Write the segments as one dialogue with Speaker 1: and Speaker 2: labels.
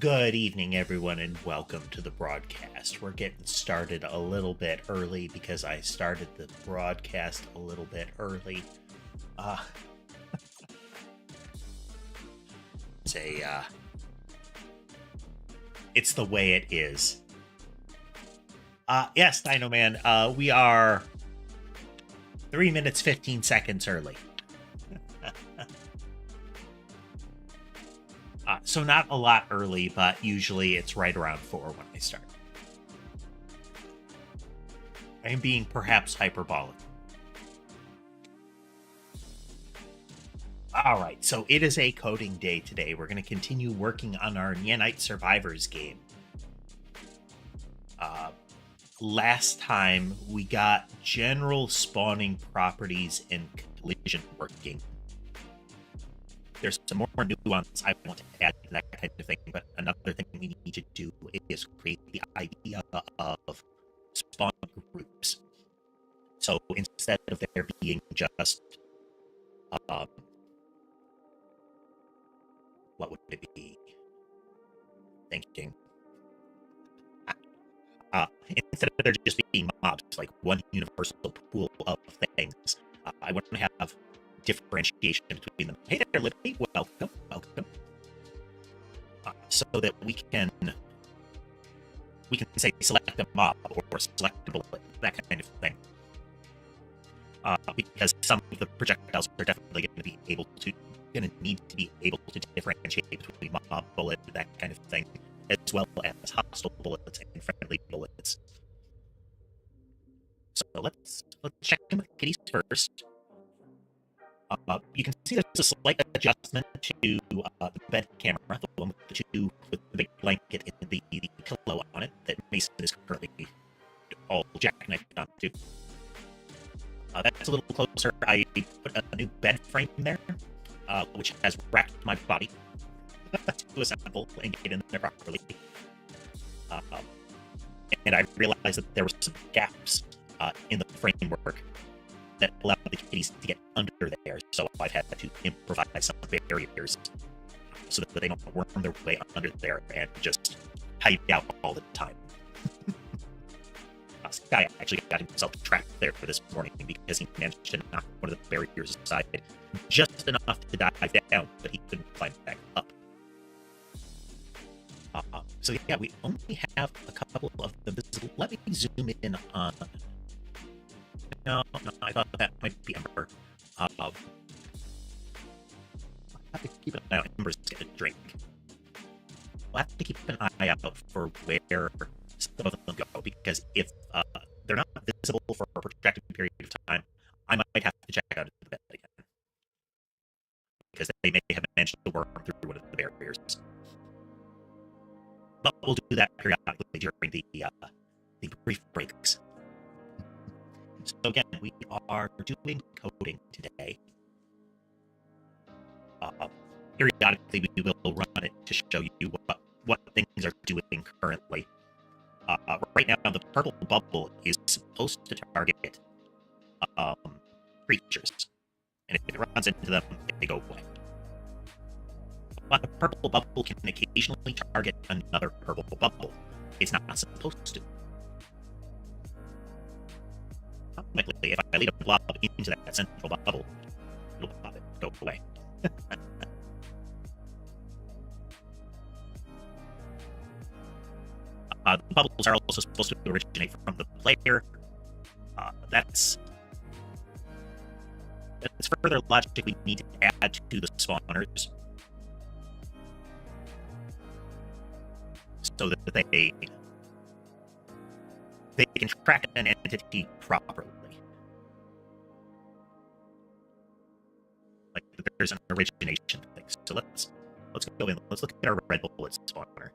Speaker 1: Good evening, everyone, and welcome to the broadcast. We're getting started a little bit early because I started the broadcast a little bit early. Uh, it's it's the way it is. Yes, Dino Man, we are 3 minutes, 15 seconds early. So not a lot early, but usually it's right around 4 when I start. I am being perhaps hyperbolic. All right, so it is a coding day today. We're going to continue working on our Nyanite Survivors game. Last time, we got general spawning properties and collision working. There's some more nuance I want to add to that kind of thing, but another thing we need to do is create the idea of spawn groups. So instead of there being just what would it be? Thinking. Instead of there just being mobs, like one universal pool of things, I want to have differentiation between them. Hey there, Libby. Welcome. So that we can say select a mob or select a bullet, that kind of thing. Because some of the projectiles are definitely going to need to be able to differentiate between mob, bullet, that kind of thing, as well as hostile bullets and friendly bullets. So let's check in with kitties first. You can see there's a slight adjustment to the bed camera, the one with the big blanket and the pillow on it that Mason is currently all jackknifed onto. That's a little closer. I put a new bed frame there, which has wrapped my body to assemble and get in there properly. And I realized that there were some gaps in the framework that allowed the kitties to get under there, so I've had to improvise some barriers so that they don't worm their way under there and just hide out all the time. Sky actually got himself trapped there for this morning because he managed to knock one of the barriers aside just enough to dive down, but he couldn't climb back up. So yeah, we only have a couple of them visible. Let me zoom in on... No, I thought that might be Ember. I'll have to keep an eye out. Ember's getting a drink. We'll have to keep an eye out for where some of them go, because if they're not visible for a protracted period of time, I might have to check out the bed again, because they may have managed to worm through one of the barriers. But we'll do that periodically during the brief breaks. So again, we are doing coding today. Periodically, we will run it to show you what things are doing currently. Right now, the purple bubble is supposed to target creatures, and if it runs into them, they go away. But the purple bubble can occasionally target another purple bubble. It's not supposed to. Likely, if I lead a blob into that central bubble, it'll pop it, go away. The bubbles are also supposed to originate from the player. That's further logic we need to add to the spawners, so that they can track an entity properly. Like there's an origination thing. So let's go in. Let's look at our red bullet spawner.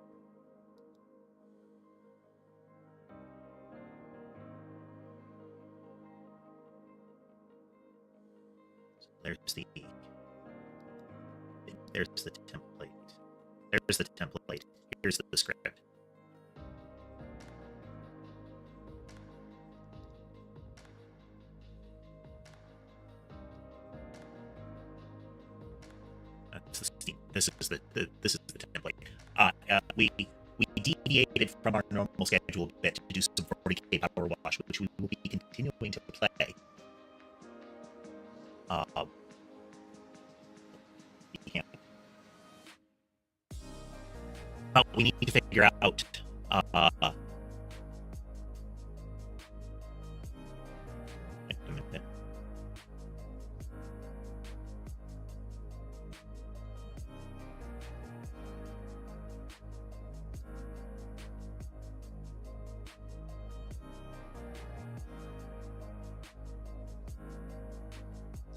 Speaker 1: So there's the template. There's the template. Here's the script. This is the template. we deviated from our normal schedule a bit to do some 40k Power Wash, which we will be continuing to play. But we need to figure out wait a minute.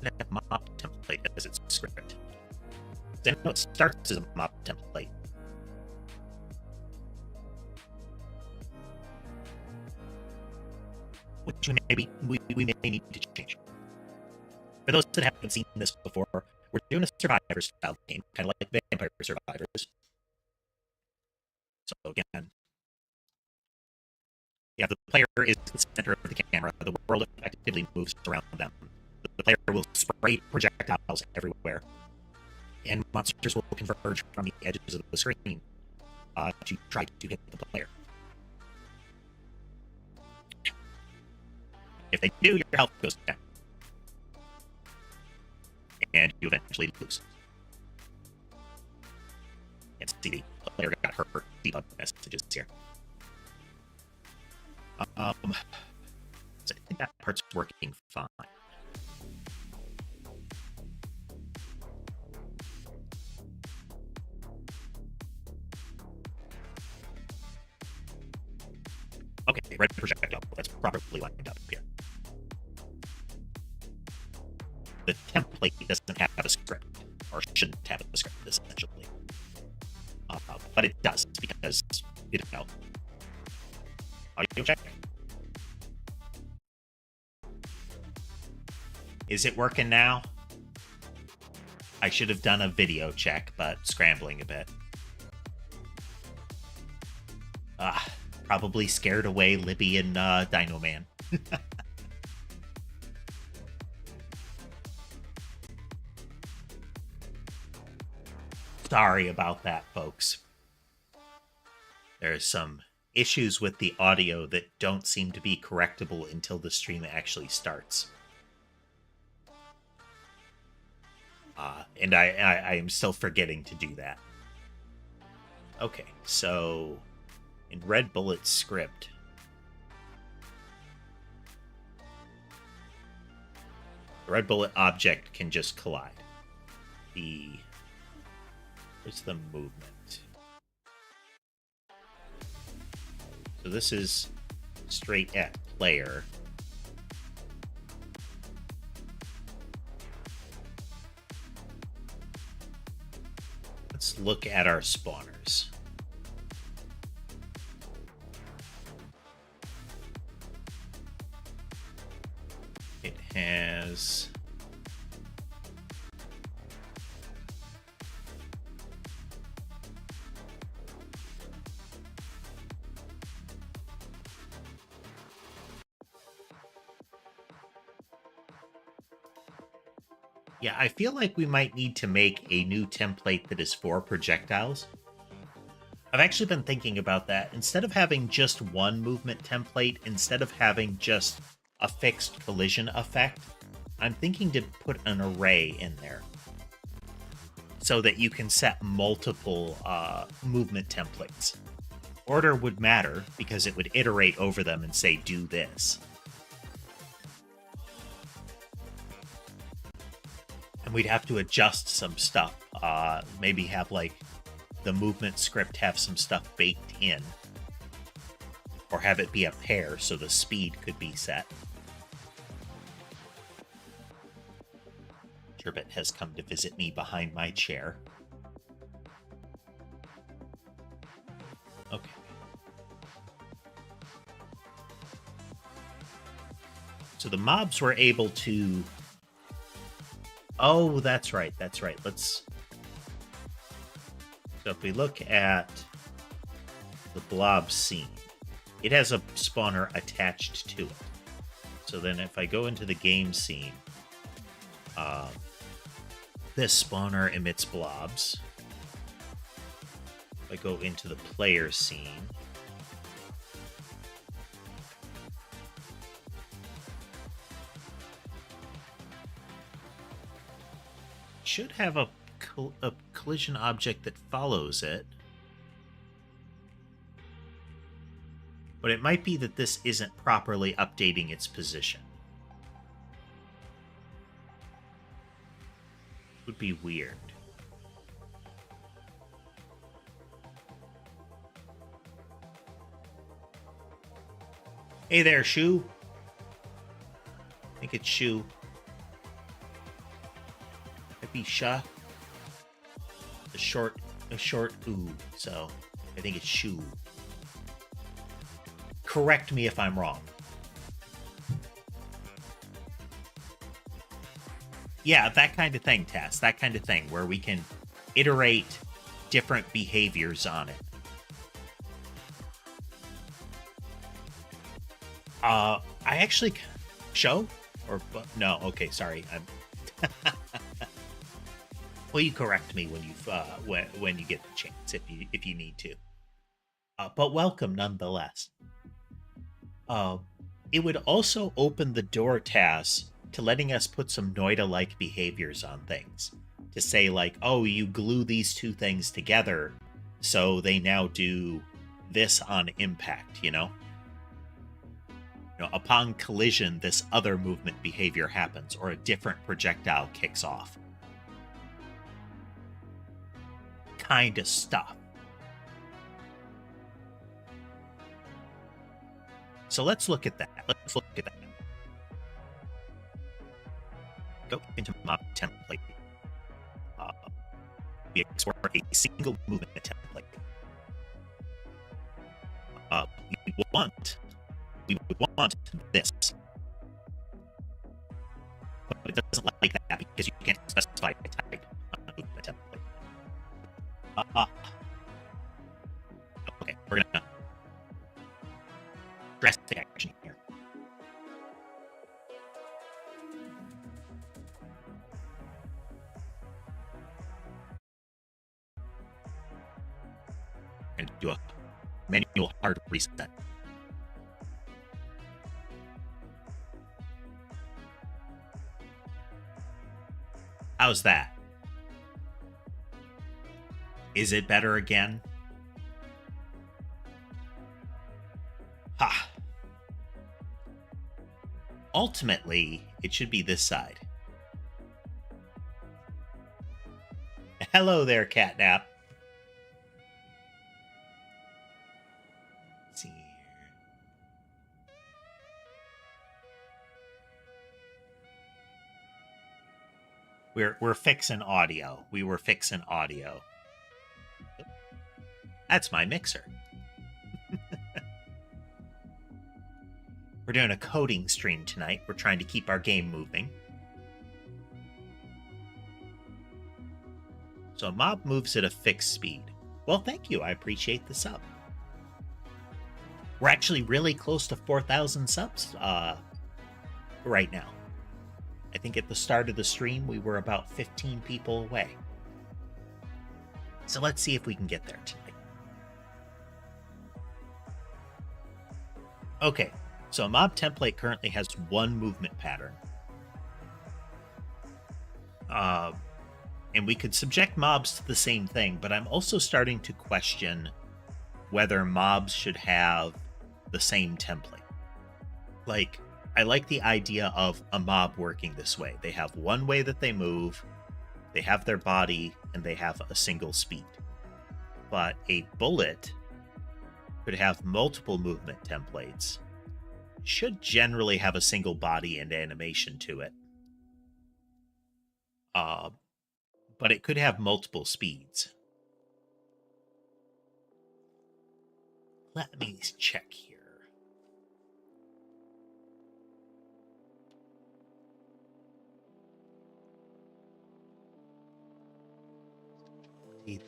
Speaker 1: That mob template as its script. Then it starts as a mob template. Which we may need to change. For those that haven't seen this before, we're doing a survivor style game, kind of like Vampire Survivors. So again, yeah, the player is the center of the camera. The world effectively moves around them. The player will spray projectiles everywhere, and monsters will converge from the edges of the screen to try to hit the player. If they do, your health goes down. And you eventually lose. And see, the player got hurt. Debug messages here. So I think that part's working fine. Okay, red projectile. That's properly lined up here. The template doesn't have a script, or shouldn't have a script, essentially. But it does, because, you know, audio check. Is it working now? I should have done a video check, but scrambling a bit. Probably scared away Libby and Dino Man. Sorry about that, folks. There's some issues with the audio that don't seem to be correctable until the stream actually starts. And I am still forgetting to do that. Okay, so in Red Bullet's script, the Red Bullet object can just collide. Where's the movement? So this is straight at player. Let's look at our spawners. It has yeah, I feel like we might need to make a new template that is for projectiles. I've actually been thinking about that. Instead of having just one movement template, instead of having just a fixed collision effect, I'm thinking to put an array in there so that you can set multiple movement templates. Order would matter because it would iterate over them and say, do this. And we'd have to adjust some stuff. Maybe have, like, the movement script have some stuff baked in. Or have it be a pair so the speed could be set. Turbot has come to visit me behind my chair. Okay. So the mobs were able to... Oh, that's right, that's right. Let's... So if we look at the blob scene, it has a spawner attached to it. So then if I go into the game scene, this spawner emits blobs. I go into the player scene. Should have a collision object that follows it. But it might be that this isn't properly updating its position. Would be weird. Hey there, Shu. I think it's Shu. Might be Sha. A short ooh. So I think it's Shu. Correct me if I'm wrong. Yeah, that kind of thing, Tess. That kind of thing where we can iterate different behaviors on it. I actually show or no? Okay, sorry. I'm. Well, you correct me when you when you get the chance if you need to. But welcome nonetheless. It would also open the door, Taz, to letting us put some Noida-like behaviors on things. To say, like, oh, you glue these two things together, so they now do this on impact, you know? You know, upon collision, this other movement behavior happens, or a different projectile kicks off. Kind of stuff. So let's look at that. Let's look at that. Go into mob template. We export a single movement template. We would want this. But it doesn't like that because you can't specify a type on a movement template. Okay, we're gonna drastic action here. And do a manual hard reset. How's that? Is it better again? Ha! Ultimately, it should be this side. Hello there, Catnap. Let's see here. We're fixing audio. We were fixing audio. That's my mixer. We're doing a coding stream tonight. We're trying to keep our game moving. So mob moves at a fixed speed. Well, thank you. I appreciate the sub. We're actually really close to 4,000 subs right now. I think at the start of the stream, we were about 15 people away. So let's see if we can get there tonight. Okay, so a mob template currently has one movement pattern. And we could subject mobs to the same thing, but I'm also starting to question whether mobs should have the same template. Like, I like the idea of a mob working this way. They have one way that they move, they have their body, and they have a single speed. But a bullet could have multiple movement templates, should generally have a single body and animation to it. But it could have multiple speeds. Let me check here.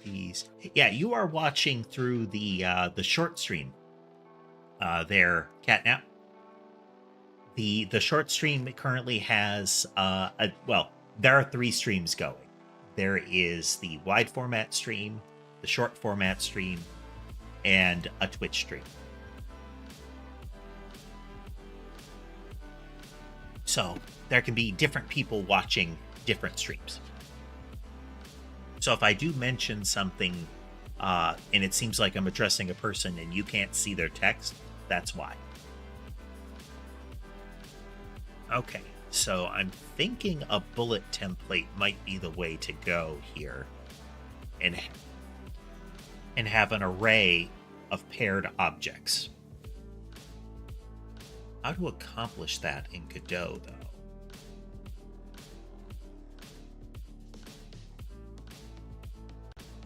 Speaker 1: These, yeah, you are watching through the short stream. There, Catnap. The short stream currently has well, there are 3 streams going. There is the wide format stream, the short format stream, and a Twitch stream. So there can be different people watching different streams. So if I do mention something and it seems like I'm addressing a person and you can't see their text, that's why. Okay, so I'm thinking a bullet template might be the way to go here, and have an array of paired objects. How to accomplish that in Godot, though?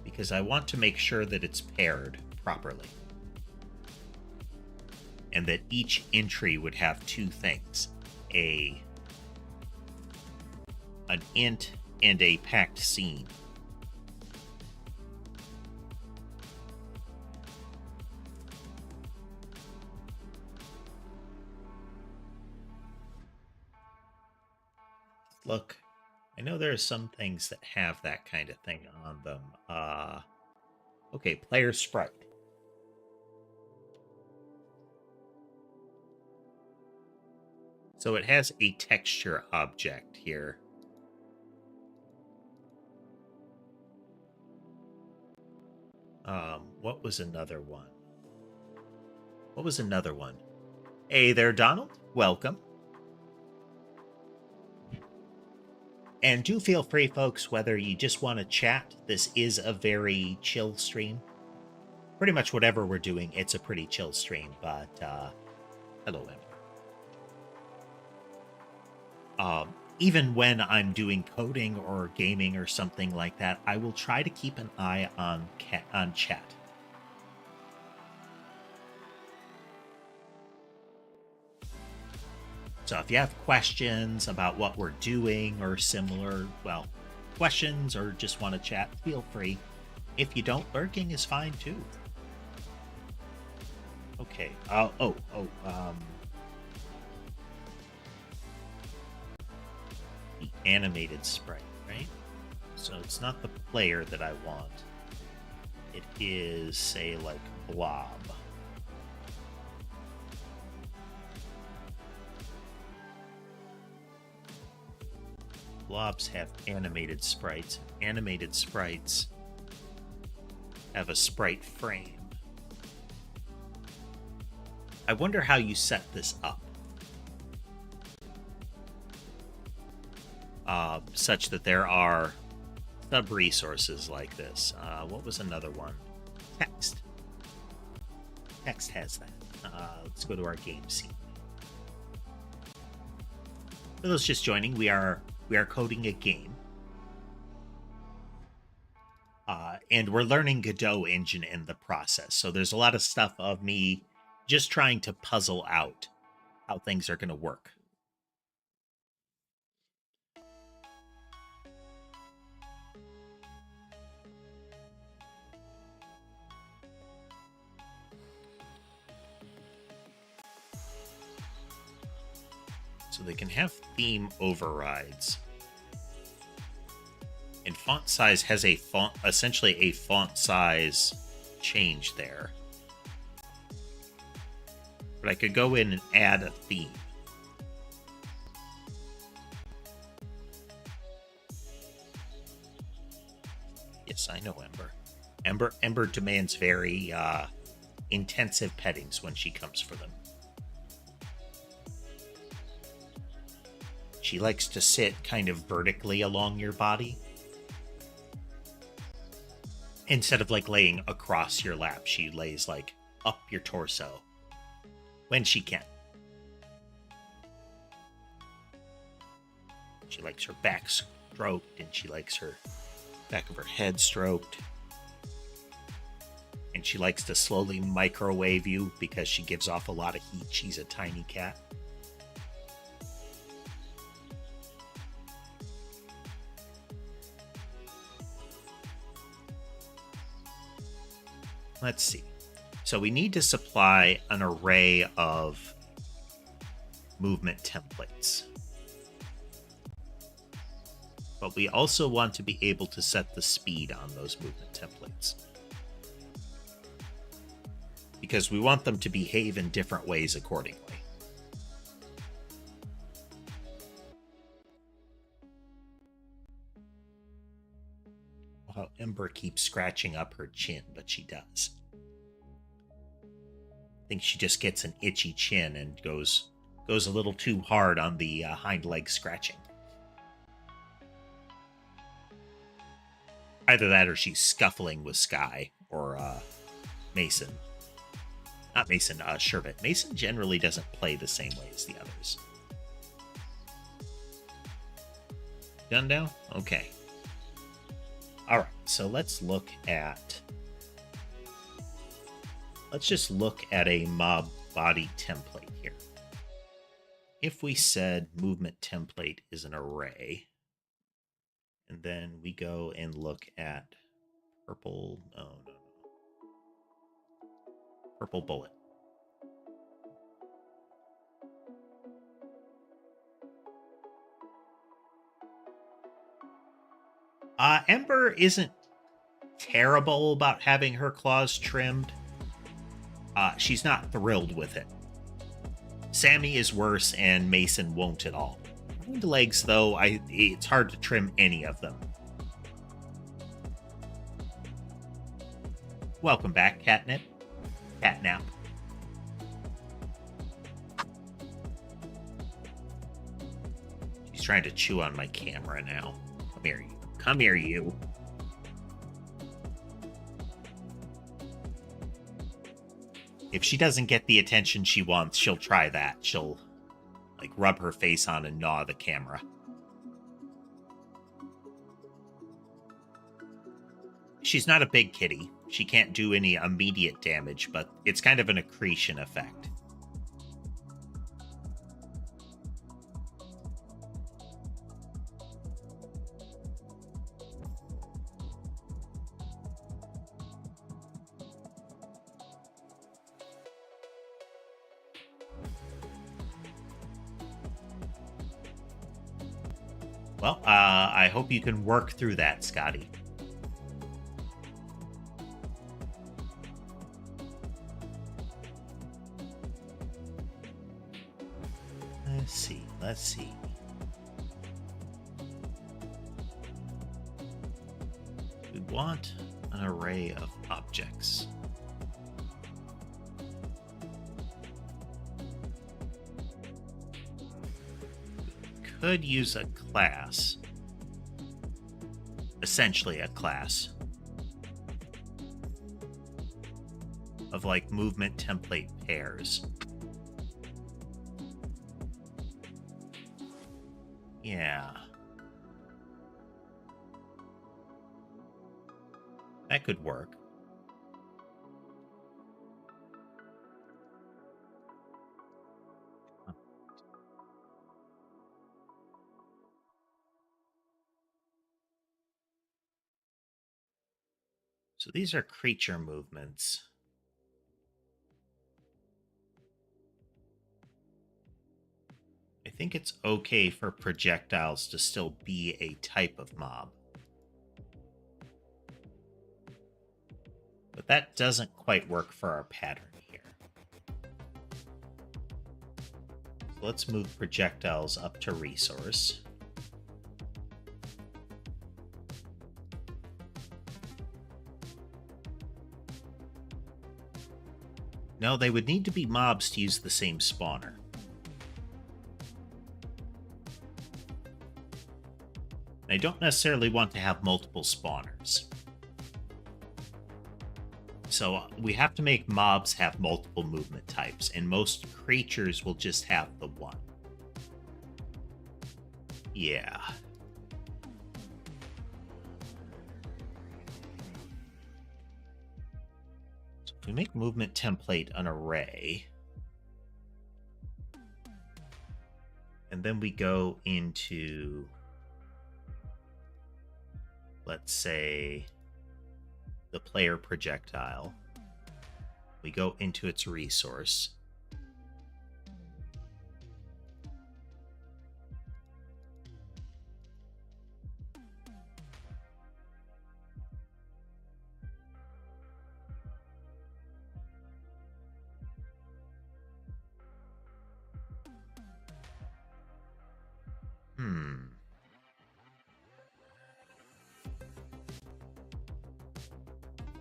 Speaker 1: Because I want to make sure that it's paired properly, and that each entry would have two things: an int and a packed scene. Look, I know there are some things that have that kind of thing on them. Okay, player sprite. So it has a texture object here. What was another one? Hey there, Donald. Welcome. And do feel free, folks, whether you just want to chat. This is a very chill stream. Pretty much whatever we're doing, it's a pretty chill stream. But, hello, Ember. Even when I'm doing coding or gaming or something like that, I will try to keep an eye on chat. So if you have questions about what we're doing or similar, well, questions or just want to chat, feel free. If you don't, lurking is fine too. Okay. The animated sprite, right? So it's not the player that I want. It is, say, like Blob. Blobs have animated sprites. Animated sprites have a sprite frame. I wonder how you set this up. Such that there are sub-resources like this. What was another one? Text. Text has that. Let's go to our game scene. For those just joining, we are coding a game. And we're learning Godot engine in the process. So there's a lot of stuff of me just trying to puzzle out how things are going to work. So they can have theme overrides. And font size has essentially a font size change there. But I could go in and add a theme. Yes, I know Ember. Ember demands very intensive pettings when she comes for them. She likes to sit kind of vertically along your body. Instead of like laying across your lap, she lays like up your torso when she can. She likes her back stroked, and she likes her back of her head stroked. And she likes to slowly microwave you because she gives off a lot of heat. She's a tiny cat. Let's see. So we need to supply an array of movement templates. But we also want to be able to set the speed on those movement templates. because we want them to behave in different ways accordingly. Well, Ember keeps scratching up her chin, but she does. I think she just gets an itchy chin and goes a little too hard on the hind leg scratching. Either that or she's scuffling with Sky or Mason. Not Mason, Sherbet. Mason generally doesn't play the same way as the others. Done now? Okay. Alright, so let's just look at a mob body template here. If we said movement template is an array, and then we go and look at purple, purple bullet. Ember isn't terrible about having her claws trimmed. She's not thrilled with it. Sammy is worse, and Mason won't at all. Hind legs, though, it's hard to trim any of them. Welcome back, Catnip. Catnap. She's trying to chew on my camera now. Come here, you. Come here, you. If she doesn't get the attention she wants, she'll try that. She'll, like, rub her face on and gnaw the camera. She's not a big kitty. She can't do any immediate damage, but it's kind of an accretion effect. Well, I hope you can work through that, Scotty. Let's see. We want an array of objects. Could use a class, essentially a class of like movement template pairs. Yeah, that could work. So these are creature movements. I think it's okay for projectiles to still be a type of mob. But that doesn't quite work for our pattern here. So let's move projectiles up to resource. No, they would need to be mobs to use the same spawner. I don't necessarily want to have multiple spawners. So we have to make mobs have multiple movement types, and most creatures will just have the one. Yeah. So if we make movement template an array, and then we go into, let's say, the player projectile. We go into its resource.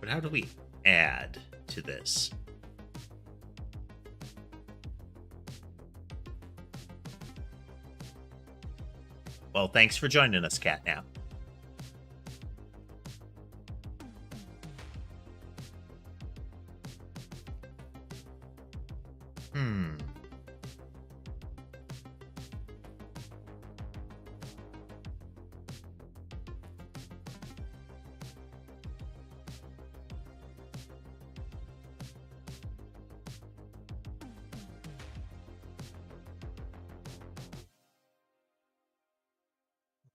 Speaker 1: But how do we add to this? Well, thanks for joining us, Catnap.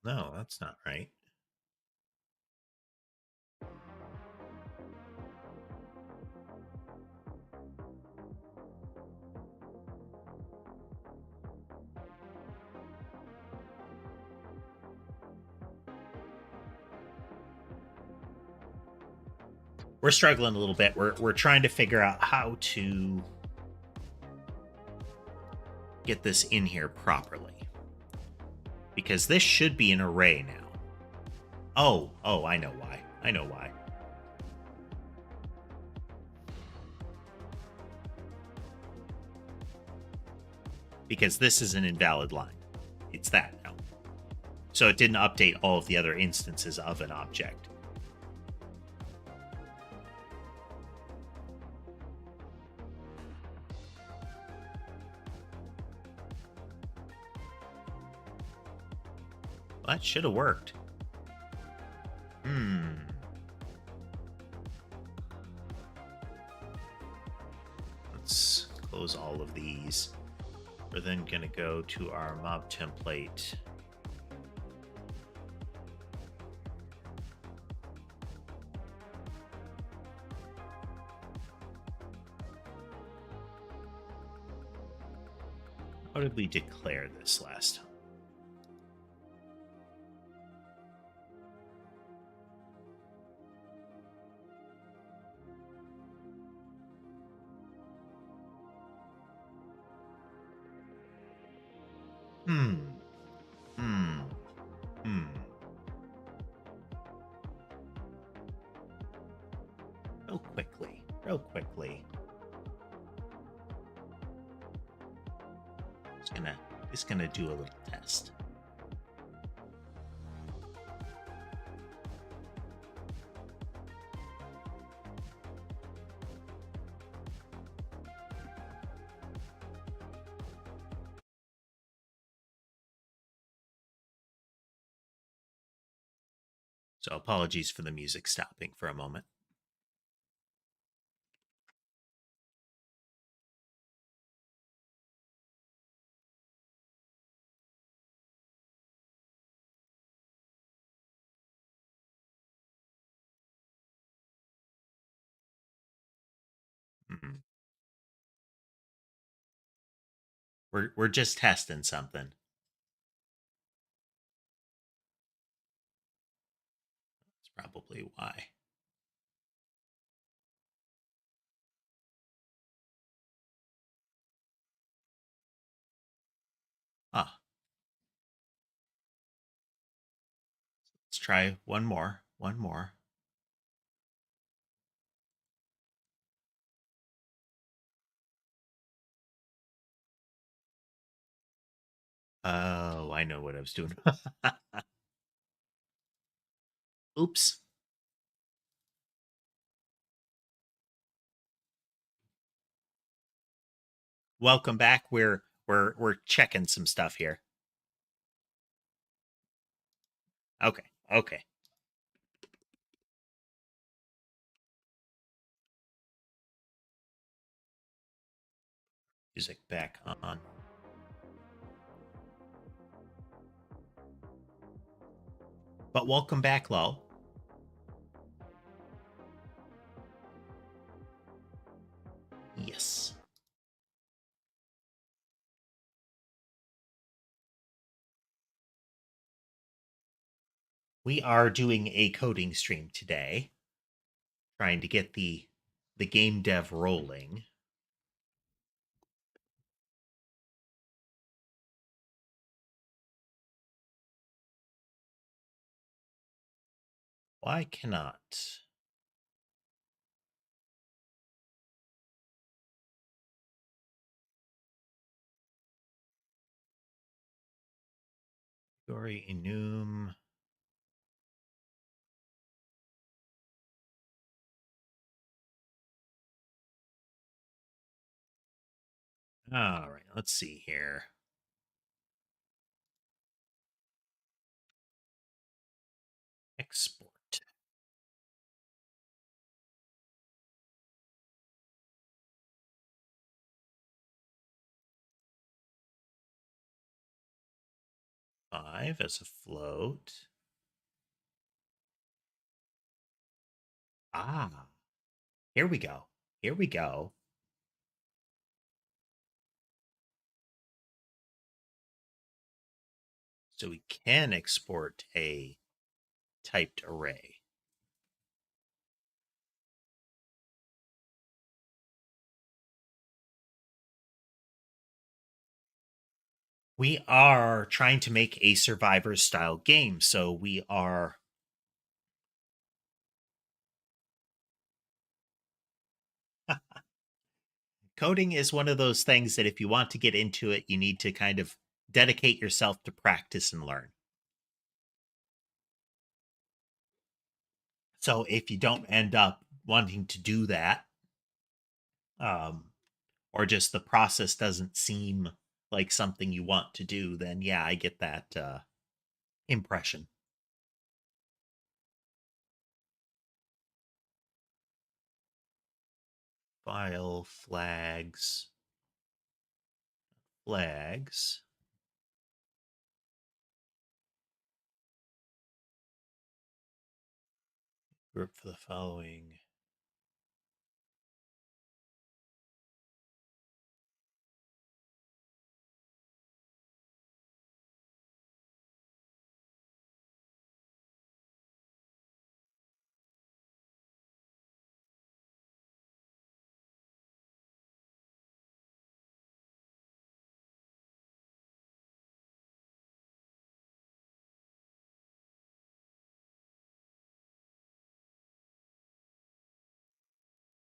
Speaker 1: No, that's not right. We're struggling a little bit. We're trying to figure out how to get this in here properly. Because this should be an array now. Oh, I know why. I know why. Because this is an invalid line. It's that now. So it didn't update all of the other instances of an object. Well, that should have worked. Let's close all of these. We're then going to go to our mob template. How did we declare this last time? Real quickly. Just gonna do a little test. So apologies for the music stopping for a moment. We're just testing something. That's probably why. Ah. Let's try one more. One more. Oh, I know what I was doing. Oops. Welcome back. We're checking some stuff here. Okay. Music back on. But welcome back, Lol. Yes. We are doing a coding stream today, trying to get the game dev rolling. Why cannot? Story enum. All right, let's see here. Export. Five as a float. Ah, here we go. Here we go. So we can export a typed array. We are trying to make a survivor style game, so we are coding is one of those things that if you want to get into it, you need to kind of dedicate yourself to practice and learn. So if you don't end up wanting to do that, um, or just the process doesn't seem like something you want to do, then yeah, I get that impression. File flags, flags. Group for the following.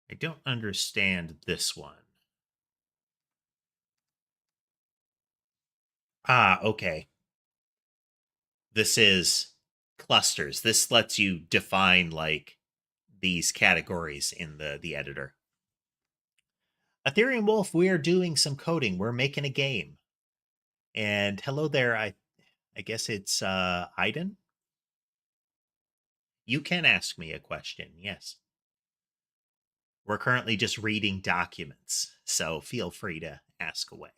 Speaker 1: I don't understand this one. Ah, okay. This is clusters. This lets you define like these categories in the editor. Ethereum Wolf, we are doing some coding. We're making a game. And hello there. I guess it's Iden. You can ask me a question. Yes. We're currently just reading documents, so feel free to ask away.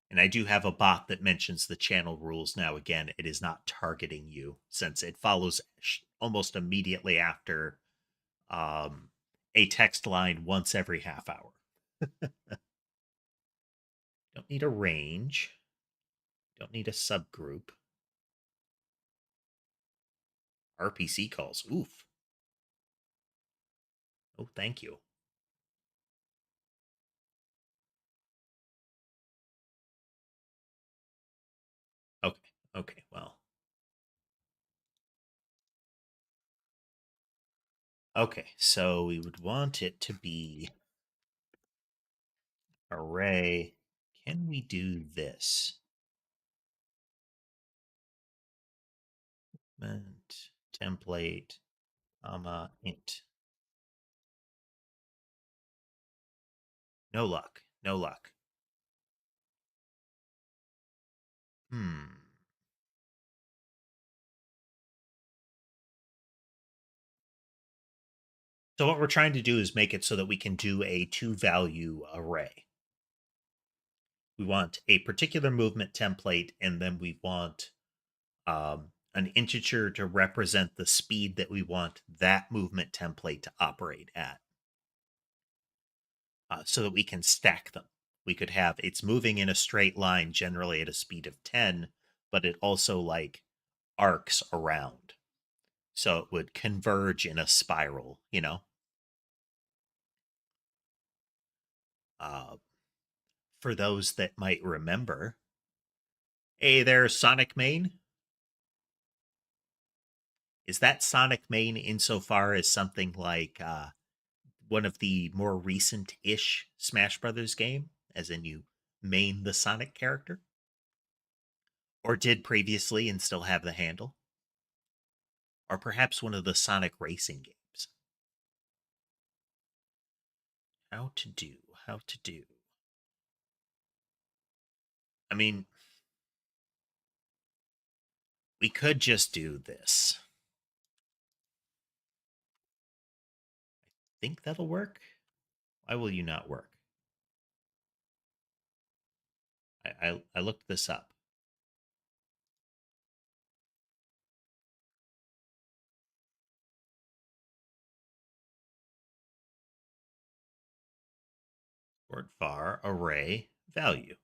Speaker 1: And I do have a bot that mentions the channel rules now. Again, it is not targeting you since it follows almost immediately after a text line once every half hour. Don't need a range. Don't need a subgroup. RPC calls. Oof. Oh, thank you. Okay. Okay. Well. Okay. So we would want it to be array. Can we do this? Template, int. No luck. No luck. Hmm. So what we're trying to do is make it so that we can do a two-value array. We want a particular movement template, and then we want an integer to represent the speed that we want that movement template to operate at, so that we can stack them. We could have it's moving in a straight line, generally at a speed of 10, but it also like arcs around. So it would converge in a spiral, you know? Uh, for those that might remember, hey there, Sonic Main. Is that Sonic Main insofar as something like one of the more recent-ish Smash Brothers game? As in, you main the Sonic character? Or did previously and still have the handle? Or perhaps one of the Sonic racing games? How to do, how to do. I mean, we could just do this. Think that'll work? Why will you not work? I looked this up. Word var array value.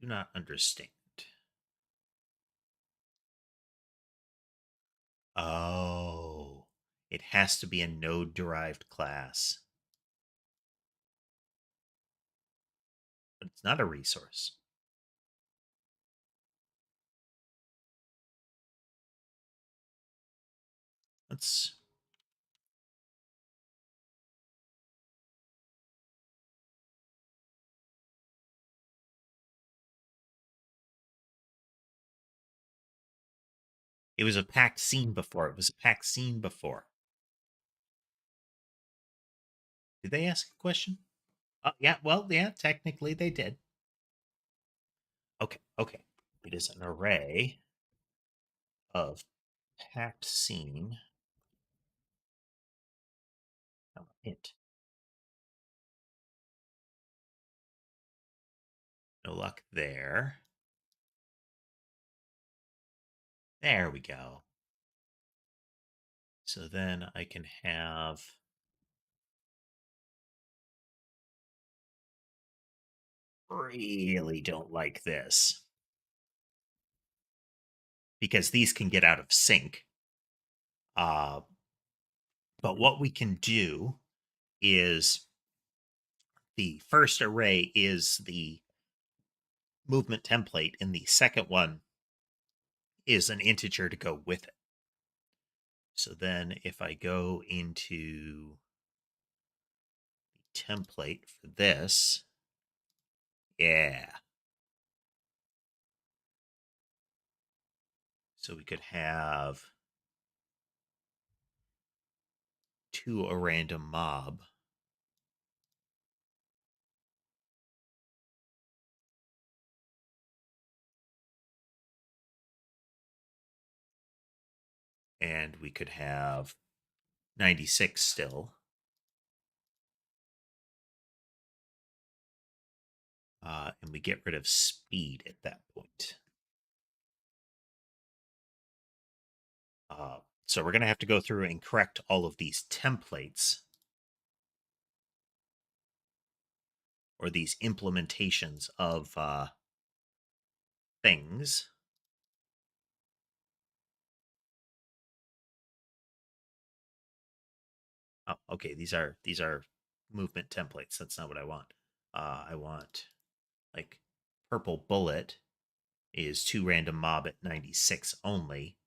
Speaker 1: Do not understand. Oh, it has to be a node derived class. But it's not a resource. Let's It was a packed scene before. It was a packed scene before. Did they ask a question? Yeah, well, yeah, technically they did. Okay, okay. It is an array of packed scene. Int. No luck there. There we go. So then I can have really don't like this because these can get out of sync. But what we can do is the first array is the movement template, and the second one is an integer to go with it. So then if I go into the template for this, yeah. So we could have to a random mob. And we could have 96 still. And we get rid of speed at that point. So we're going to have to go through and correct all of these templates or these implementations of things. Oh, okay, these are movement templates. That's not what I want. I want like purple bullet is to random mob at 96 only.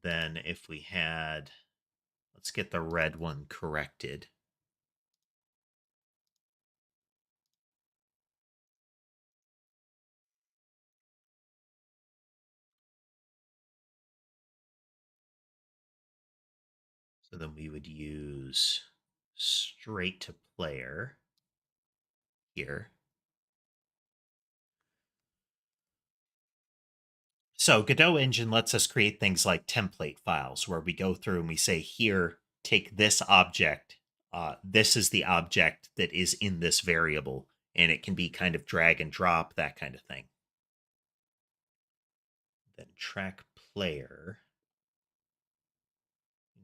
Speaker 1: Then if we had, let's get the red one corrected. So then we would use straight to player here. So Godot engine lets us create things like template files where we go through and we say, here, take this object. This is the object that is in this variable. And it can be kind of drag and drop, that kind of thing. Then track player.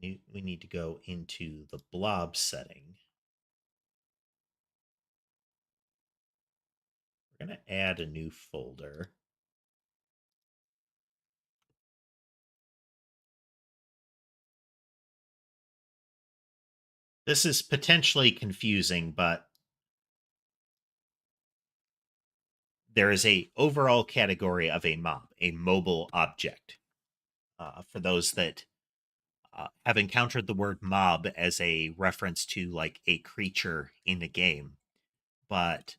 Speaker 1: We need to go into the blob setting. We're going to add a new folder. This is potentially confusing, but there is a overall category of a mob, a mobile object. For those that have encountered the word mob as a reference to like a creature in a game, but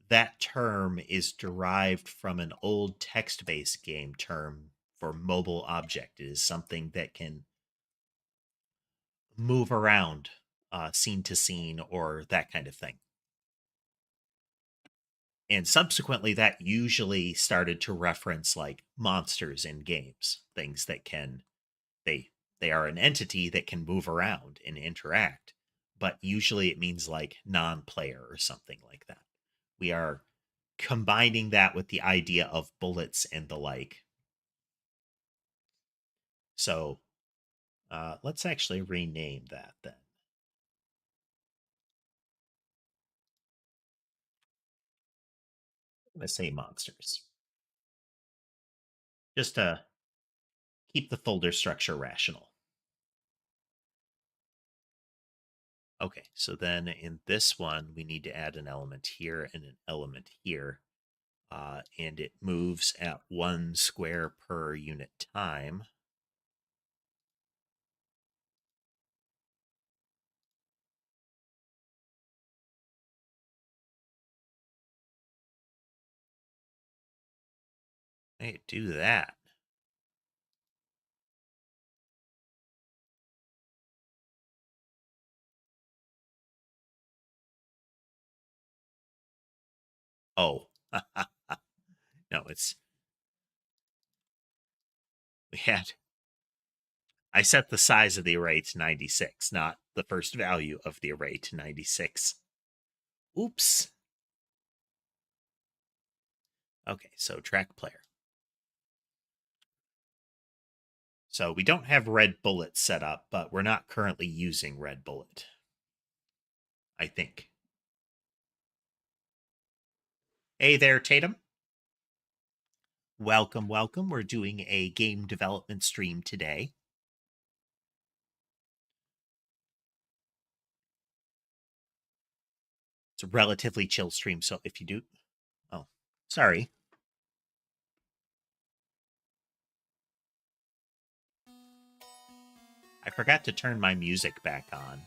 Speaker 1: that term is derived from an old text-based game term for mobile object. It is something that can move around scene to scene or that kind of thing. And subsequently, that usually started to reference like monsters in games, things that can they they are an entity that can move around and interact, but usually it means like non-player or something like that. We are combining that with the idea of bullets and the like. So let's actually rename that then. I'm going to say monsters, just to keep the folder structure rational. Okay, so then in this one, we need to add an element here and an element here. And it moves at 1 square per unit time. Hey, do that. Oh, no, we had, I set the size of the array to 96, not the first value of the array to 96. Oops. Okay, so track player. So we don't have red bullet set up, but we're not currently using red bullet, I think. Hey there, Tatum. Welcome, welcome. We're doing a game development stream today. It's a relatively chill stream, so if you do... Oh, sorry. I forgot to turn my music back on.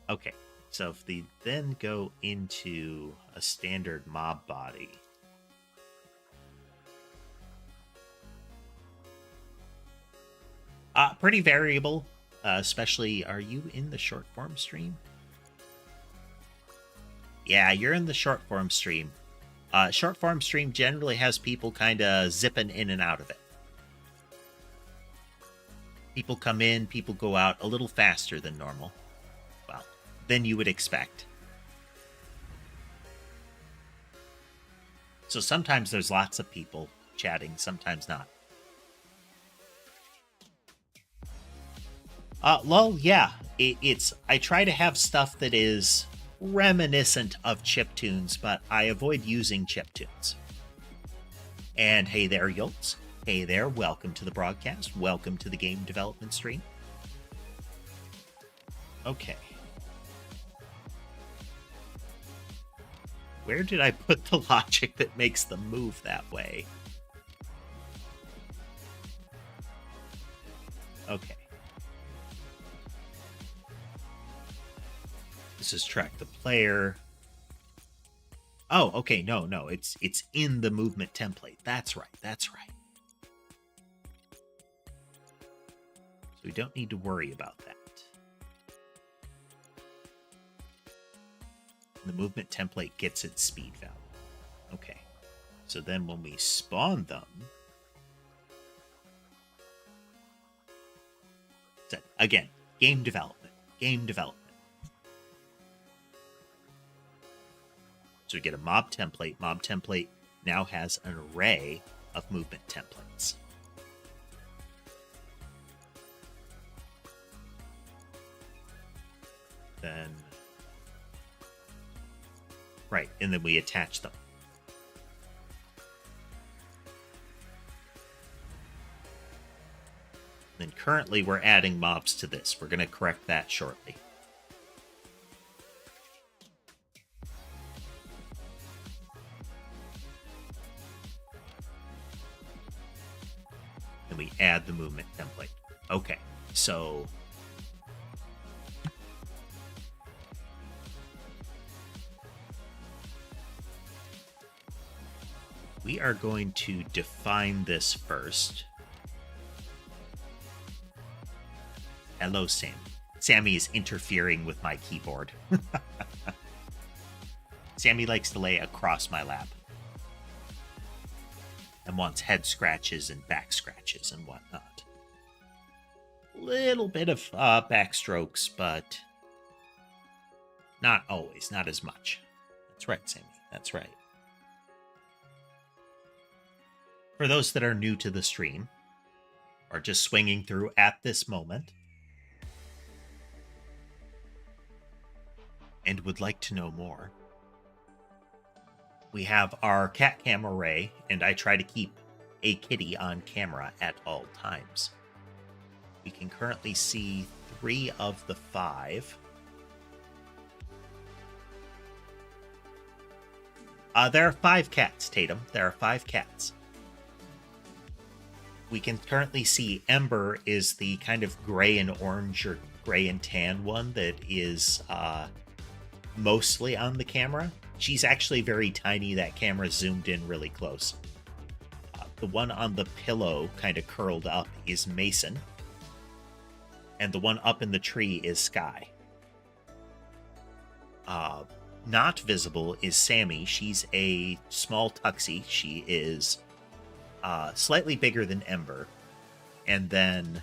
Speaker 1: Okay, so if they then go into a standard mob body... pretty variable, especially... Are you in the short form stream? Yeah, you're in the short form stream. Short form stream generally has people kind of zipping in and out of it. People come in, people go out a little faster than normal. Well, than you would expect. So sometimes there's lots of people chatting, sometimes not. Lol, yeah. I try to have stuff that is reminiscent of chiptunes, but I avoid using chiptunes. And hey there, Yolts. Hey there, welcome to the broadcast. Welcome to the game development stream. Okay. Where did I put the logic that makes them move that way? Okay. This is track the player. Oh, okay, no, it's in the movement template. That's right. So we don't need to worry about that. The movement template gets its speed value. Okay. So then when we spawn them... So again, game development. So we get a mob template. Mob template now has an array of movement templates. Then... Right, and then we attach them. Then currently we're adding mobs to this. We're going to correct that shortly. Then we add the movement template. Okay, so we are going to define this first. Hello, Sammy. Sammy is interfering with my keyboard. Sammy likes to lay across my lap and wants head scratches and back scratches and whatnot. Little bit of backstrokes, but not always, not as much. That's right, Sammy. That's right. For those that are new to the stream, or just swinging through at this moment, and would like to know more, we have our cat cam array, and I try to keep a kitty on camera at all times. We can currently see 3 of the 5. There are 5 cats, Tatum. There are 5 cats. We can currently see Ember is the kind of gray and orange or gray and tan one that is mostly on the camera. She's actually very tiny. That camera zoomed in really close. The one on the pillow, kind of curled up, is Mason. And the one up in the tree is Sky. Not visible is Sammy. She's a small tuxie. She is slightly bigger than Ember. And then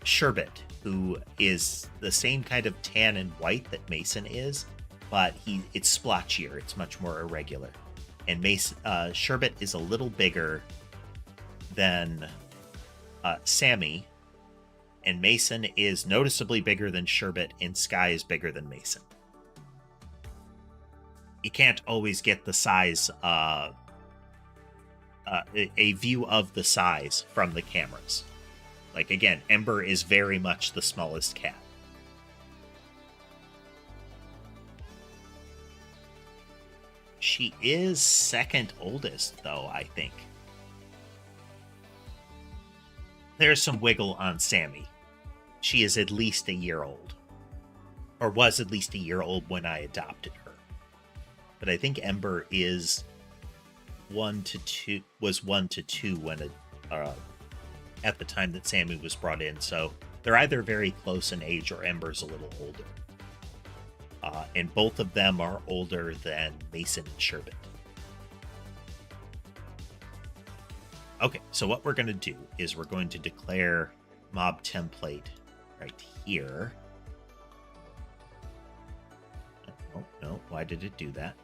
Speaker 1: Sherbet, who is the same kind of tan and white that Mason is, but it's splotchier. It's much more irregular. And Sherbet is a little bigger than Sammy, and Mason is noticeably bigger than Sherbet, and Sky is bigger than Mason. You can't always get the size, a view of the size from the cameras. Like, again, Ember is very much the smallest cat. She is second oldest, though, I think. There's some wiggle on Sammy. She is at least a year old. Or was at least a year old when I adopted her. But I think Ember is 1 to 2, was 1 to 2 when at the time that Sammy was brought in. So they're either very close in age or Ember's a little older. And both of them are older than Mason and Sherbet. Okay, so what we're going to do is we're going to declare mob template right here. Oh, no, why did it do that?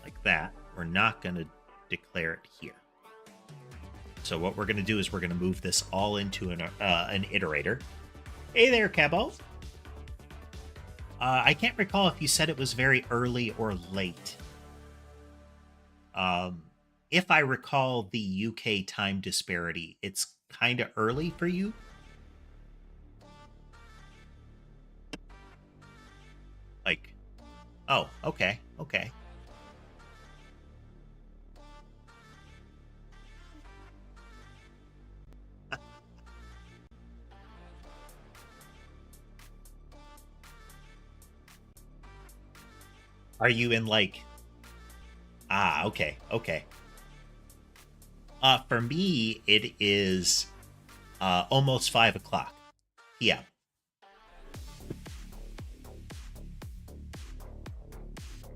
Speaker 1: Like that. We're not going to declare it here. So what we're going to do is we're going to move this all into an iterator. Hey there, Cabo. I can't recall if you said it was very early or late. If I recall the UK time disparity, it's kind of early for you. Like, oh, okay, okay. Are you in like... Ah, okay, okay. For me, it is almost 5 o'clock p.m.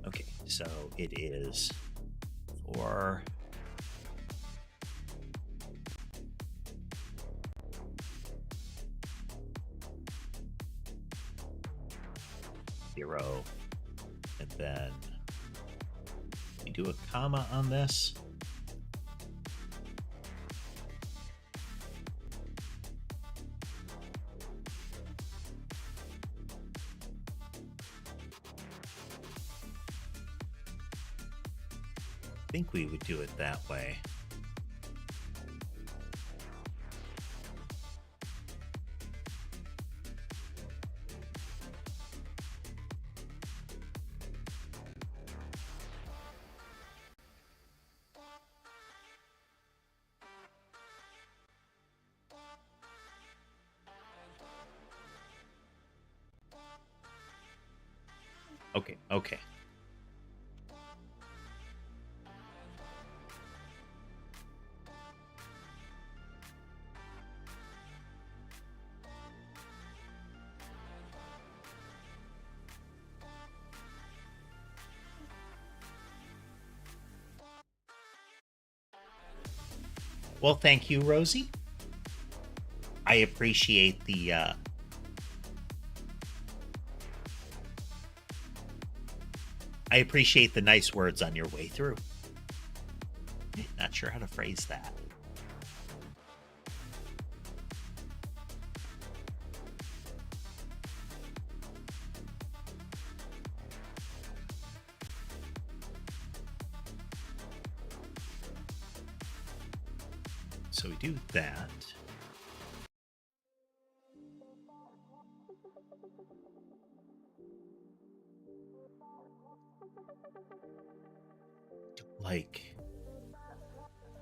Speaker 1: Okay, so it is 4... zero, and then we do a comma on this. I think we would do it that way. Okay, okay. Well, thank you, Rosie. I appreciate the nice words on your way through. Not sure how to phrase that. So we do that. Like,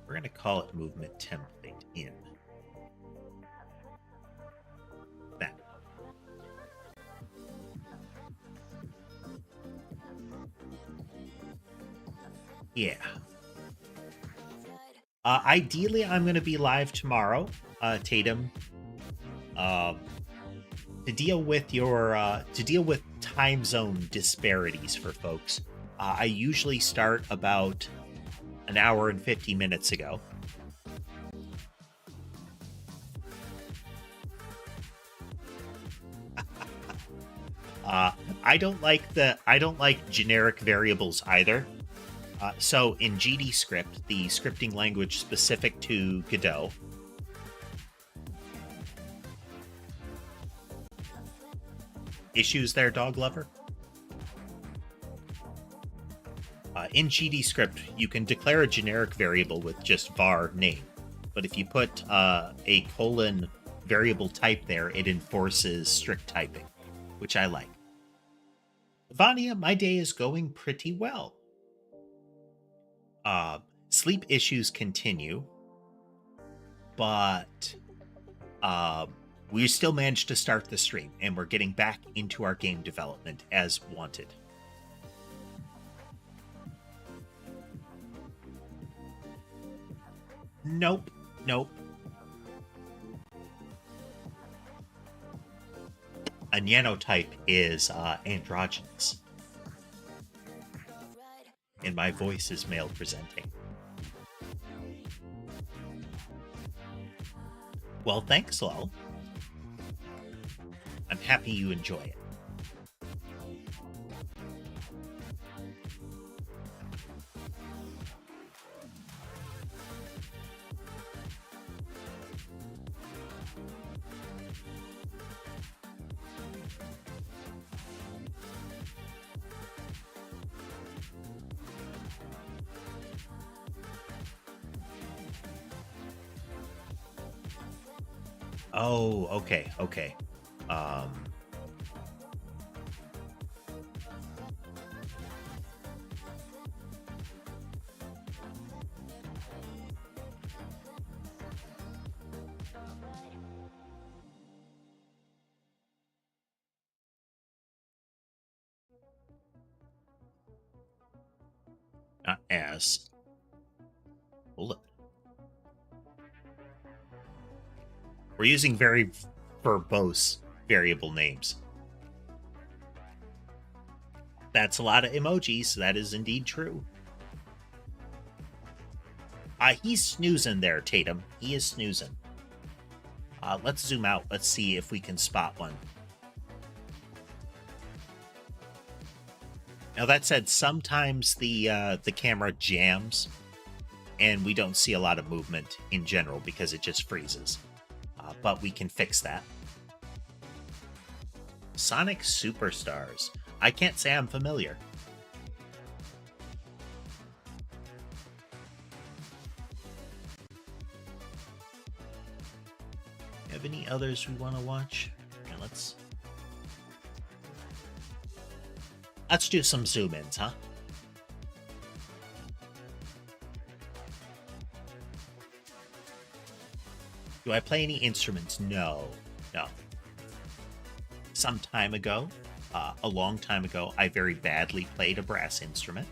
Speaker 1: we're going to call it movement template in. That. Yeah. Ideally, I'm going to be live tomorrow, Tatum, to deal with time zone disparities for folks. I usually start about an hour and 50 minutes ago. I don't like generic variables either. So in GDScript, the scripting language specific to Godot, issues there, dog lover? In GDScript, you can declare a generic variable with just var name, but if you put a colon variable type there, it enforces strict typing, which I like. Vania, my day is going pretty well. Sleep issues continue, but we still managed to start the stream, and we're getting back into our game development as wanted. Nope. A nanotype is androgynous. And my voice is male presenting. Well, thanks, Lol. I'm happy you enjoy it. Oh, okay. Not as. Hold it. We're using very verbose variable names. That's a lot of emojis. That is indeed true. He's snoozing there, Tatum. He is snoozing. Let's zoom out. Let's see if we can spot one. Now, that said, sometimes the camera jams, and we don't see a lot of movement in general because it just freezes. But we can fix that. Sonic Superstars. I can't say I'm familiar. Have any others we want to watch? Okay, let's do some zoom-ins, huh? Do I play any instruments? No. Some time ago, a long time ago, I very badly played a brass instrument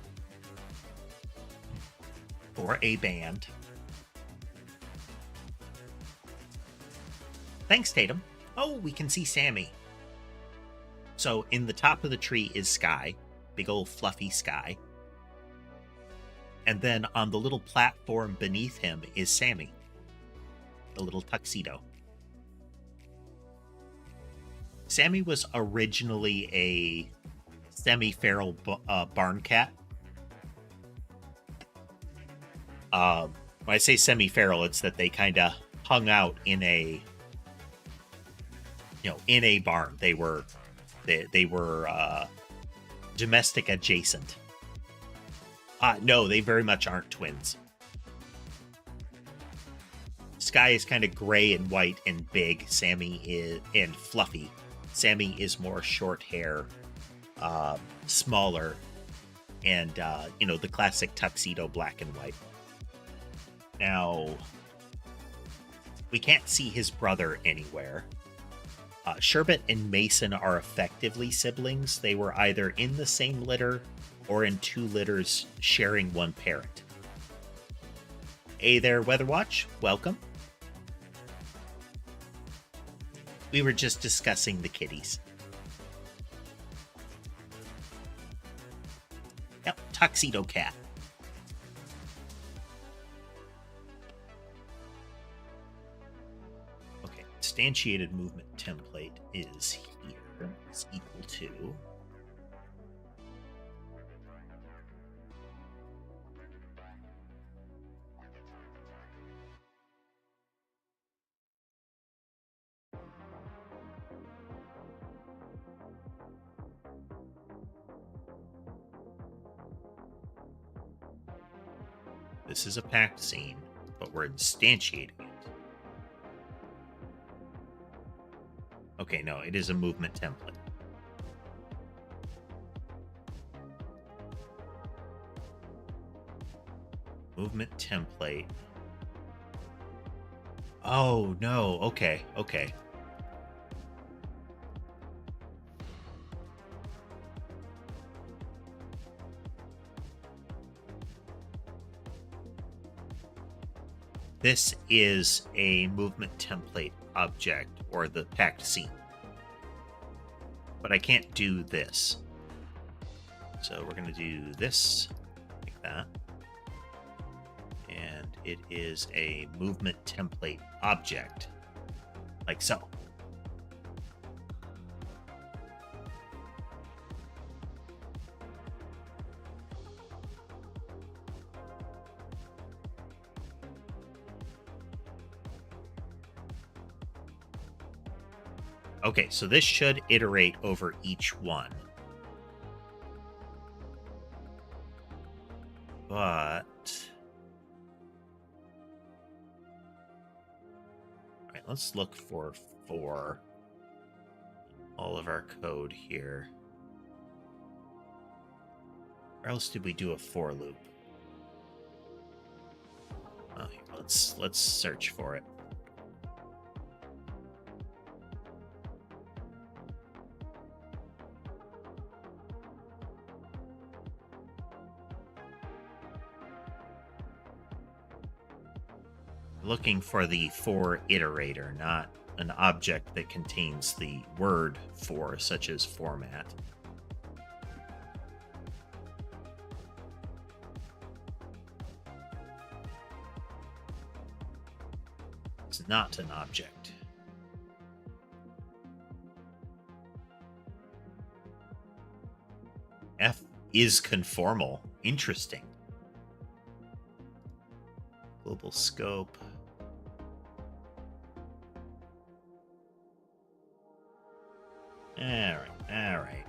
Speaker 1: or a band. Thanks, Tatum. Oh, we can see Sammy. So in the top of the tree is Sky, big old fluffy Sky. And then on the little platform beneath him is Sammy, the little tuxedo. Sammy was originally a semi-feral barn cat. When I say semi-feral, it's that they kind of hung out in a, in a barn. They were domestic adjacent. No, they very much aren't twins. Sky is kind of gray and white and big. Sammy is and fluffy. Sammy is more short hair, smaller, and the classic tuxedo, black and white. Now, we can't see his brother anywhere. Sherbet and Mason are effectively siblings. They were either in the same litter or in two litters sharing one parent. Hey there, Weatherwatch. Welcome. We were just discussing the kitties. Yep, tuxedo cat. Okay, instantiated movement template is here. It's equal to... This is a packed scene, but we're instantiating it. Okay, no, it is a movement template. Movement template. Oh, no. Okay. This is a movement template object, or the packed scene. But I can't do this. So we're going to do this, like that. And it is a movement template object, like so. Okay, so this should iterate over each one. But... Alright, let's look for all of our code here. Where else did we do a for loop? Oh, let's search for it. Looking for the for iterator, not an object that contains the word for, such as format. It's not an object. F is conformal. Interesting. Global scope. All right.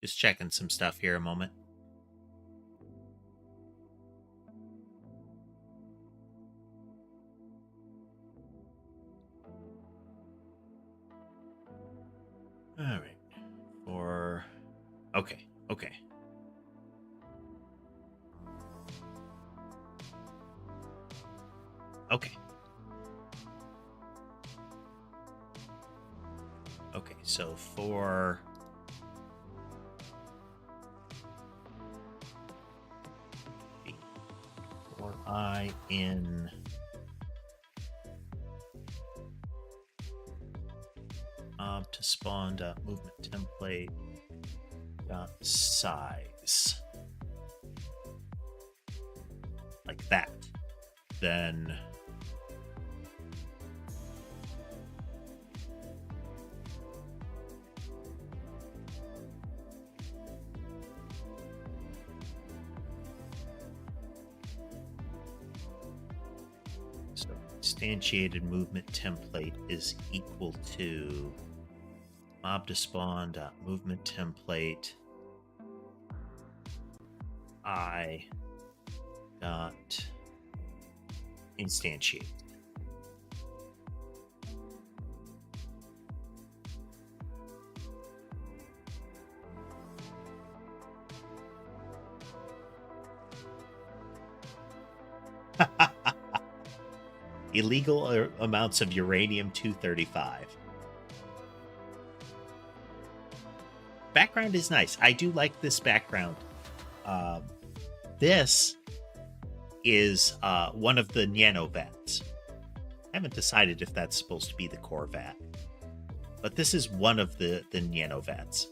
Speaker 1: Just checking some stuff here a moment. Okay, okay. Okay. Okay, so for I in to spawn movement template size like that, then so instantiated movement template is equal to mob to spawn movement template I dot instantiate. Illegal amounts of uranium-235. Background is nice. I do like this background. This is one of the nano vats. I haven't decided if that's supposed to be the core vat, but this is one of the nano vats.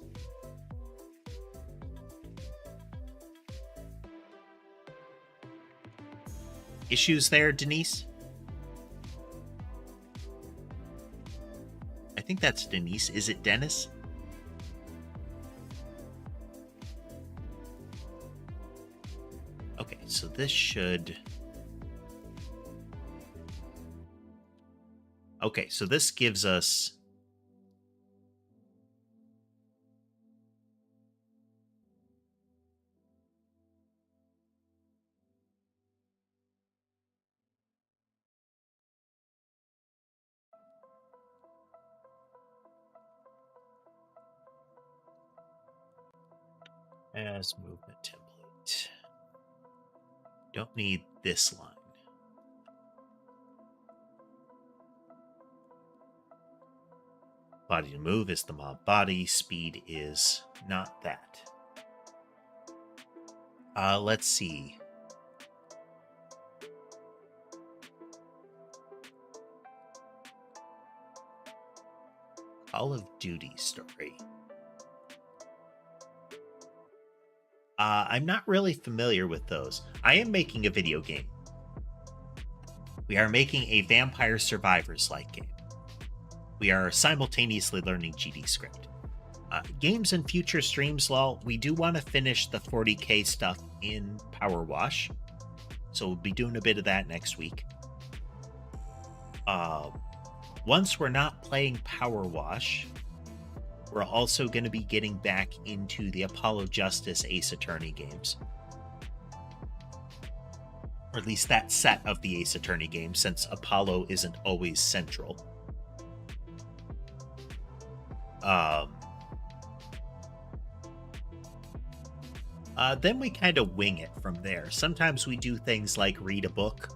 Speaker 1: Issues there, Denise? I think that's Denise. Is it Dennis? Okay, so this should... Okay, so this gives us... as movement template. Don't need this line. Body to move is the mob body. Speed is not that. Let's see. Call of Duty story. I'm not really familiar with those. I am making a video game. We are making a Vampire Survivors-like game. We are simultaneously learning GD script. Games and future streams, lol, we do want to finish the 40k stuff in Power Wash. So we'll be doing a bit of that next week. Once we're not playing Power Wash, we're also going to be getting back into the Apollo Justice Ace Attorney games. Or at least that set of the Ace Attorney games, since Apollo isn't always central. Then we kind of wing it from there. Sometimes we do things like read a book.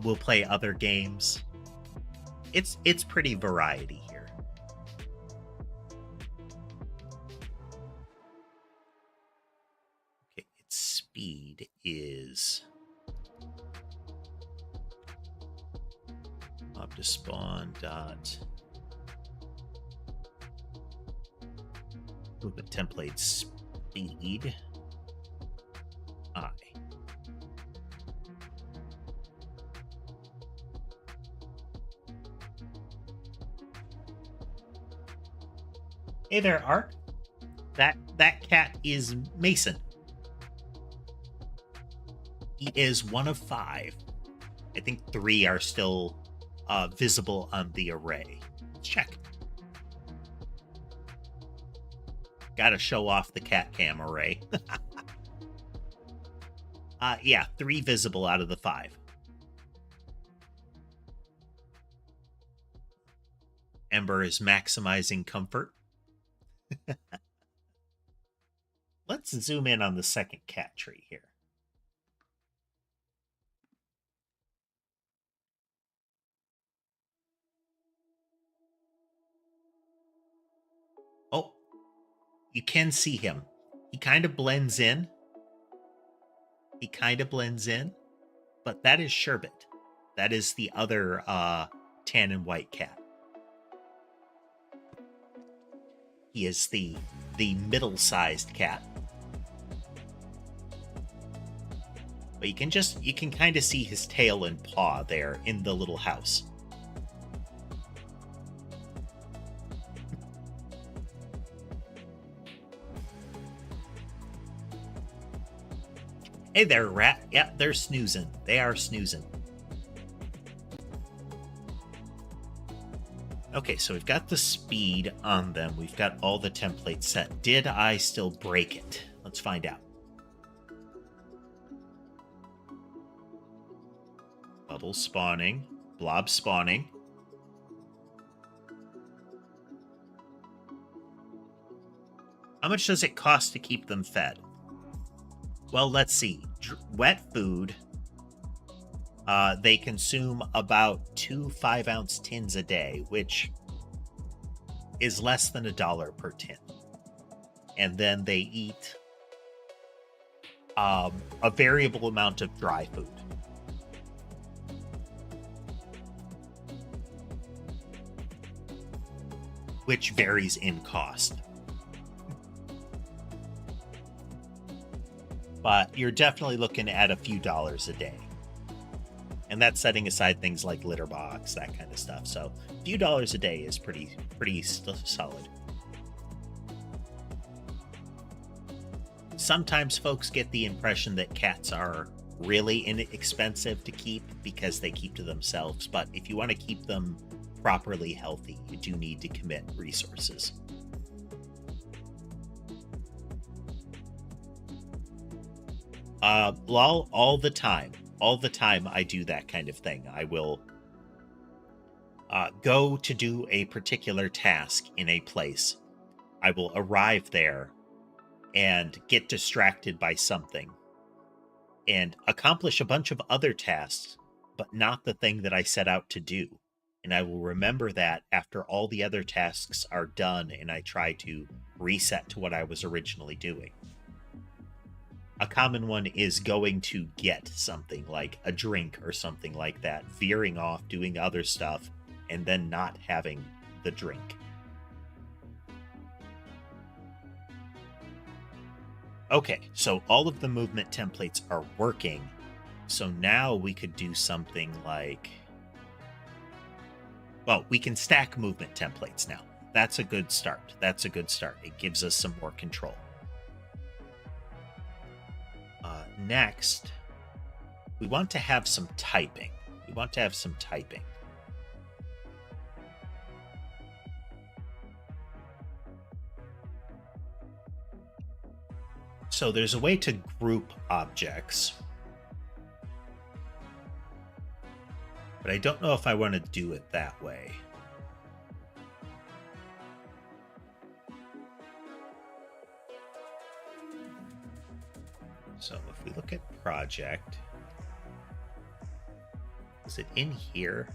Speaker 1: We'll play other games. It's pretty variety here. Okay, its speed is up to spawn dot movement template speed I. Hey there, Art. That cat is Mason. He is one of 5. I think 3 are still visible on the array. Let's check. Gotta show off the cat cam array. Yeah, 3 visible out of the 5. Ember is maximizing comfort. Let's zoom in on the second cat tree here. Oh, you can see him. He kind of blends in. But that is Sherbet. That is the other tan and white cat. He is the middle-sized cat. But you can kind of see his tail and paw there in the little house. Hey there, rat. Yeah, they're snoozing. They are snoozing. Okay, so we've got the speed on them. We've got all the templates set. Did I still break it? Let's find out. Bubble spawning. Blob spawning. How much does it cost to keep them fed? Well, let's see. Wet food. They consume about 2 5-ounce tins a day, which is less than $1 per tin. And then they eat a variable amount of dry food. Which varies in cost. But you're definitely looking at a few dollars a day. And that's setting aside things like litter box, that kind of stuff. So a few dollars a day is pretty solid. Sometimes folks get the impression that cats are really inexpensive to keep because they keep to themselves. But if you want to keep them properly healthy, you do need to commit resources. All the time I do that kind of thing. I will go to do a particular task in a place. I will arrive there and get distracted by something and accomplish a bunch of other tasks, but not the thing that I set out to do. And I will remember that after all the other tasks are done and I try to reset to what I was originally doing. A common one is going to get something like a drink or something like that, veering off, doing other stuff, and then not having the drink. Okay, so all of the movement templates are working. So now we could do something like... Well, we can stack movement templates now. That's a good start. It gives us some more control. Next, we want to have some typing. So there's a way to group objects. But I don't know if I want to do it that way. So if we look at project, is it in here?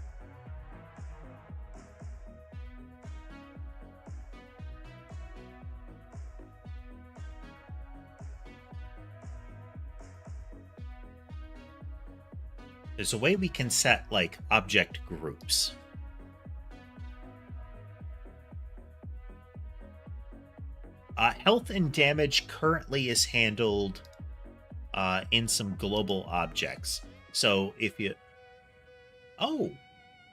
Speaker 1: There's a way we can set like object groups. Health and damage currently is handled in some global objects. So if you... Oh,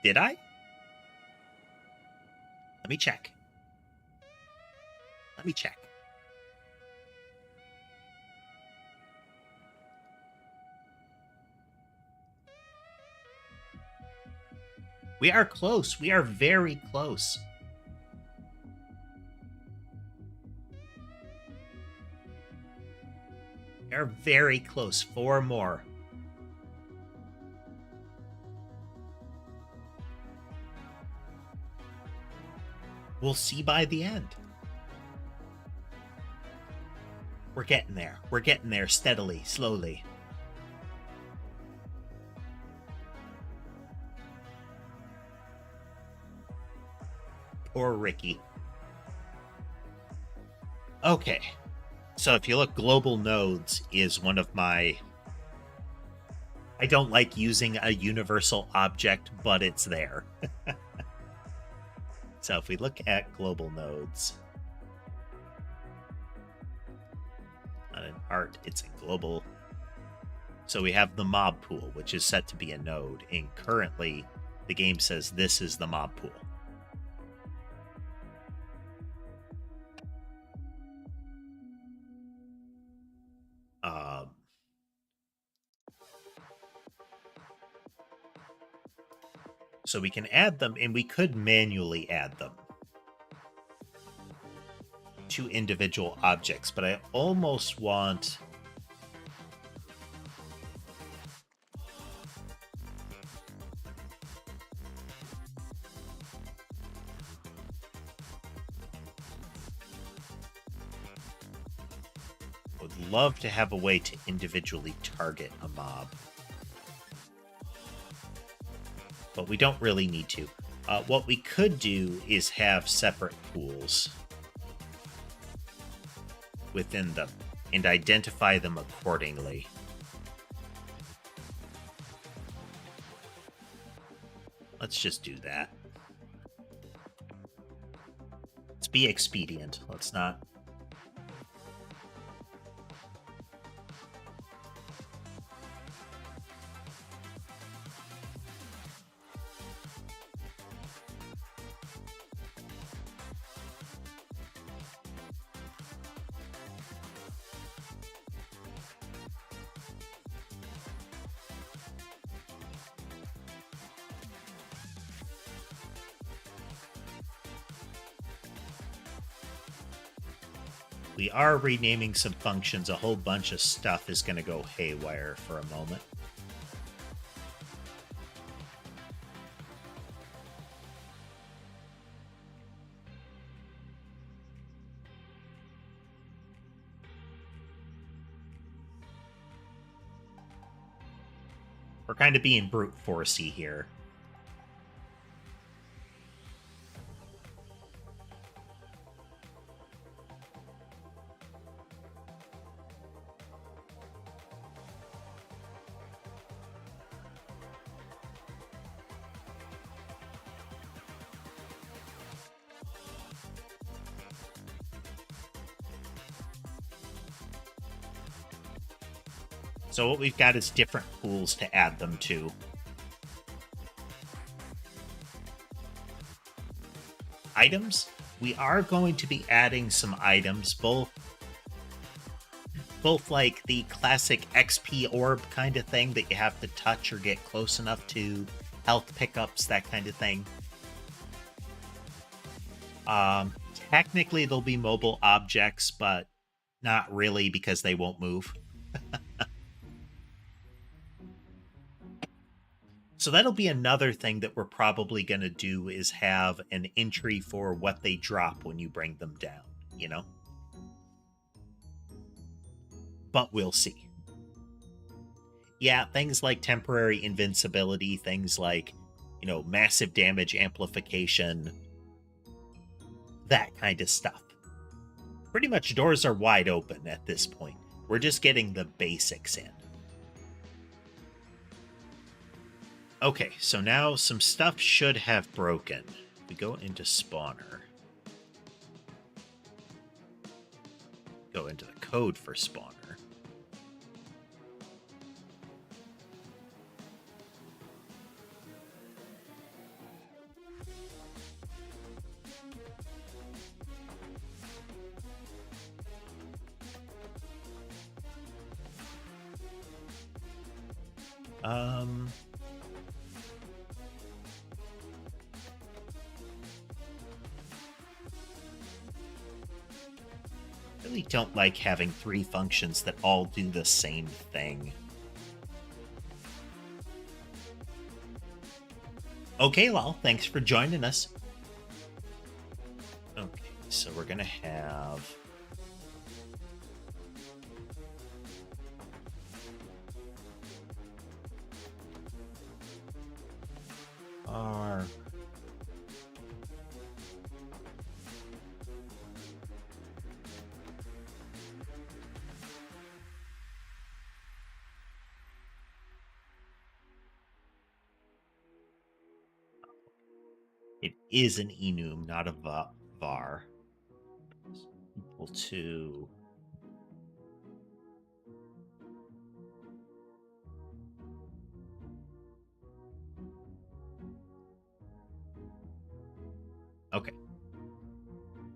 Speaker 1: did I? Let me check. We are close. We are very close. We are very close. 4 more. We'll see by the end. We're getting there. We're getting there steadily, slowly. Poor Ricky. Okay. So if you look, global nodes is one of my... I don't like using a universal object, but it's there. So if we look at global nodes, not an art, it's a global. So we have the mob pool, which is set to be a node, and currently the game says this is the mob pool. So we can add them, and we could manually add them to individual objects, but I almost want... would love to have a way to individually target a mob. But we don't really need to. What we could do is have separate pools within them and identify them accordingly. Let's just do that. Let's be expedient. Let's not... We are renaming some functions. A whole bunch of stuff is going to go haywire for a moment. We're kind of being brute forcey here. So what we've got is different pools to add them to. Items? We are going to be adding some items, both like the classic XP orb kind of thing that you have to touch or get close enough to, health pickups, that kind of thing. Technically they'll be mobile objects, but not really because they won't move. So that'll be another thing that we're probably going to do, is have an entry for what they drop when you bring them down, you know? But we'll see. Yeah, things like temporary invincibility, things like, you know, massive damage amplification, that kind of stuff. Pretty much doors are wide open at this point. We're just getting the basics in. Okay, so now some stuff should have broken. We go into spawner. Go into the code for spawner. I really don't like having 3 functions that all do the same thing. Okay, Lol, thanks for joining us. Okay, so we're gonna have var. It is an enum, not a var. Equal to. Okay.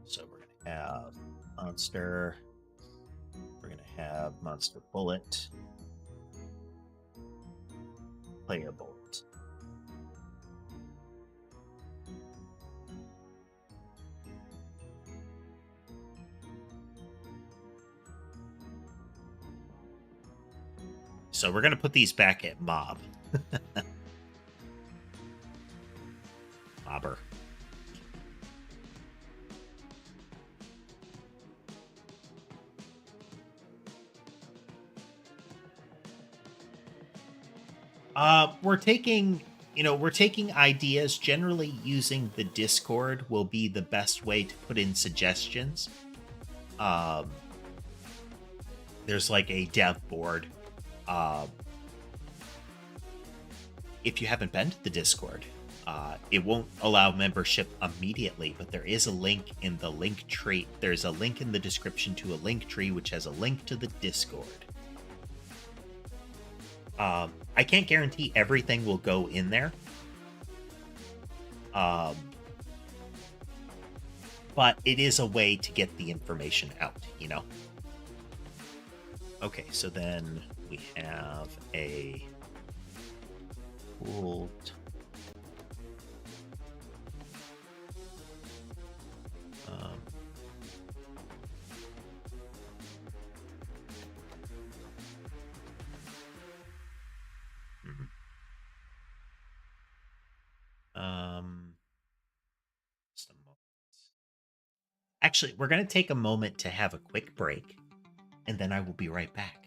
Speaker 1: So we're going to have monster. We're going to have monster bullet. Player bullet. So we're going to put these back at mob. Mobber. We're taking, we're taking ideas. Generally, using the Discord will be the best way to put in suggestions. There's like a dev board. If you haven't been to the Discord, it won't allow membership immediately, but there is a link in the LinkTree. There's a link in the description to a LinkTree, which has a link to the Discord. I can't guarantee everything will go in there. But it is a way to get the information out, Okay, so then we have a pooled just a moment. Actually, we're going to take a moment to have a quick break, and then I will be right back.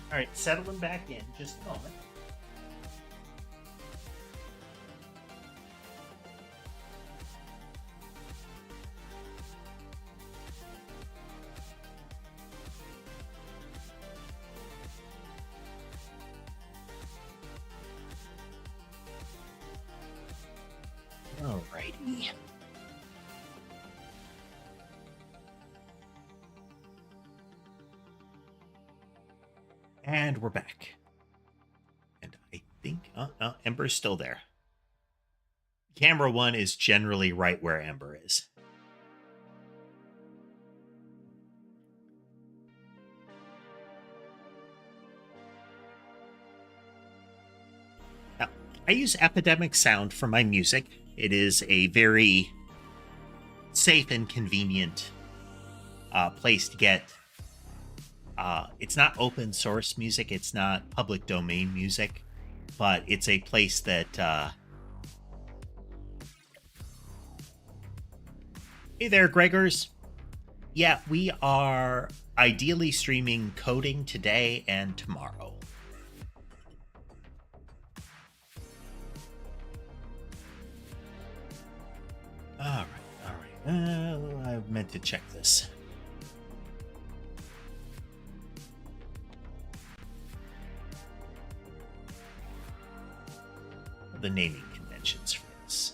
Speaker 1: All right, settling back in just a moment. Alrighty. And we're back. And I think Ember's still there. Camera 1 is generally right where Ember is. Now, I use Epidemic Sound for my music. It is a very safe and convenient place to get. It's not open source music. It's not public domain music. But it's a place that... Hey there, Gregors. Yeah, we are ideally streaming coding today and tomorrow. All right. I meant to check this. The naming conventions for this.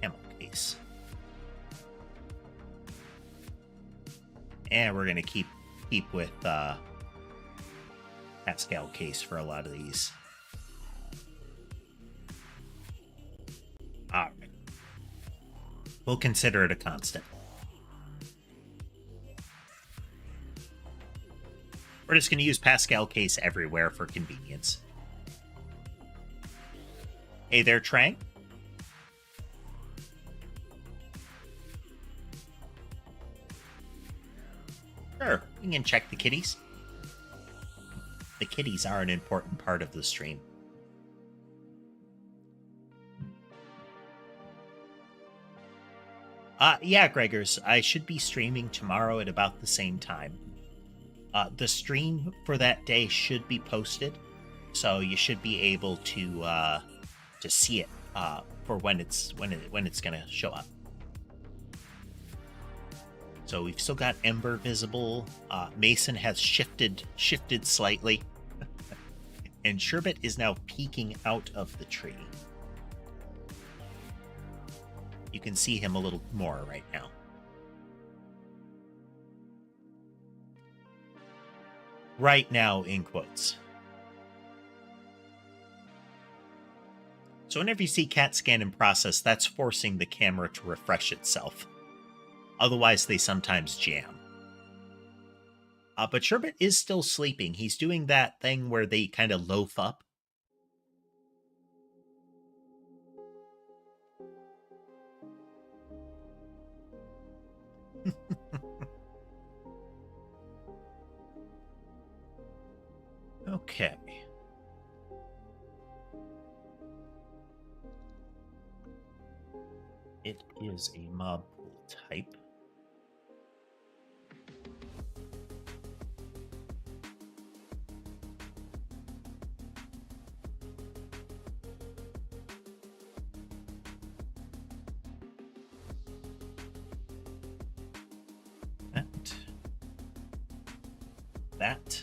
Speaker 1: Camel case. And we're gonna keep with Pascal case for a lot of these. All right. We'll consider it a constant. We're just gonna use Pascal case everywhere for convenience. Hey there, Trang. Sure, we can check the kitties. The kitties are an important part of the stream. Yeah, Gregors, I should be streaming tomorrow at about the same time. The stream for that day should be posted, so you should be able to see it for when it's gonna show up. So we've still got Ember visible. Mason has shifted slightly. And Sherbet is now peeking out of the tree. You can see him a little more right now. Right now, in quotes. So whenever you see CAT scan in process, that's forcing the camera to refresh itself. Otherwise, they sometimes jam. But Sherbet is still sleeping. He's doing that thing where they kind of loaf up. Okay. It is a mob pool type. That.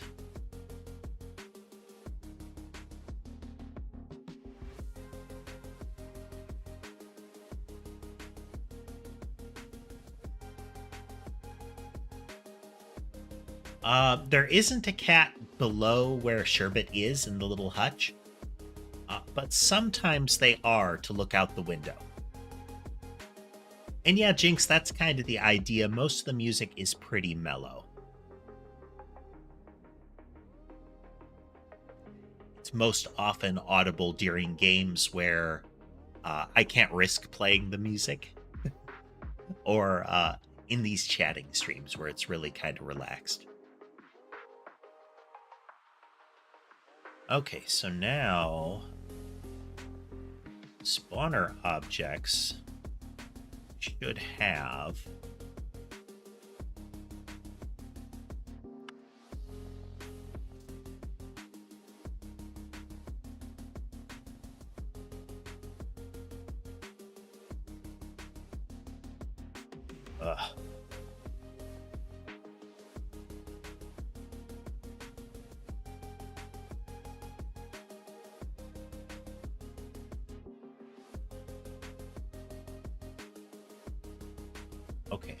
Speaker 1: There isn't a cat below where Sherbet is in the little hutch, but sometimes they are to look out the window. And yeah, Jinx, that's kind of the idea. Most of the music is pretty mellow. It's most often audible during games where I can't risk playing the music or in these chatting streams where it's really kind of relaxed. Okay, so now spawner objects should have okay.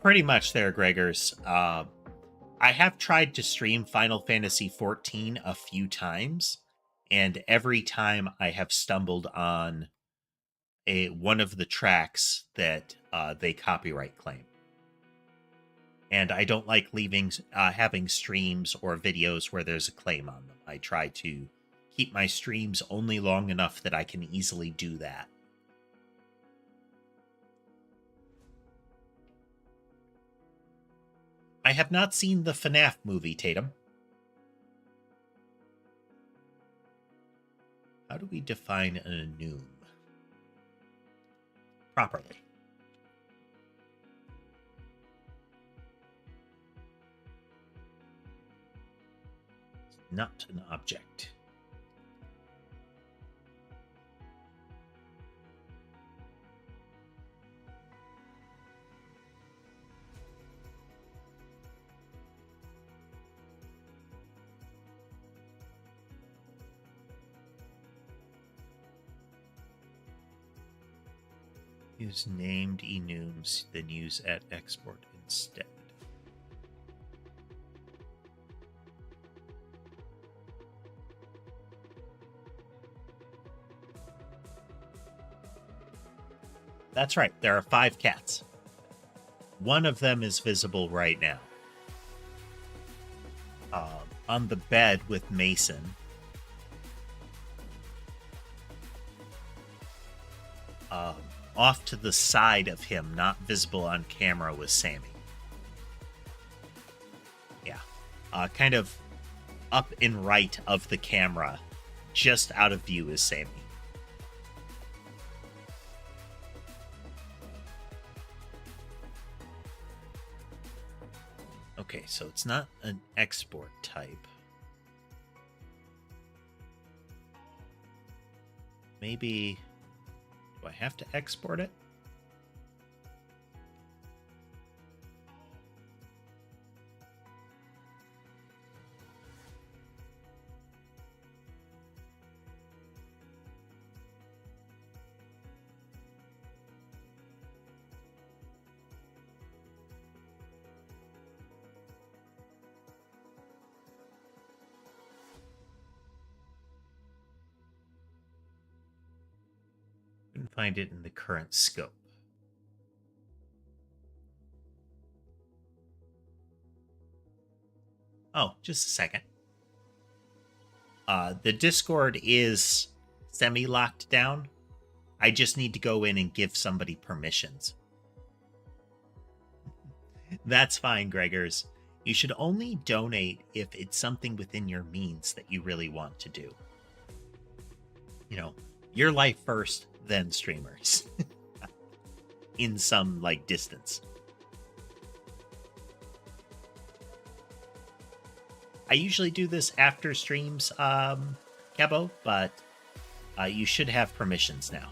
Speaker 1: Pretty much there, Gregors. I have tried to stream Final Fantasy XIV a few times, and every time I have stumbled on one of the tracks that they copyright claim. And I don't like having streams or videos where there's a claim on them. I try to keep my streams only long enough that I can easily do that. I have not seen the FNAF movie, Tatum. How do we define an enum properly? It's not an object. Use named enums, then use at export instead. That's right, there are 5 cats. One of them is visible right now. On the bed with Mason. Off to the side of him, not visible on camera, was Sammy. Yeah. Kind of up and right of the camera, just out of view, is Sammy. Okay, so it's not an export type. Maybe... do I have to export it? Couldn't find it in the current scope. Oh, just a second. The Discord is semi-locked down. I just need to go in and give somebody permissions. That's fine, Gregors. You should only donate if it's something within your means that you really want to do. You know, your life first, then streamers. In some, like, distance. I usually do this after streams, Cabo, but you should have permissions now.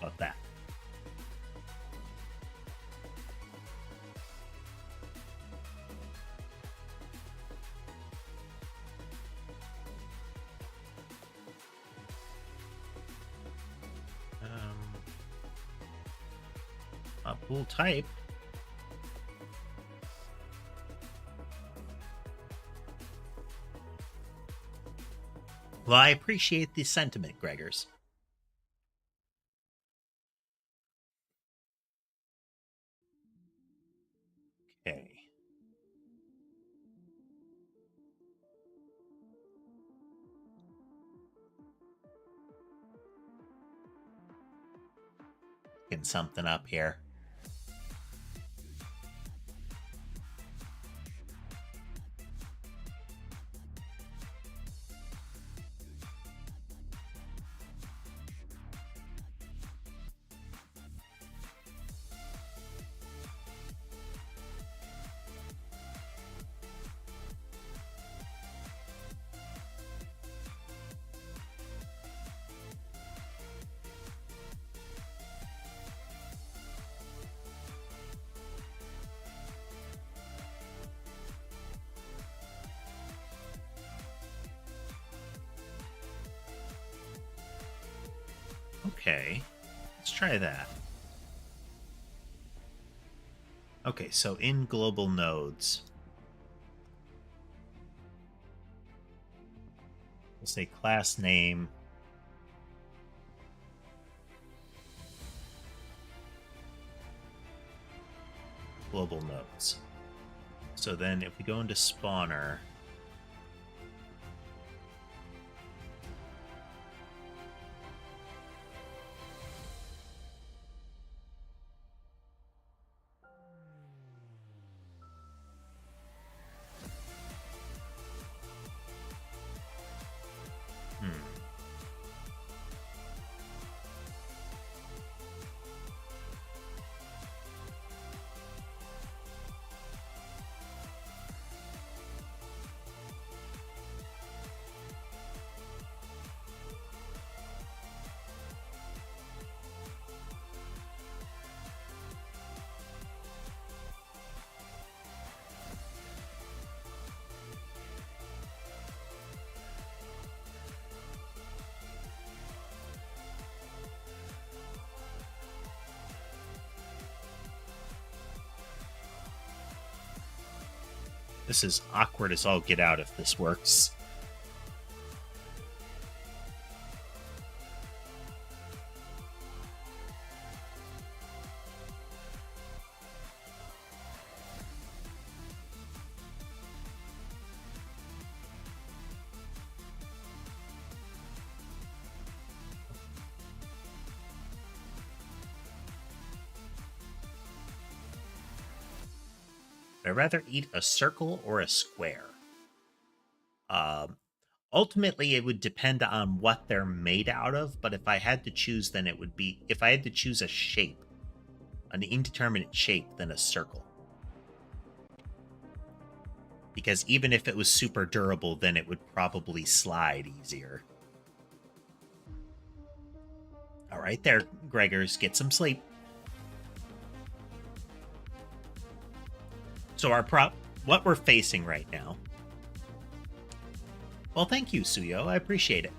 Speaker 1: About that. Cool type. Well, I appreciate the sentiment, Gregors. Okay. Getting something up here. Okay, let's try that. Okay, so in global nodes, we'll say class name, global nodes. So then if we go into spawner, this is awkward as all get out if this works. Would I rather eat a circle or a square? Ultimately, it would depend on what they're made out of, but if I had to choose, then it would be, if I had to choose a shape, an indeterminate shape, then a circle. Because even if it was super durable, then it would probably slide easier. All right, there, Gregors, get some sleep. So what we're facing right now. Well, thank you, Suyo. I appreciate it.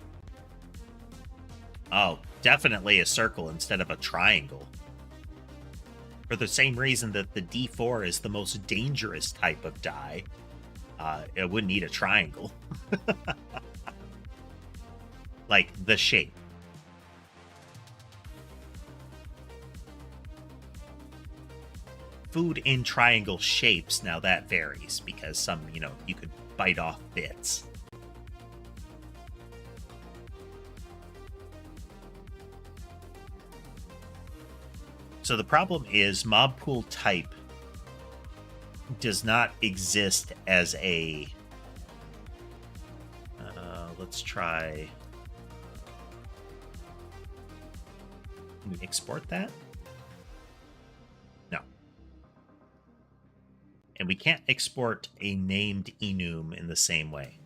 Speaker 1: Oh, definitely a circle instead of a triangle. For the same reason that the D4 is the most dangerous type of die, it would need a triangle. Like, the shape. Food in triangle shapes, now that varies, because some, you could bite off bits. So the problem is mob pool type does not exist as a... let's try... Can we export that? No. And we can't export a named enum in the same way.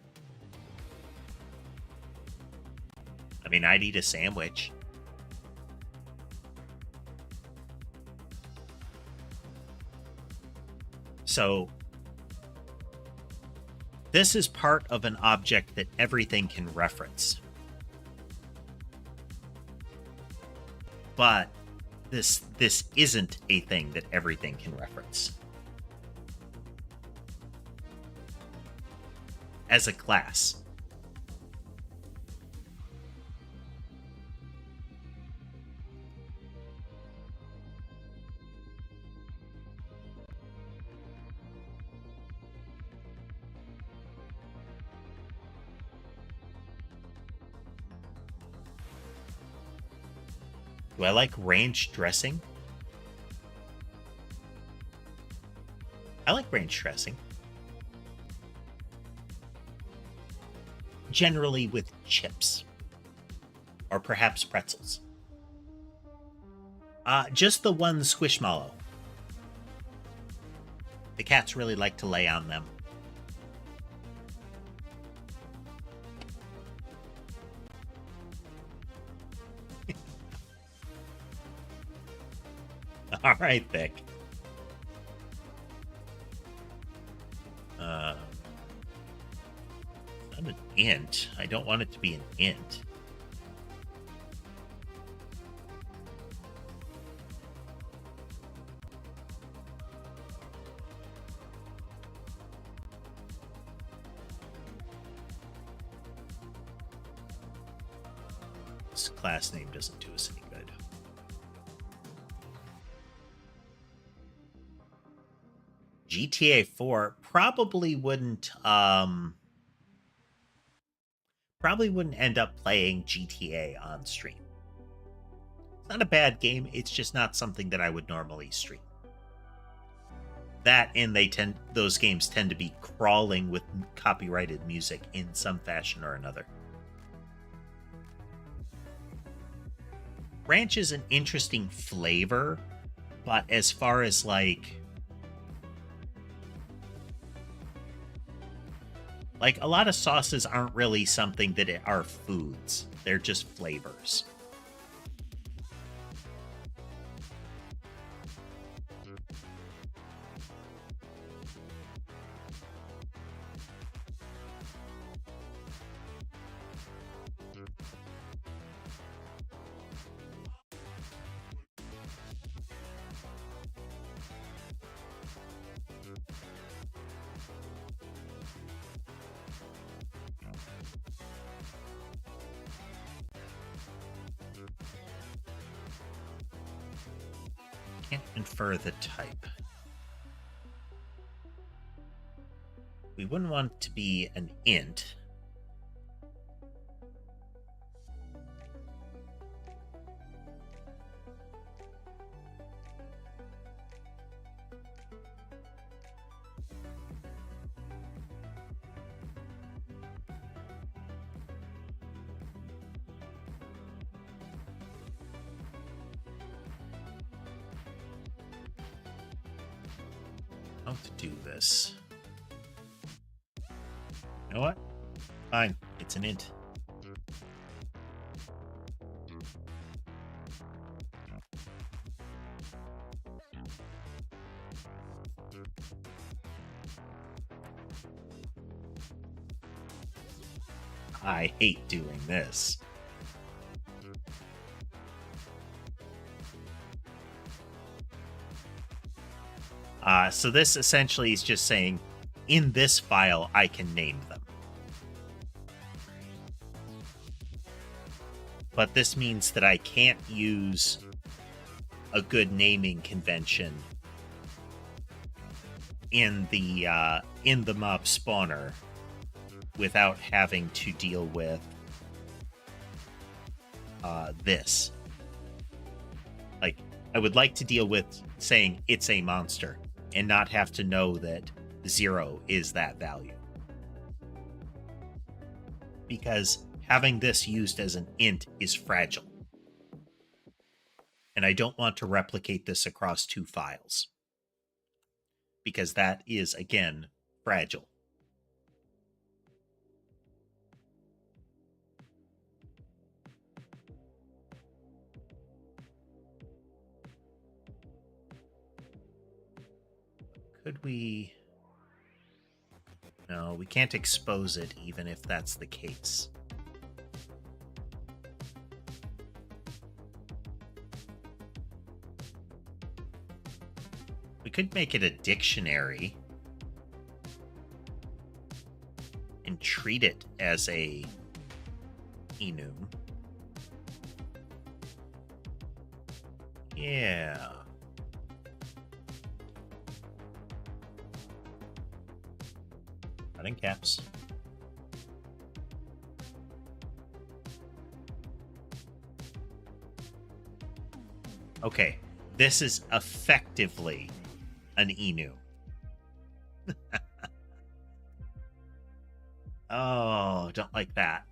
Speaker 1: I mean, I'd eat a sandwich. So this is part of an object that everything can reference. But this isn't a thing that everything can reference. As a class. Do I like range dressing? I like range dressing. Generally with chips. Or perhaps pretzels. Just the one squishmallow. The cats really like to lay on them. All right, Vic. Not an int. I don't want it to be an int. This class name doesn't do us any good. GTA 4 probably wouldn't end up playing GTA on stream. It's not a bad game, it's just not something that I would normally stream. That and those games tend to be crawling with copyrighted music in some fashion or another. Ranch is an interesting flavor, but as far as like a lot of sauces aren't really something that are foods. They're just flavors. Can't infer the type. We wouldn't want it to be an int. How to do this? You know what? Fine, it's an int. I hate doing this. So this essentially is just saying, in this file, I can name them. But this means that I can't use a good naming convention in the mob spawner without having to deal with this. Like, I would like to deal with saying it's a monster and not have to know that 0 is that value. Because having this used as an int is fragile. And I don't want to replicate this across 2 files. Because that is, again, fragile. Could we... No, we can't expose it even if that's the case. could make it a dictionary and treat it as a enum. Yeah. Not in caps. Okay, this is effectively an enum. Oh, don't like that.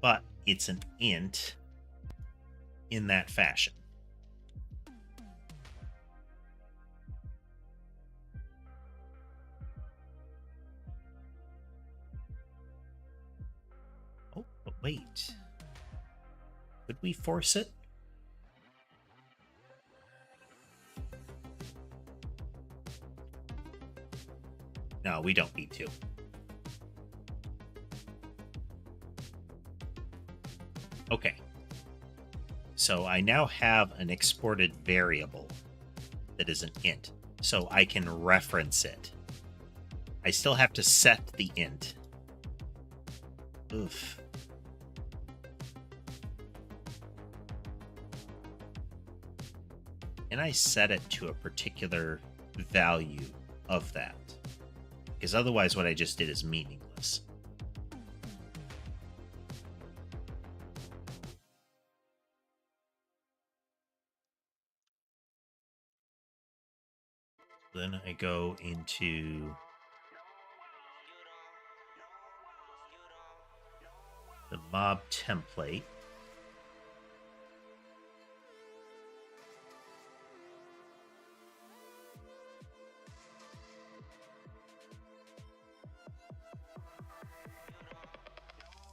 Speaker 1: But it's an int in that fashion. Oh, but wait. Could we force it? No, we don't need to. Okay. So I now have an exported variable that is an int, so I can reference it. I still have to set the int. Oof. And I set it to a particular value of that. Because otherwise what I just did is meaningless. Then I go into the mob template.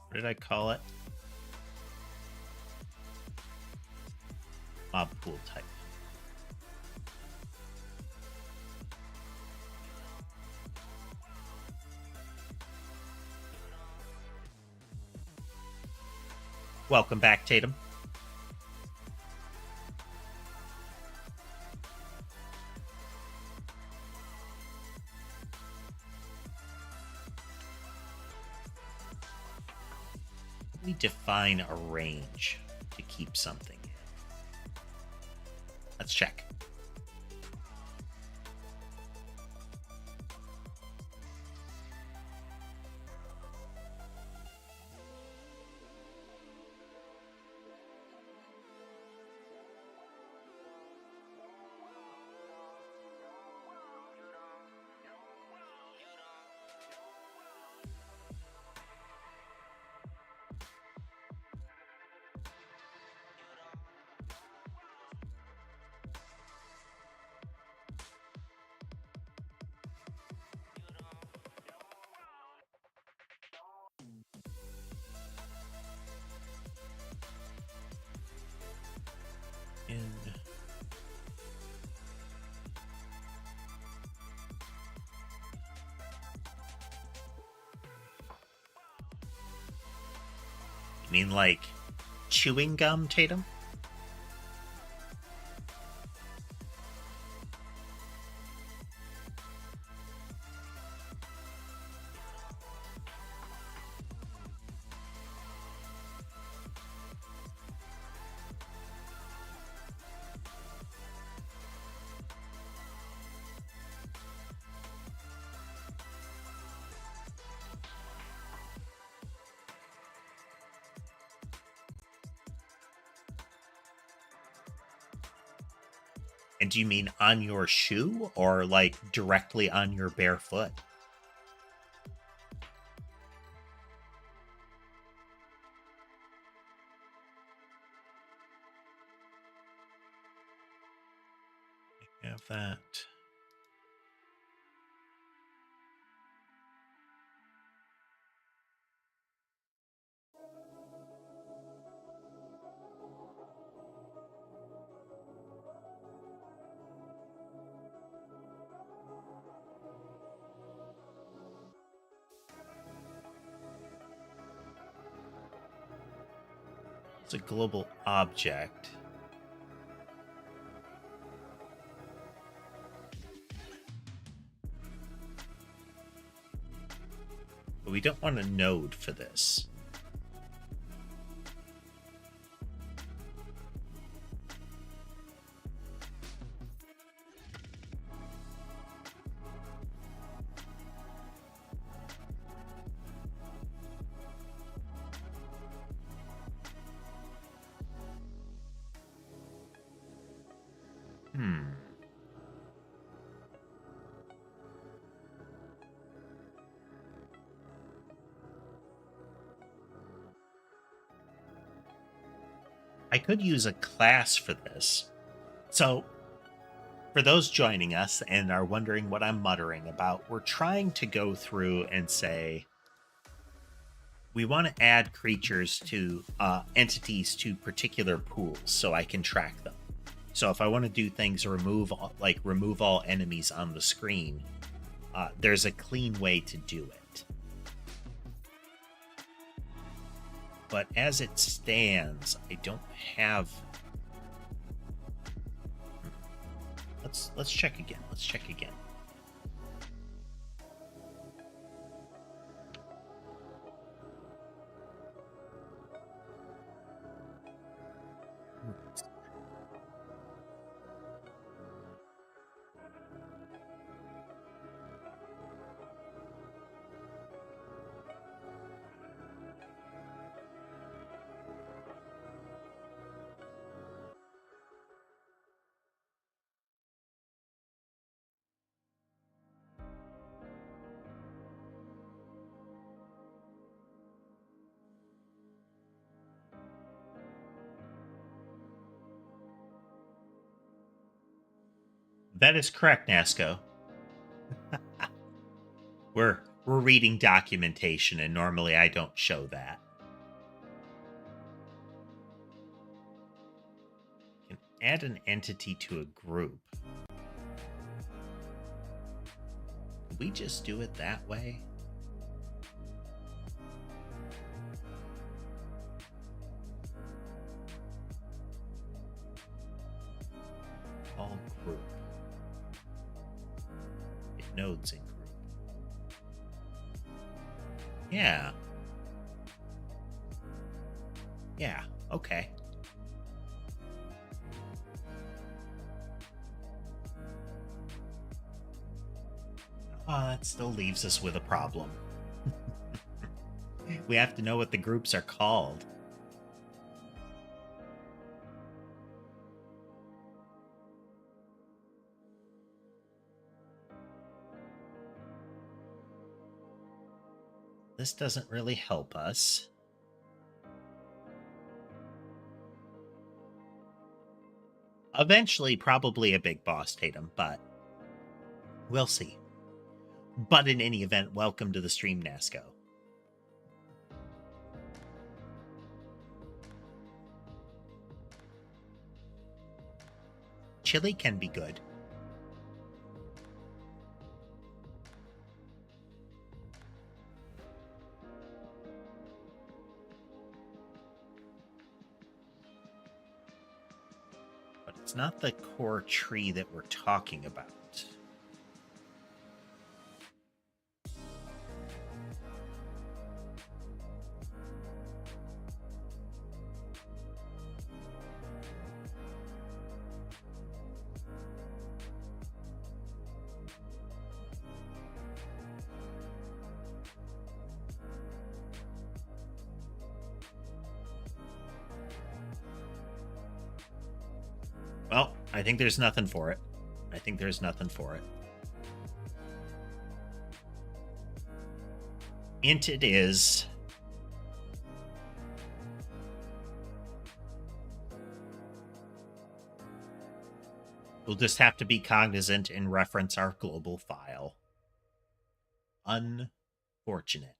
Speaker 1: What did I call it? Mob pool type. Welcome back, Tatum. We define a range to keep something in. Let's check. You mean like chewing gum, Tatum? And do you mean on your shoe or like directly on your bare foot? Have that. It's a global object. But we don't want a node for this. I could use a class for this. So, for those joining us and are wondering what I'm muttering about, we're trying to go through and say, we want to add creatures to entities to particular pools so I can track them. So if I want to do things remove all enemies on the screen, there's a clean way to do it. But as it stands, I don't have. Let's check again. Let's check again. That is correct, Nasco. We're reading documentation, and normally I don't show that. Can add an entity to a group. Can we just do it that way? All group. Nodes in group. Yeah. Yeah, okay. That still leaves us with a problem. We have to know what the groups are called. This doesn't really help us. Eventually, probably a big boss Tatum, but we'll see. But in any event, welcome to the stream, Nasco. Chili can be good. It's not the core tree that we're talking about. Well, I think there's nothing for it. Int it is. We'll just have to be cognizant and reference our global file. Unfortunate.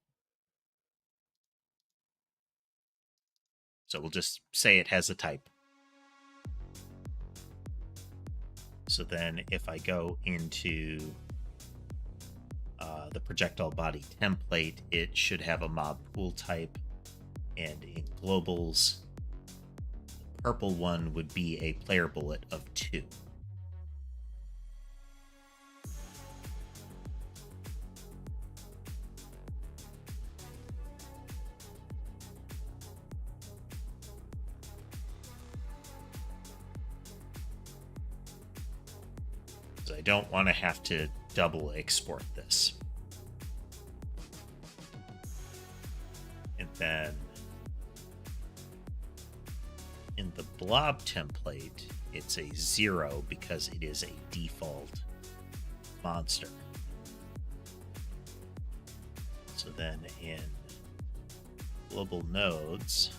Speaker 1: So we'll just say it has a type. So then if I go into the projectile body template, it should have a mob pool type, and in globals, purple one would be a player bullet of 2. So I don't want to have to double export this. And then in the blob template, it's a 0 because it is a default monster. So then in global nodes,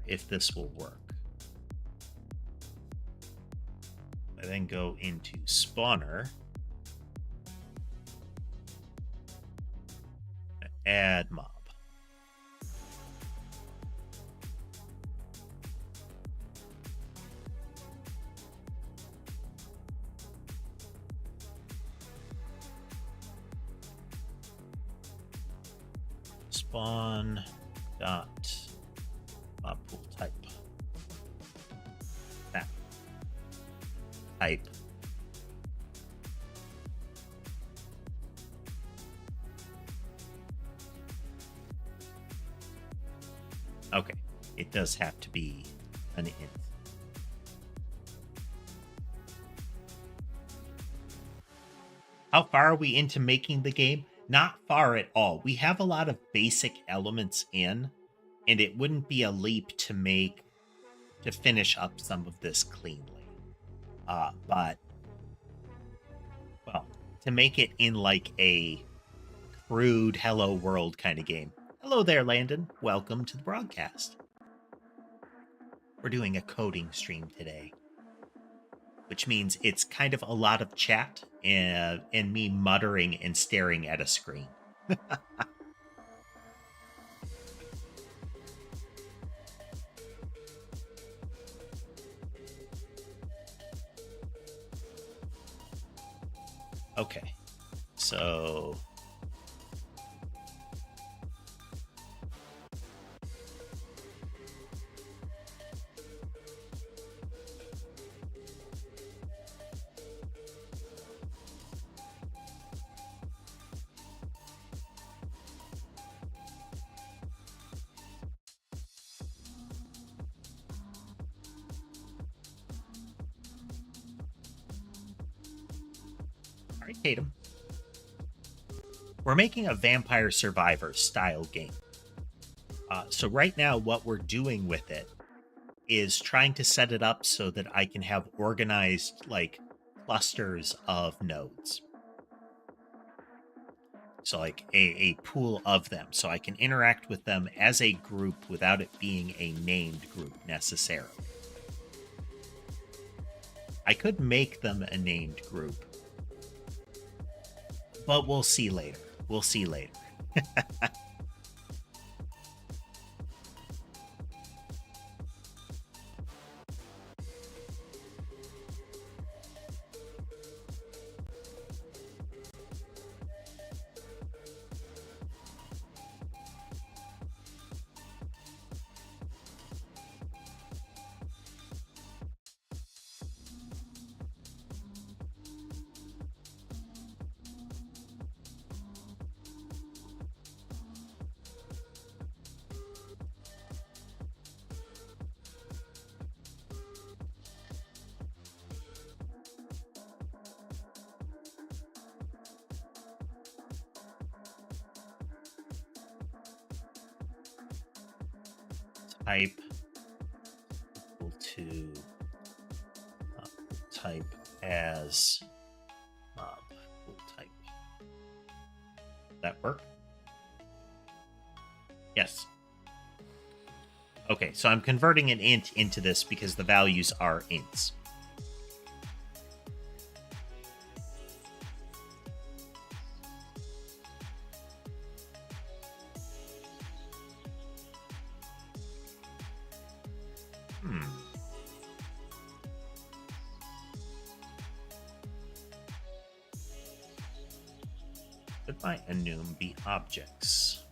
Speaker 1: if this will work. I then go into spawner, add mob. Spawn dot mob pool type. That type. Okay, it does have to be an int. How far are we into making the game? Not far at all. We have a lot of basic elements in, and it wouldn't be a leap to finish up some of this cleanly. But, well, to make it in like a crude hello world kind of game. Hello there, Landon. Welcome to the broadcast. We're doing a coding stream today, which means it's kind of a lot of chat and me muttering and staring at a screen. Okay, so all right, Tatum. We're making a Vampire Survivor style game. So right now what we're doing with it is trying to set it up so that I can have organized like clusters of nodes. So like a pool of them, so I can interact with them as a group without it being a named group necessarily. I could make them a named group, but we'll see later. We'll see later. Type equal to type as mob type. That work? Yes. Okay, so I'm converting an int into this because the values are ints. Could my enum be objects?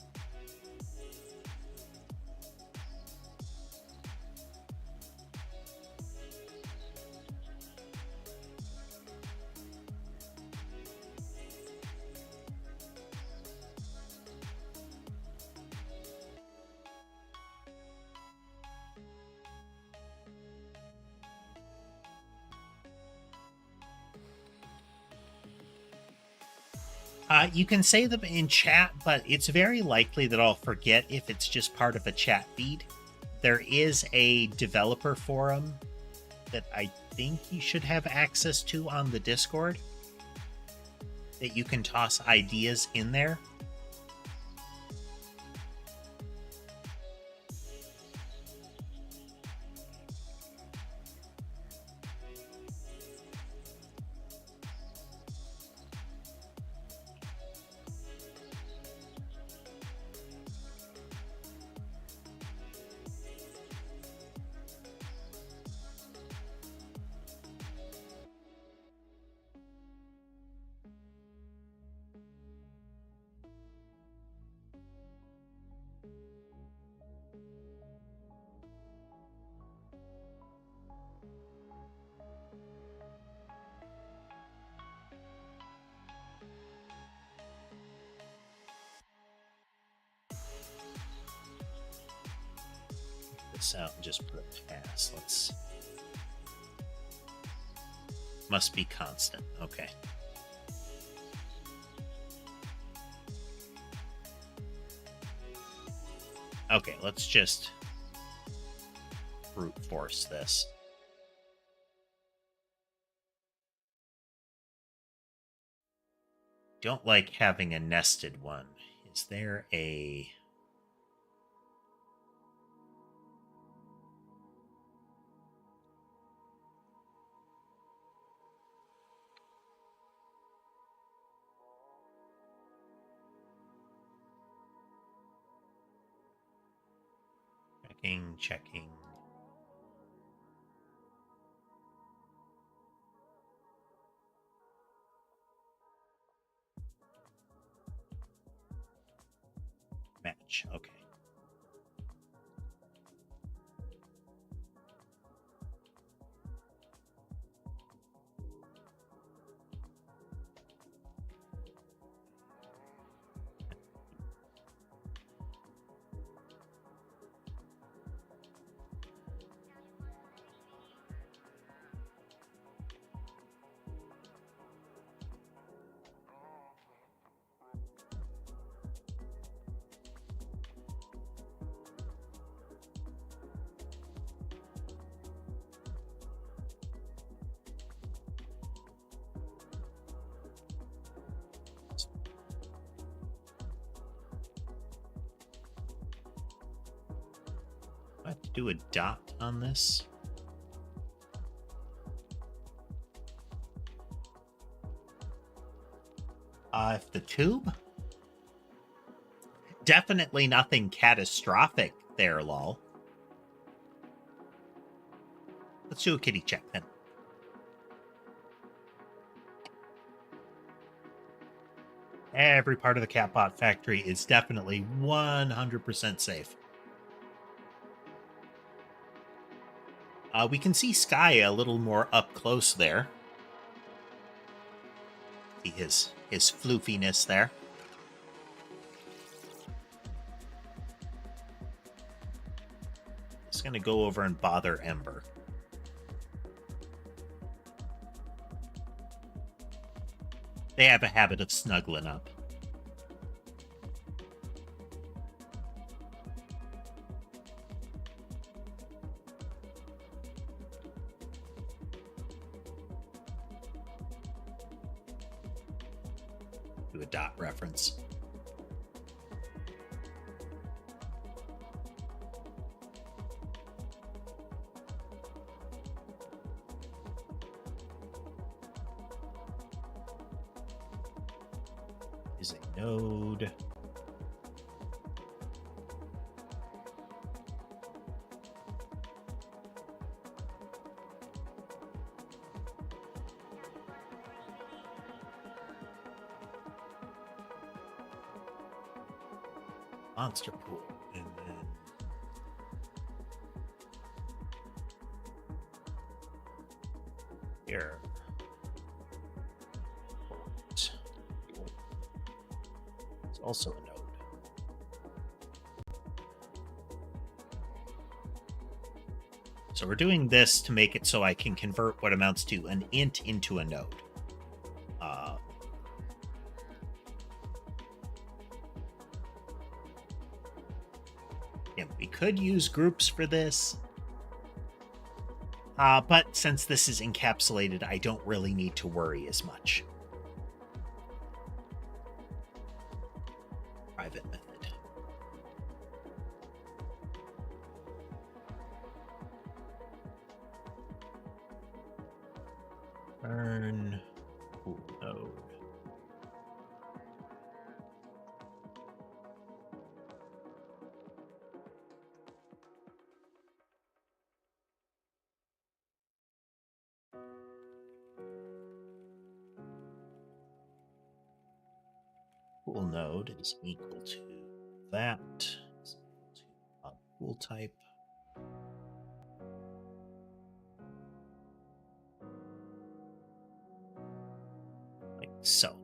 Speaker 1: You can say them in chat, but it's very likely that I'll forget if it's just part of a chat feed. There is a developer forum that I think you should have access to on the Discord that you can toss ideas in there. This out and just put a pass. Let's. Must be constant. Okay. Okay, let's just brute force this. Don't like having a nested one. Is there a... Checking. Match. Okay. I have to do a dot on this. If the tube? Definitely nothing catastrophic there, lol. Let's do a kitty check then. Every part of the Catbot factory is definitely 100% safe. We can see Sky a little more up close there. See his floofiness there. Just gonna go over and bother Ember. They have a habit of snuggling up. Do a dot reference. Is a node. monster pool, and then here. It's also a node. So we're doing this to make it so I can convert what amounts to an int into a node. And we could use groups for this. But since this is encapsulated, I don't really need to worry as much. Private method. Turn pool node. Pool node is equal to that. Is equal to pool type. Like so.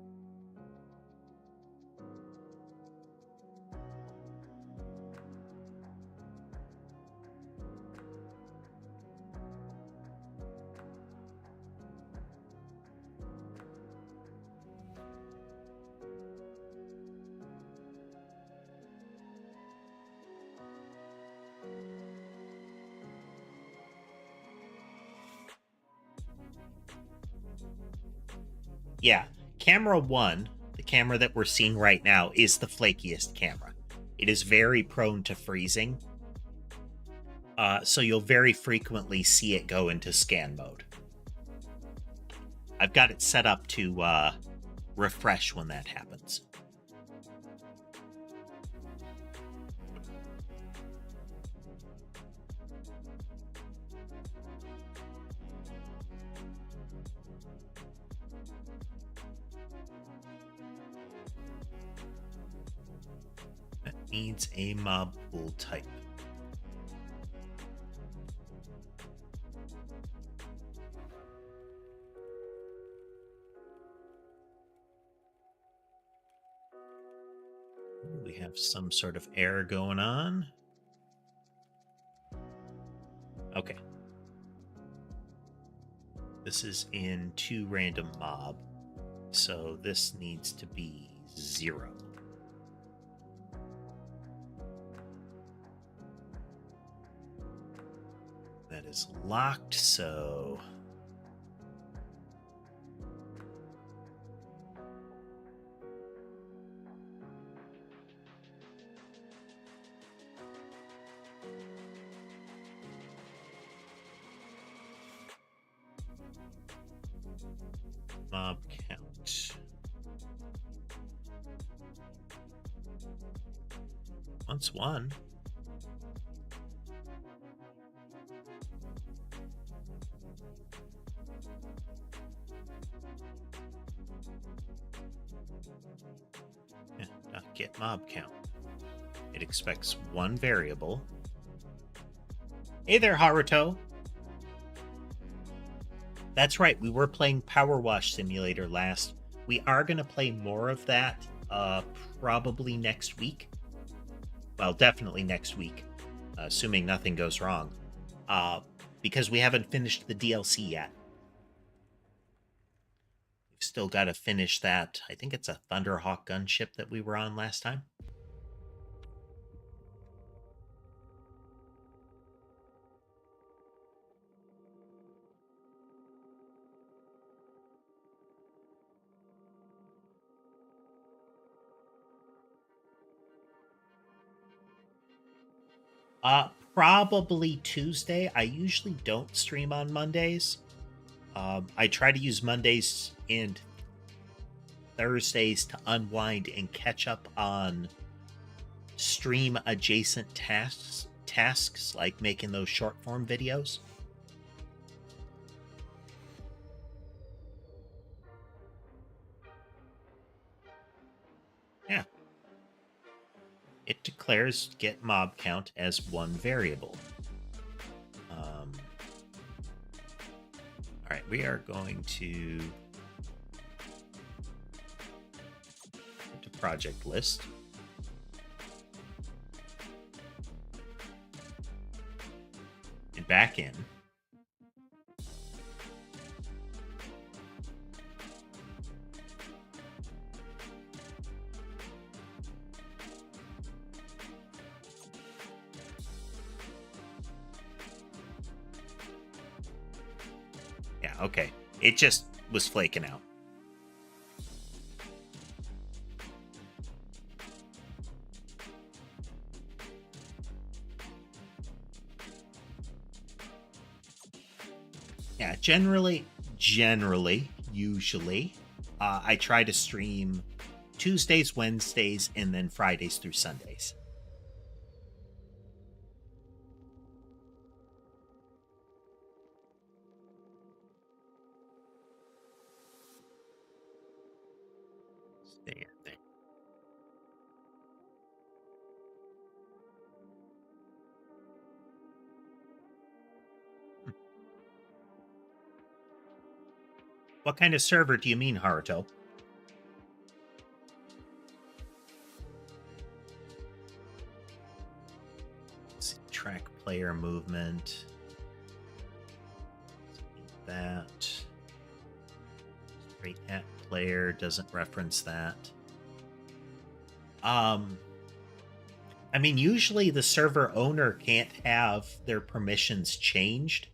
Speaker 1: Yeah, camera 1, the camera that we're seeing right now, is the flakiest camera. It is very prone to freezing, so you'll very frequently see it go into scan mode. I've got it set up to refresh when that happens. Needs a mob pool type. We have some sort of error going on. Okay. This is in toRandomMob, so this needs to be 0. That is locked, so mob count. Once one. Get mob count. It expects one variable. Hey there, Haruto. That's right, we were playing Power Wash Simulator last. We are going to play more of that probably next week. Well, definitely next week, assuming nothing goes wrong. Because we haven't finished the DLC yet. Still got to finish that. I think it's a Thunderhawk gunship that we were on last time. Probably Tuesday. I usually don't stream on Mondays. I try to use Mondays and Thursdays to unwind and catch up on stream adjacent tasks like making those short form videos. Yeah. It declares get mob count as one variable. All right, we are going to project list. And back in. Yeah, okay. It just was flaking out. Yeah, usually, I try to stream Tuesdays, Wednesdays, and then Fridays through Sundays. Standing. What kind of server do you mean, Haruto? Let's see, track player movement. That. Straight at player doesn't reference that. I mean, usually the server owner can't have their permissions changed.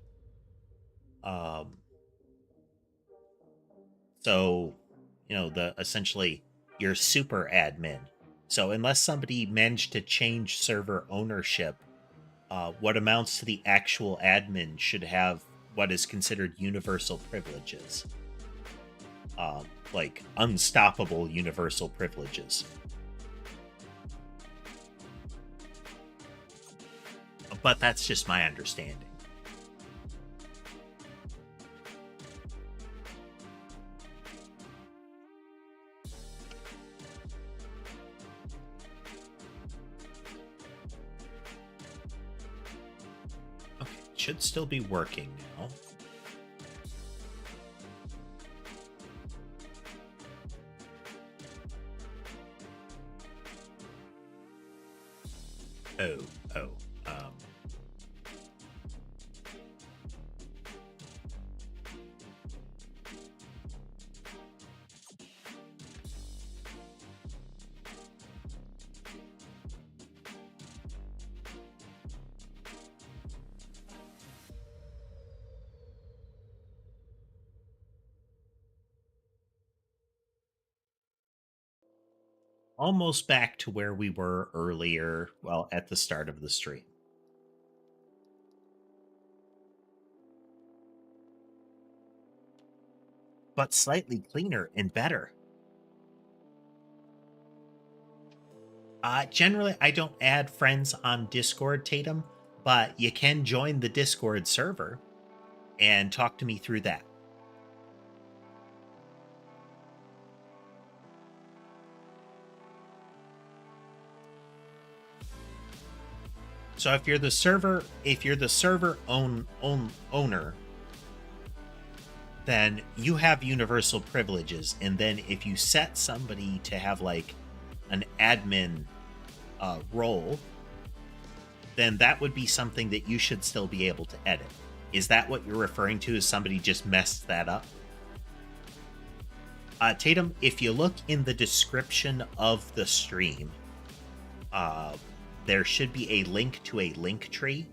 Speaker 1: So, essentially your super admin. So unless somebody managed to change server ownership, what amounts to the actual admin should have what is considered universal privileges. Like unstoppable universal privileges. But that's just my understanding. Okay, it should still be working now. Oh. Almost back to where we were earlier, well, at the start of the stream. But slightly cleaner and better. Generally, I don't add friends on Discord, Tatum, but you can join the Discord server and talk to me through that. So if you're the server owner, then you have universal privileges, and then if you set somebody to have like an admin role, then that would be something that you should still be able to edit. Is that what you're referring to as somebody just messed that up? Tatum, if you look in the description of the stream, there should be a link to a LinkTree,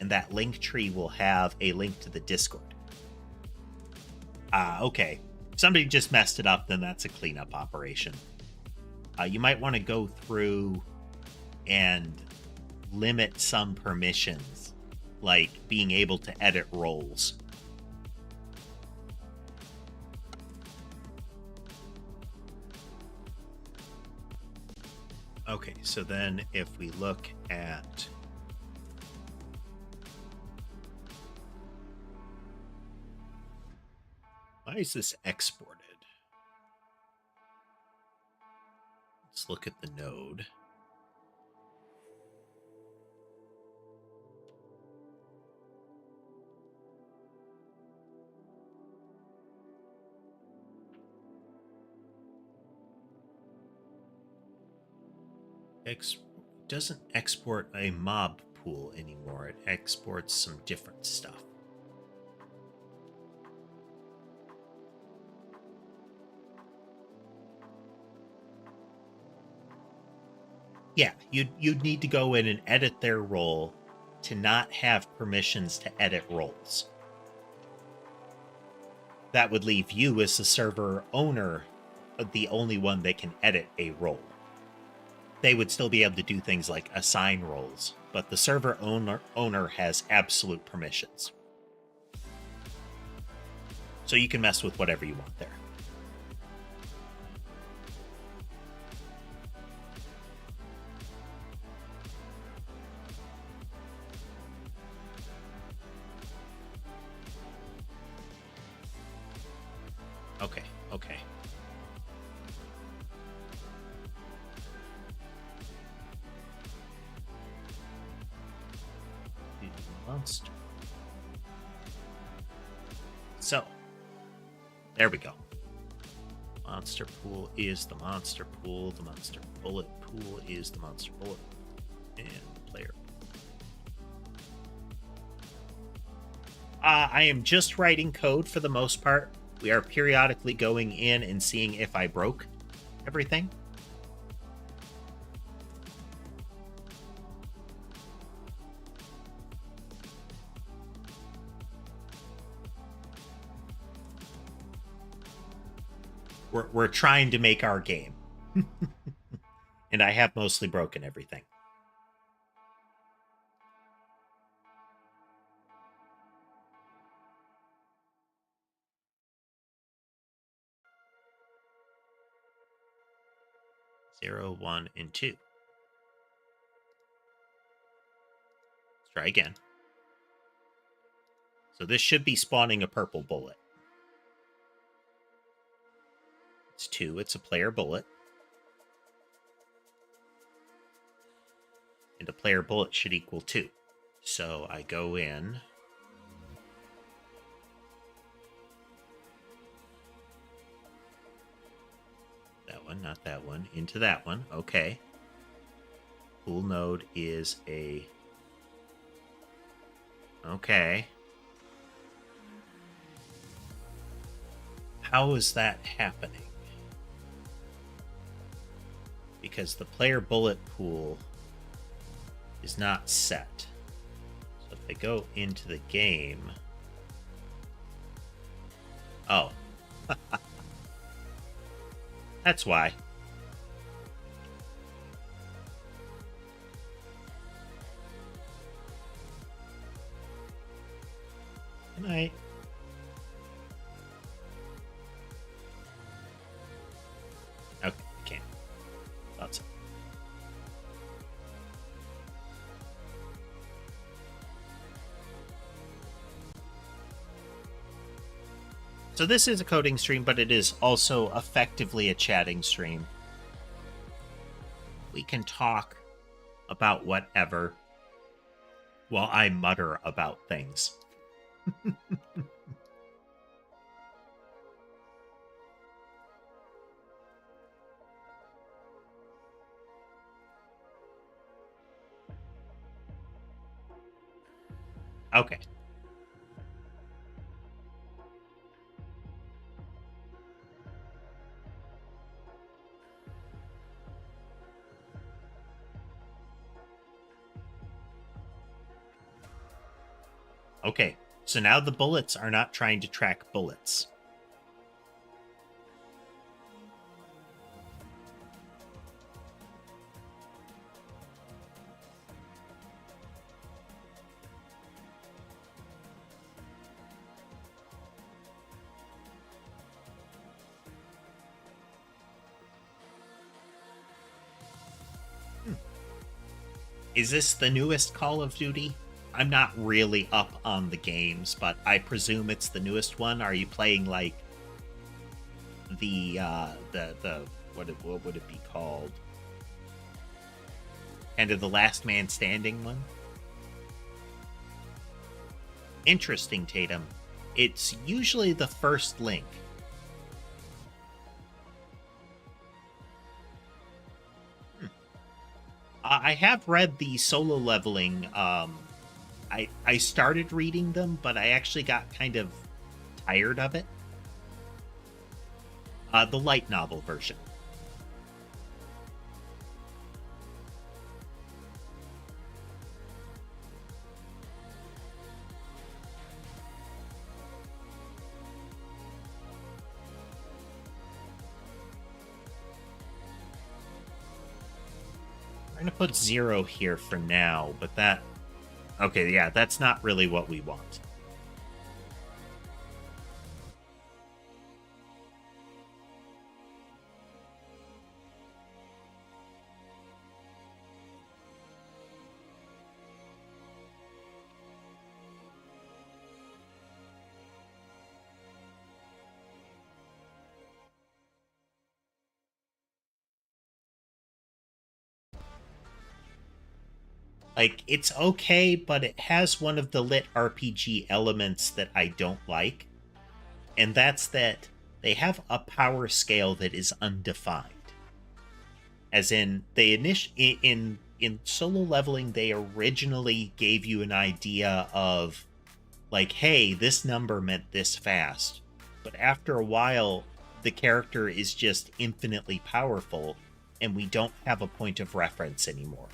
Speaker 1: and that LinkTree will have a link to the Discord. Okay. If somebody just messed it up, then that's a cleanup operation. You might want to go through and limit some permissions, like being able to edit roles. Okay, so then if we look at why is this exported? Let's look at the node. Doesn't export a mob pool anymore. It exports some different stuff. Yeah, you'd need to go in and edit their role to not have permissions to edit roles. That would leave you as the server owner the only one that can edit a role. They would still be able to do things like assign roles, but the server owner has absolute permissions. So you can mess with whatever you want there. Okay. Monster. So, there we go. Monster pool is the monster pool. The monster bullet pool is the monster bullet. And player. I am just writing code for the most part. We are periodically going in and seeing if I broke everything. We're trying to make our game. And I have mostly broken everything. Zero, 1, and 2. Let's try again. So this should be spawning a purple bullet. It's 2. It's a player bullet. And a player bullet should equal 2. So I go in. That one, not that one. Into that one. Okay. Pool node is a... Okay. How is that happening? Because the player bullet pool is not set. So if I go into the game... Oh. That's why. Good night. Okay, I can't. Thought so. So this is a coding stream, but it is also effectively a chatting stream. We can talk about whatever while I mutter about things. Okay. Okay, so now the bullets are not trying to track bullets. Is this the newest Call of Duty? I'm not really up on the games, but I presume it's the newest one. Are you playing like the what would it be called? Kind of the Last Man Standing one? Interesting, Tatum. It's usually the first link. I have read the solo leveling. I started reading them, but I actually got kind of tired of it. The light novel version. I'm going to put 0 here for now, but that... Okay, yeah, that's not really what we want. Like, it's okay, but it has one of the lit RPG elements that I don't like. And that's that they have a power scale that is undefined. As in, they in solo leveling, they originally gave you an idea of, like, hey, this number meant this fast. But after a while, the character is just infinitely powerful, and we don't have a point of reference anymore.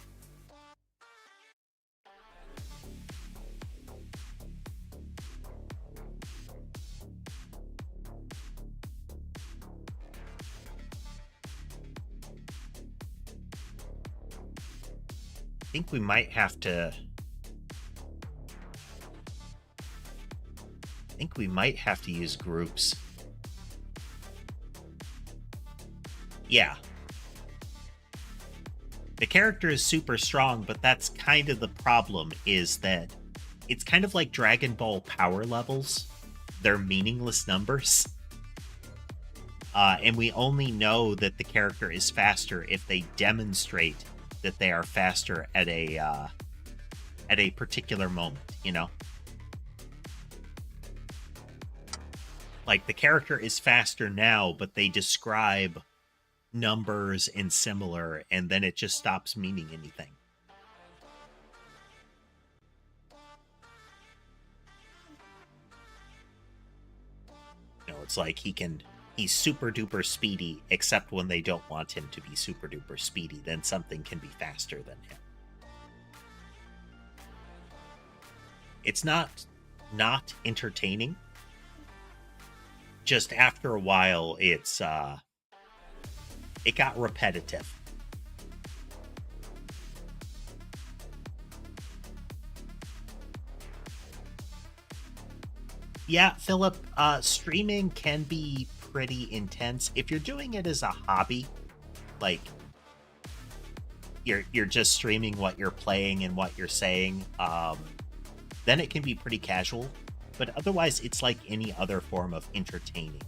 Speaker 1: I think we might have to... use groups. Yeah. The character is super strong, but that's kind of the problem, is that it's kind of like Dragon Ball power levels. They're meaningless numbers. And we only know that the character is faster if they demonstrate that they are faster at a particular moment, you know? Like, the character is faster now, but they describe numbers and similar, and then it just stops meaning anything. You know, it's like he's super duper speedy, except when they don't want him to be super duper speedy, then something can be faster than him. It's not entertaining. Just after a while, it got repetitive. Yeah, Philip, streaming can be pretty intense. If you're doing it as a hobby, like you're just streaming what you're playing and what you're saying, then it can be pretty casual. But otherwise, it's like any other form of entertaining.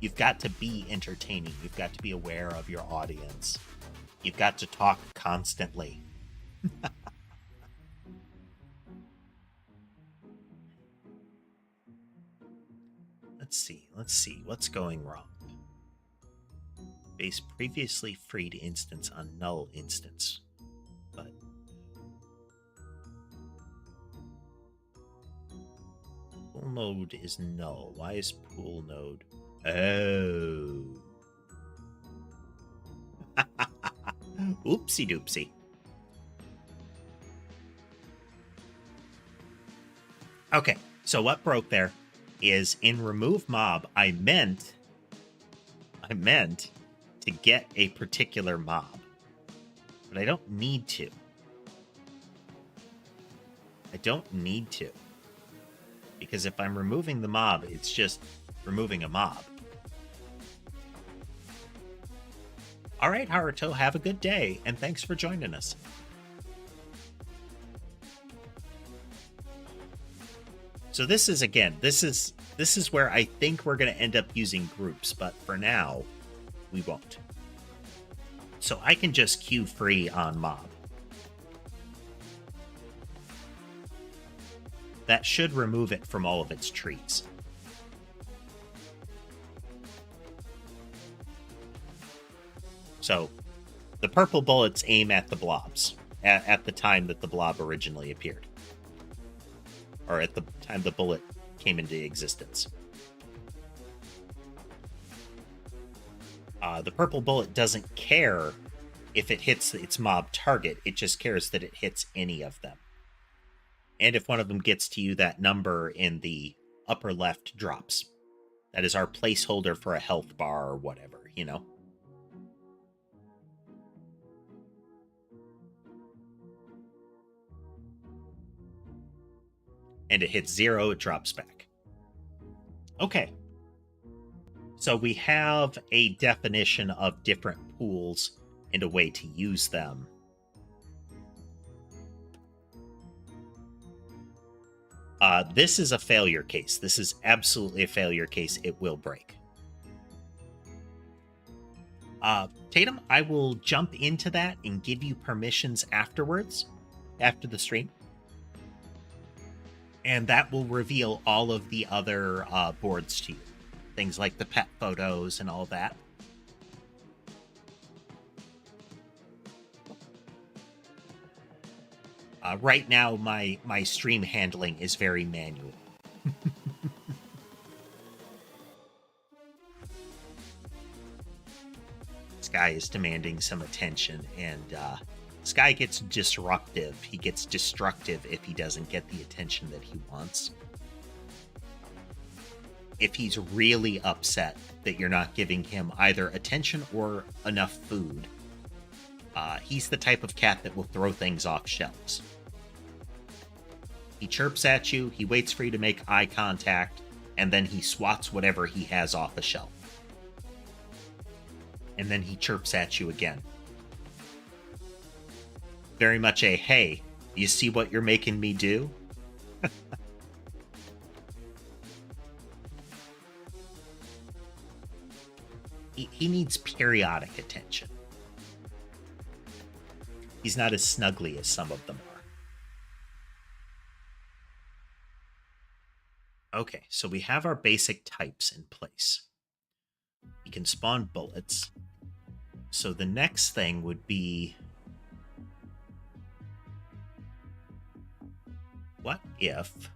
Speaker 1: You've got to be entertaining. You've got to be aware of your audience. You've got to talk constantly. Let's see. What's going wrong? Base previously freed instance on null instance. But pool node is null. Why is pool node? Oh. Oopsie doopsie. Okay, so what broke there is in remove mob, I meant to get a particular mob, but I don't need to. Because if I'm removing the mob, it's just removing a mob. All right, Haruto, have a good day, and thanks for joining us. So this is where I think we're going to end up using groups, but for now, we won't. So I can just queue free on mob. That should remove it from all of its trees. So The purple bullets aim at the blobs at the time that the blob originally appeared, or at the time the bullet came into existence. The purple bullet doesn't care if it hits its mob target. It just cares that it hits any of them. And if one of them gets to you, that number in the upper left drops. That is our placeholder for a health bar or whatever, you know? And it hits 0, it drops back. Okay. So we have a definition of different pools and a way to use them. This is a failure case. This is absolutely a failure case. It will break. Tatum, I will jump into that and give you permissions afterwards, after the stream. And that will reveal all of the other boards to you. Things like the pet photos and all that. Right now, my stream handling is very manual. Sky is demanding some attention, and Sky gets disruptive. He gets destructive if he doesn't get the attention that he wants. If he's really upset that you're not giving him either attention or enough food, he's the type of cat that will throw things off shelves. He chirps at you, he waits for you to make eye contact, and then he swats whatever he has off a shelf. And then he chirps at you again. Very much a, hey, you see what you're making me do? He needs periodic attention. He's not as snuggly as some of them are. Okay, so we have our basic types in place. We can spawn bullets. So the next thing would be, what if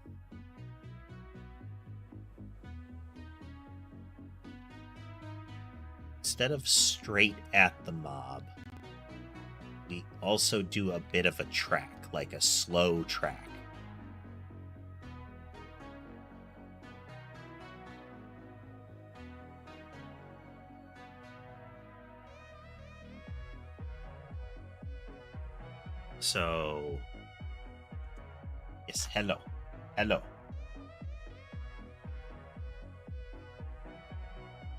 Speaker 1: instead of straight at the mob, we also do a bit of a track, like a slow track. So, yes, hello.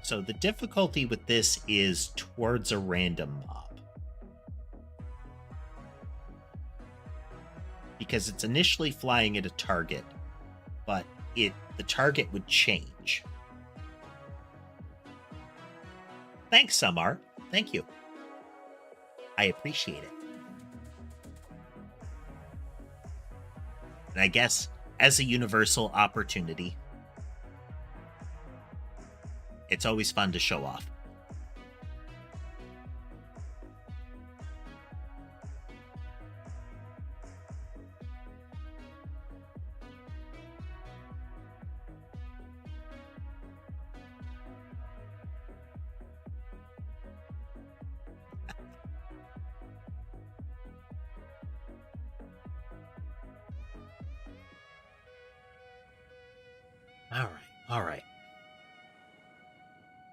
Speaker 1: So the difficulty with this is towards a random mob, because it's initially flying at a target, but the target would change. Thanks, Samar. Thank you. I appreciate it. And I guess as a universal opportunity, it's always fun to show off. All right.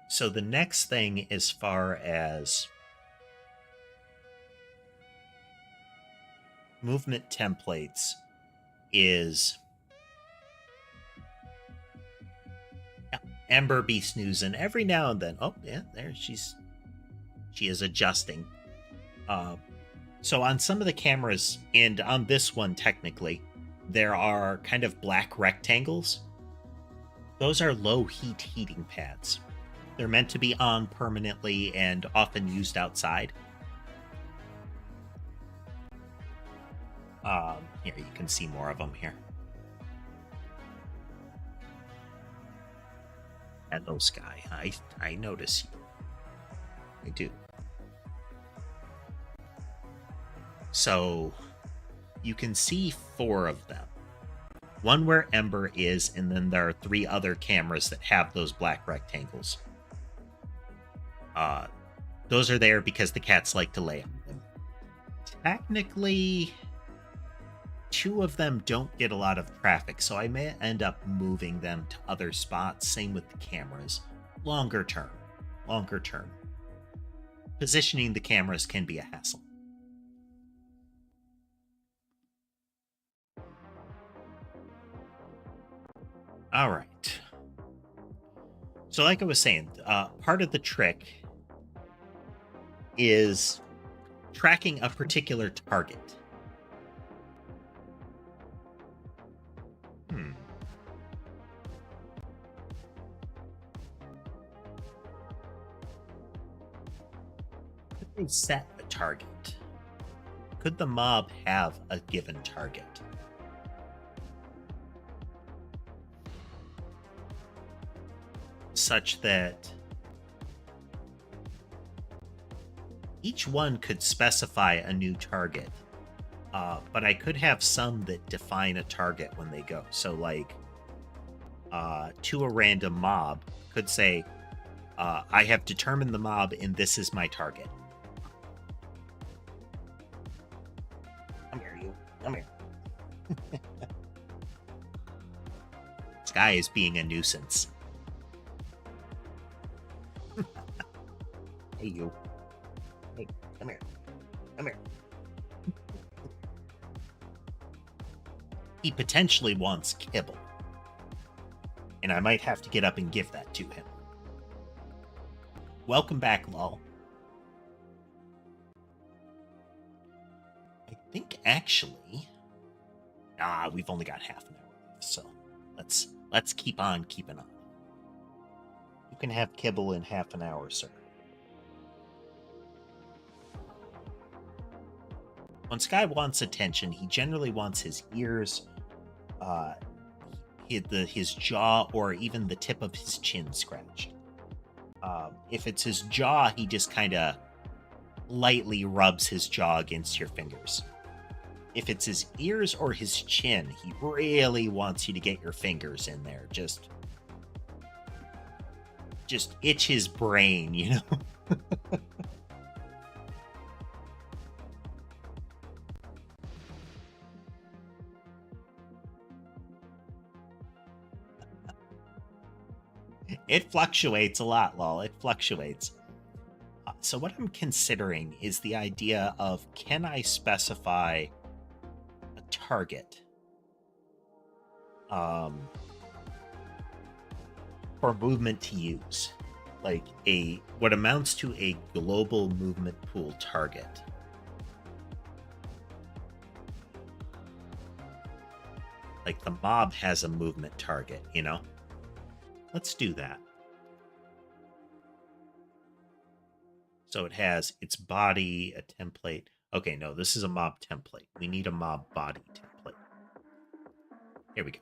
Speaker 1: So the next thing, as far as movement templates, is Ember be snoozing every now and then. Oh yeah, there she is adjusting. So on some of the cameras, and on this one technically, there are kind of black rectangles. Those are low heat heating pads. They're meant to be on permanently and often used outside. Here, you can see more of them here. Hello, Sky. I notice you. I do. So you can see 4 of them. One where Ember is, and then there are 3 other cameras that have those black rectangles. Those are there because the cats like to lay on them. Technically, 2 of them don't get a lot of traffic, so I may end up moving them to other spots. Same with the cameras. Longer term. Positioning the cameras can be a hassle. All right. So like I was saying, part of the trick is tracking a particular target. Could they set a target? Could the mob have a given target? Such that each one could specify a new target, but I could have some that define a target when they go. So like to a random mob could say, I have determined the mob and this is my target. Come here, you. Come here. This guy is being a nuisance. Hey, you. Hey, come here. Come here. He potentially wants kibble. And I might have to get up and give that to him. Welcome back, lol. I think actually... we've only got half an hour left, so let's keep on keeping on. You can have kibble in half an hour, sir. When Sky wants attention, he generally wants his ears, his jaw, or even the tip of his chin scratched. If it's his jaw, he just kind of lightly rubs his jaw against your fingers. If it's his ears or his chin, he really wants you to get your fingers in there. Just itch his brain, you know? It fluctuates a lot, lol. It fluctuates. So what I'm considering is the idea of, can I specify a target for movement to use? Like what amounts to a global movement pool target. Like the mob has a movement target, you know? Let's do that. So it has its body, a template. Okay, no, this is a mob template. We need a mob body template. Here we go.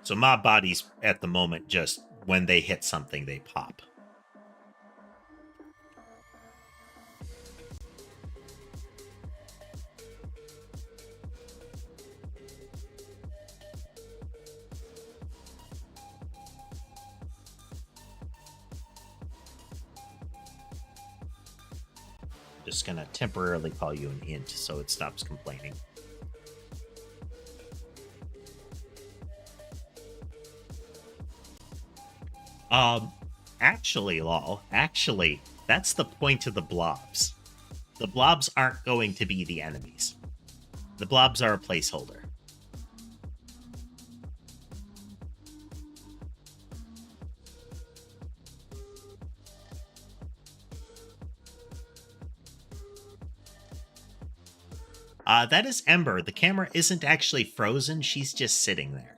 Speaker 1: So mob bodies at the moment, just when they hit something, they pop. Just gonna temporarily call you an int so it stops complaining. Actually, lol, that's the point of the blobs. The blobs aren't going to be the enemies. The blobs are a placeholder. That is Ember. The camera isn't actually frozen. She's just sitting there.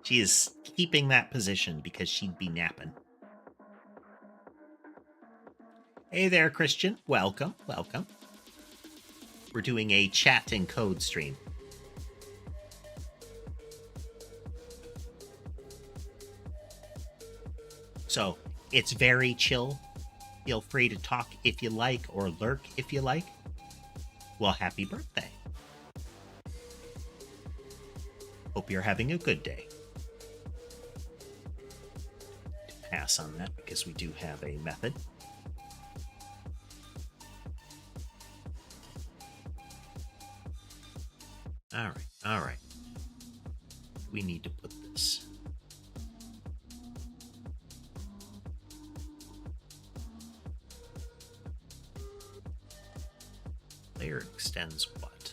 Speaker 1: She is keeping that position because she'd be napping. Hey there, Christian. Welcome, welcome. We're doing a chat and code stream. So, It's very chill. Feel free to talk if you like or lurk if you like. Well, happy birthday. Hope you're having a good day. Pass on that because we do have a method. All right. We need to put this. Layer extends what?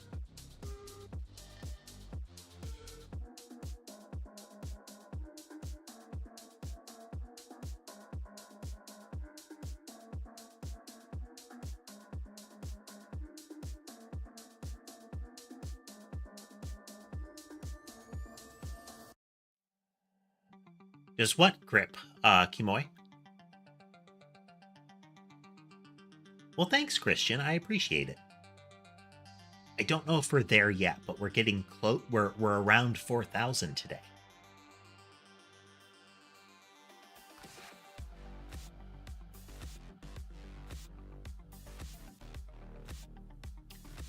Speaker 1: Does what grip, Kimoy? Well, thanks, Christian. I appreciate it. I don't know if we're there yet, but we're getting close. We're around 4,000 today.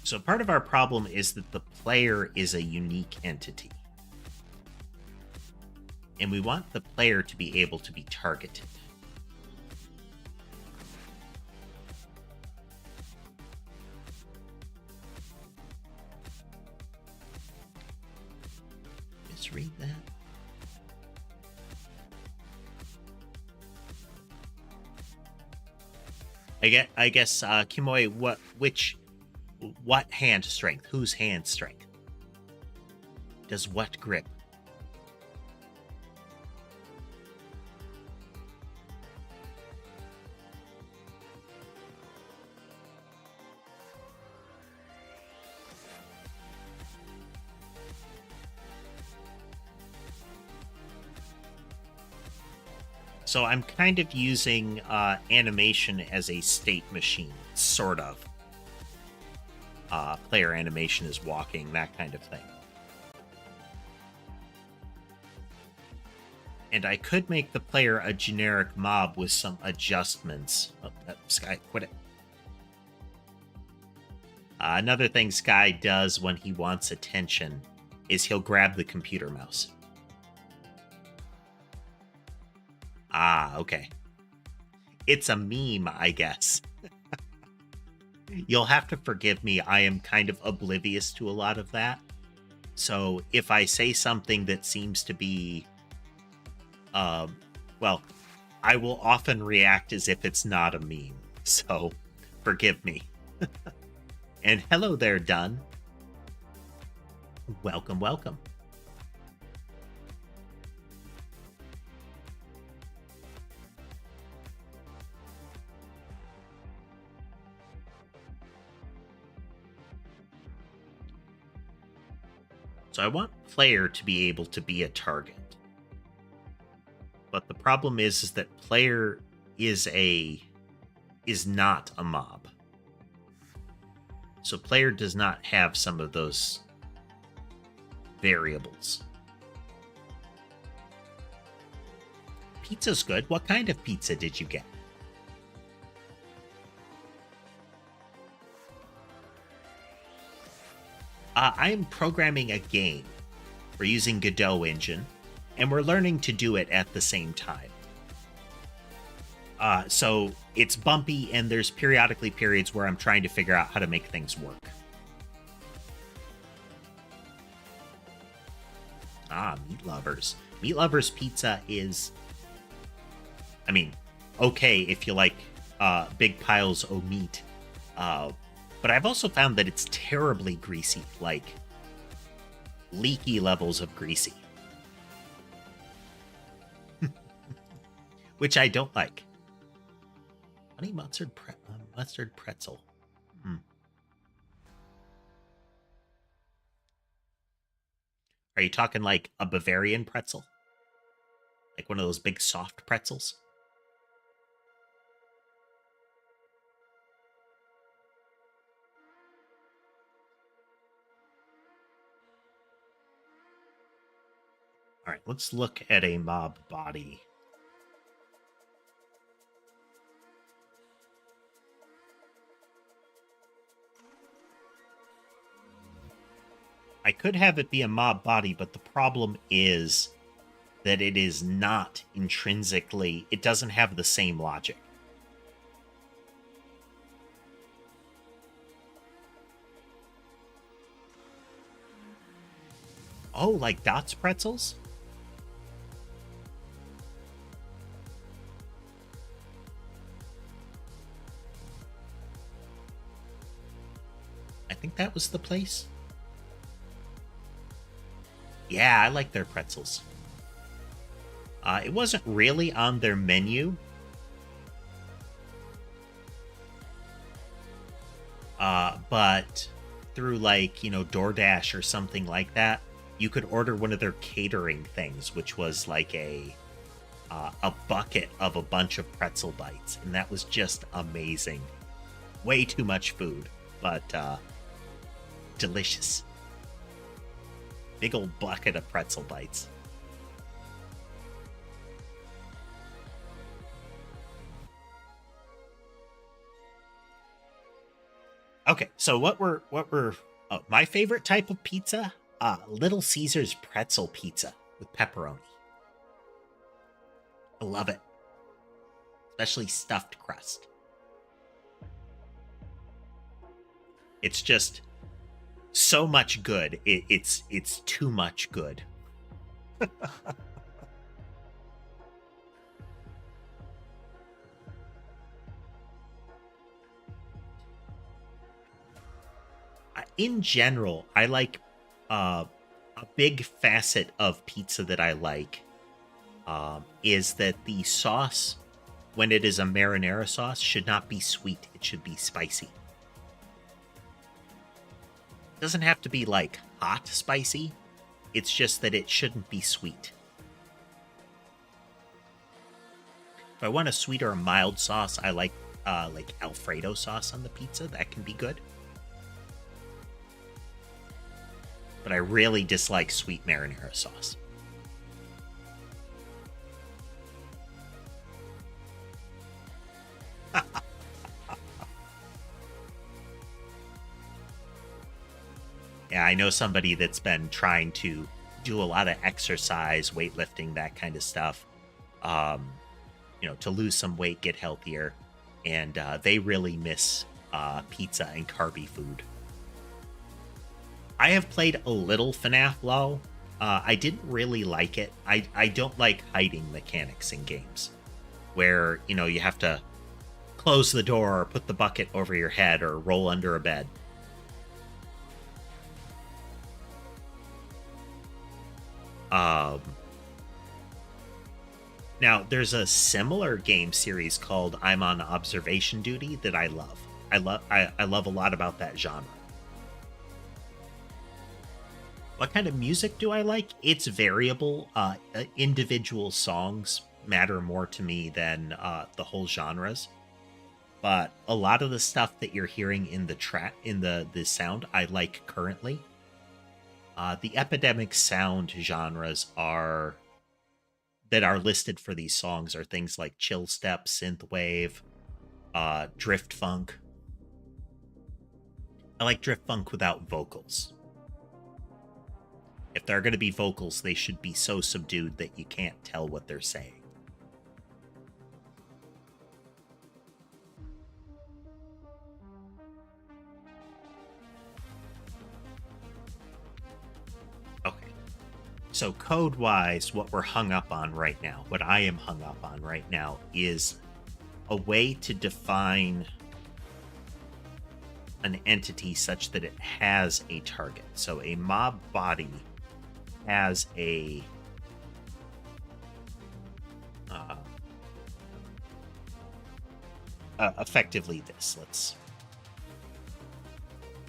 Speaker 1: So part of our problem is that the player is a unique entity. And we want the player to be able to be targeted. Read that. I guess Kimoy, what hand strength? Whose hand strength? Does what grip? So I'm kind of using animation as a state machine, sort of. Player animation is walking, that kind of thing. And I could make the player a generic mob with some adjustments. Oh, Sky, quit it. Another thing Sky does when he wants attention is he'll grab the computer mouse. Ah, okay. It's a meme, I guess. You'll have to forgive me. I am kind of oblivious to a lot of that. So if I say something that seems to be, well, I will often react as if it's not a meme. So forgive me. And hello there, Dunn. Welcome, welcome. So I want player to be able to be a target. But the problem is that player is not a mob. So player does not have some of those variables. Pizza's good. What kind of pizza did you get? I am programming a game. We're using Godot engine, and we're learning to do it at the same time. So it's bumpy, and there's periodically periods where I'm trying to figure out how to make things work. Ah, Meat Lovers. Meat Lovers pizza is, I mean, okay if you like big piles of meat. But I've also found that it's terribly greasy, like leaky levels of greasy. Which I don't like. Honey mustard pretzel. Are you talking like a Bavarian pretzel? Like one of those big soft pretzels? All right, let's look at a mob body. I could have it be a mob body, but the problem is that it is not intrinsically, it doesn't have the same logic. Oh, like Dot's pretzels? I think that was the place. Yeah, I like their pretzels. It wasn't really on their menu. But through like, DoorDash or something like that, you could order one of their catering things, which was like a bucket of a bunch of pretzel bites, and that was just amazing. Way too much food, but delicious. Big old bucket of pretzel bites. Okay, so what were my favorite type of pizza? Little Caesar's pretzel pizza with pepperoni. I love it, especially stuffed crust. It's just so much good. It's too much good. In general, I like a big facet of pizza that I like is that the sauce, when it is a marinara sauce, should not be sweet. It should be spicy. It doesn't have to be like hot spicy. It's just that it shouldn't be sweet. If I want a sweet or a mild sauce, I like Alfredo sauce on the pizza. That can be good. But I really dislike sweet marinara sauce. Yeah, I know somebody that's been trying to do a lot of exercise, weightlifting, that kind of stuff, to lose some weight, get healthier, and they really miss pizza and carby food. I have played a little FNAF LOL. I didn't really like it. I don't like hiding mechanics in games where, you have to close the door or put the bucket over your head or roll under a bed. Now, there's a similar game series called I'm on Observation Duty that I love. I love a lot about that genre. What kind of music do I like? It's variable. Individual songs matter more to me than the whole genres. But a lot of the stuff that you're hearing in the track, in the sound, I like currently. The epidemic sound genres that are listed for these songs are things like chill step, synthwave, drift funk. I like drift funk without vocals. If there are going to be vocals, they should be so subdued that you can't tell what they're saying. Okay. So code-wise, what we're hung up on right now, what I am hung up on right now, is a way to define an entity such that it has a target. So a mob body has effectively this.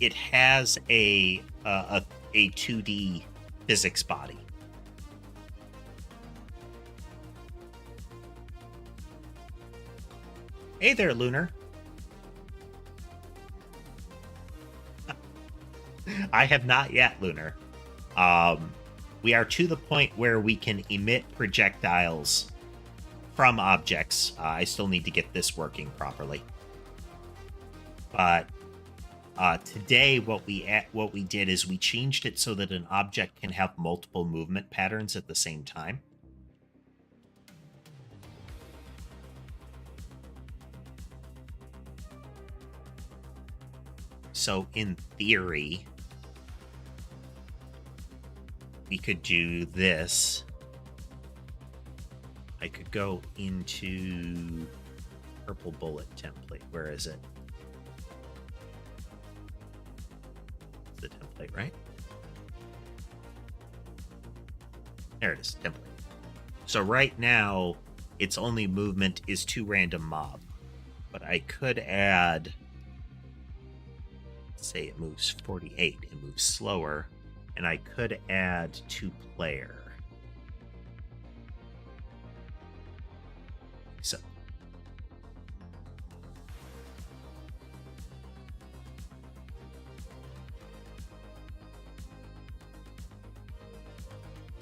Speaker 1: It has a 2D physics body. Hey there, Lunar. I have not yet, Lunar. We are to the point where we can emit projectiles from objects. I still need to get this working properly. But Today, what we did is we changed it so that an object can have multiple movement patterns at the same time. So in theory, we could do this. I could go into purple bullet template. Where is it? It's the template, right? There it is, template. So right now, its only movement is 2 random mob. But I could add, say it moves 48, it moves slower, and I could add 2 player.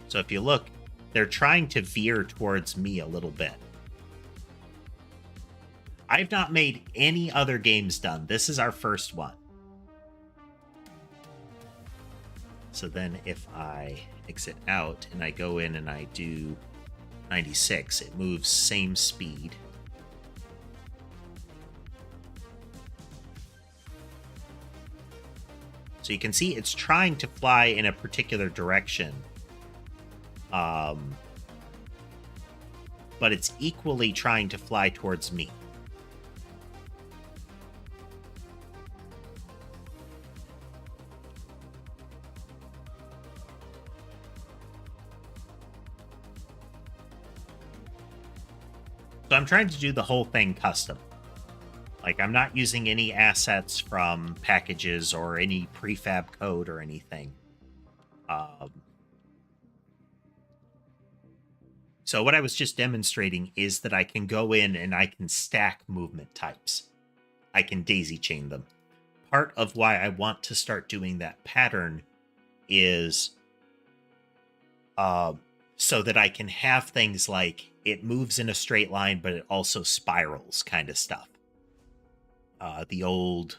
Speaker 1: So if you look, they're trying to veer towards me a little bit. I've not made any other games done. This is our first one. So then if I exit out and I go in and I do 96, it moves same speed. So you can see it's trying to fly in a particular direction. But it's equally trying to fly towards me. So I'm trying to do the whole thing custom. Like, I'm not using any assets from packages or any prefab code or anything. So what I was just demonstrating is that I can go in and I can stack movement types. I can daisy chain them. Part of why I want to start doing that pattern is so that I can have things like it moves in a straight line, but it also spirals kind of stuff. The old,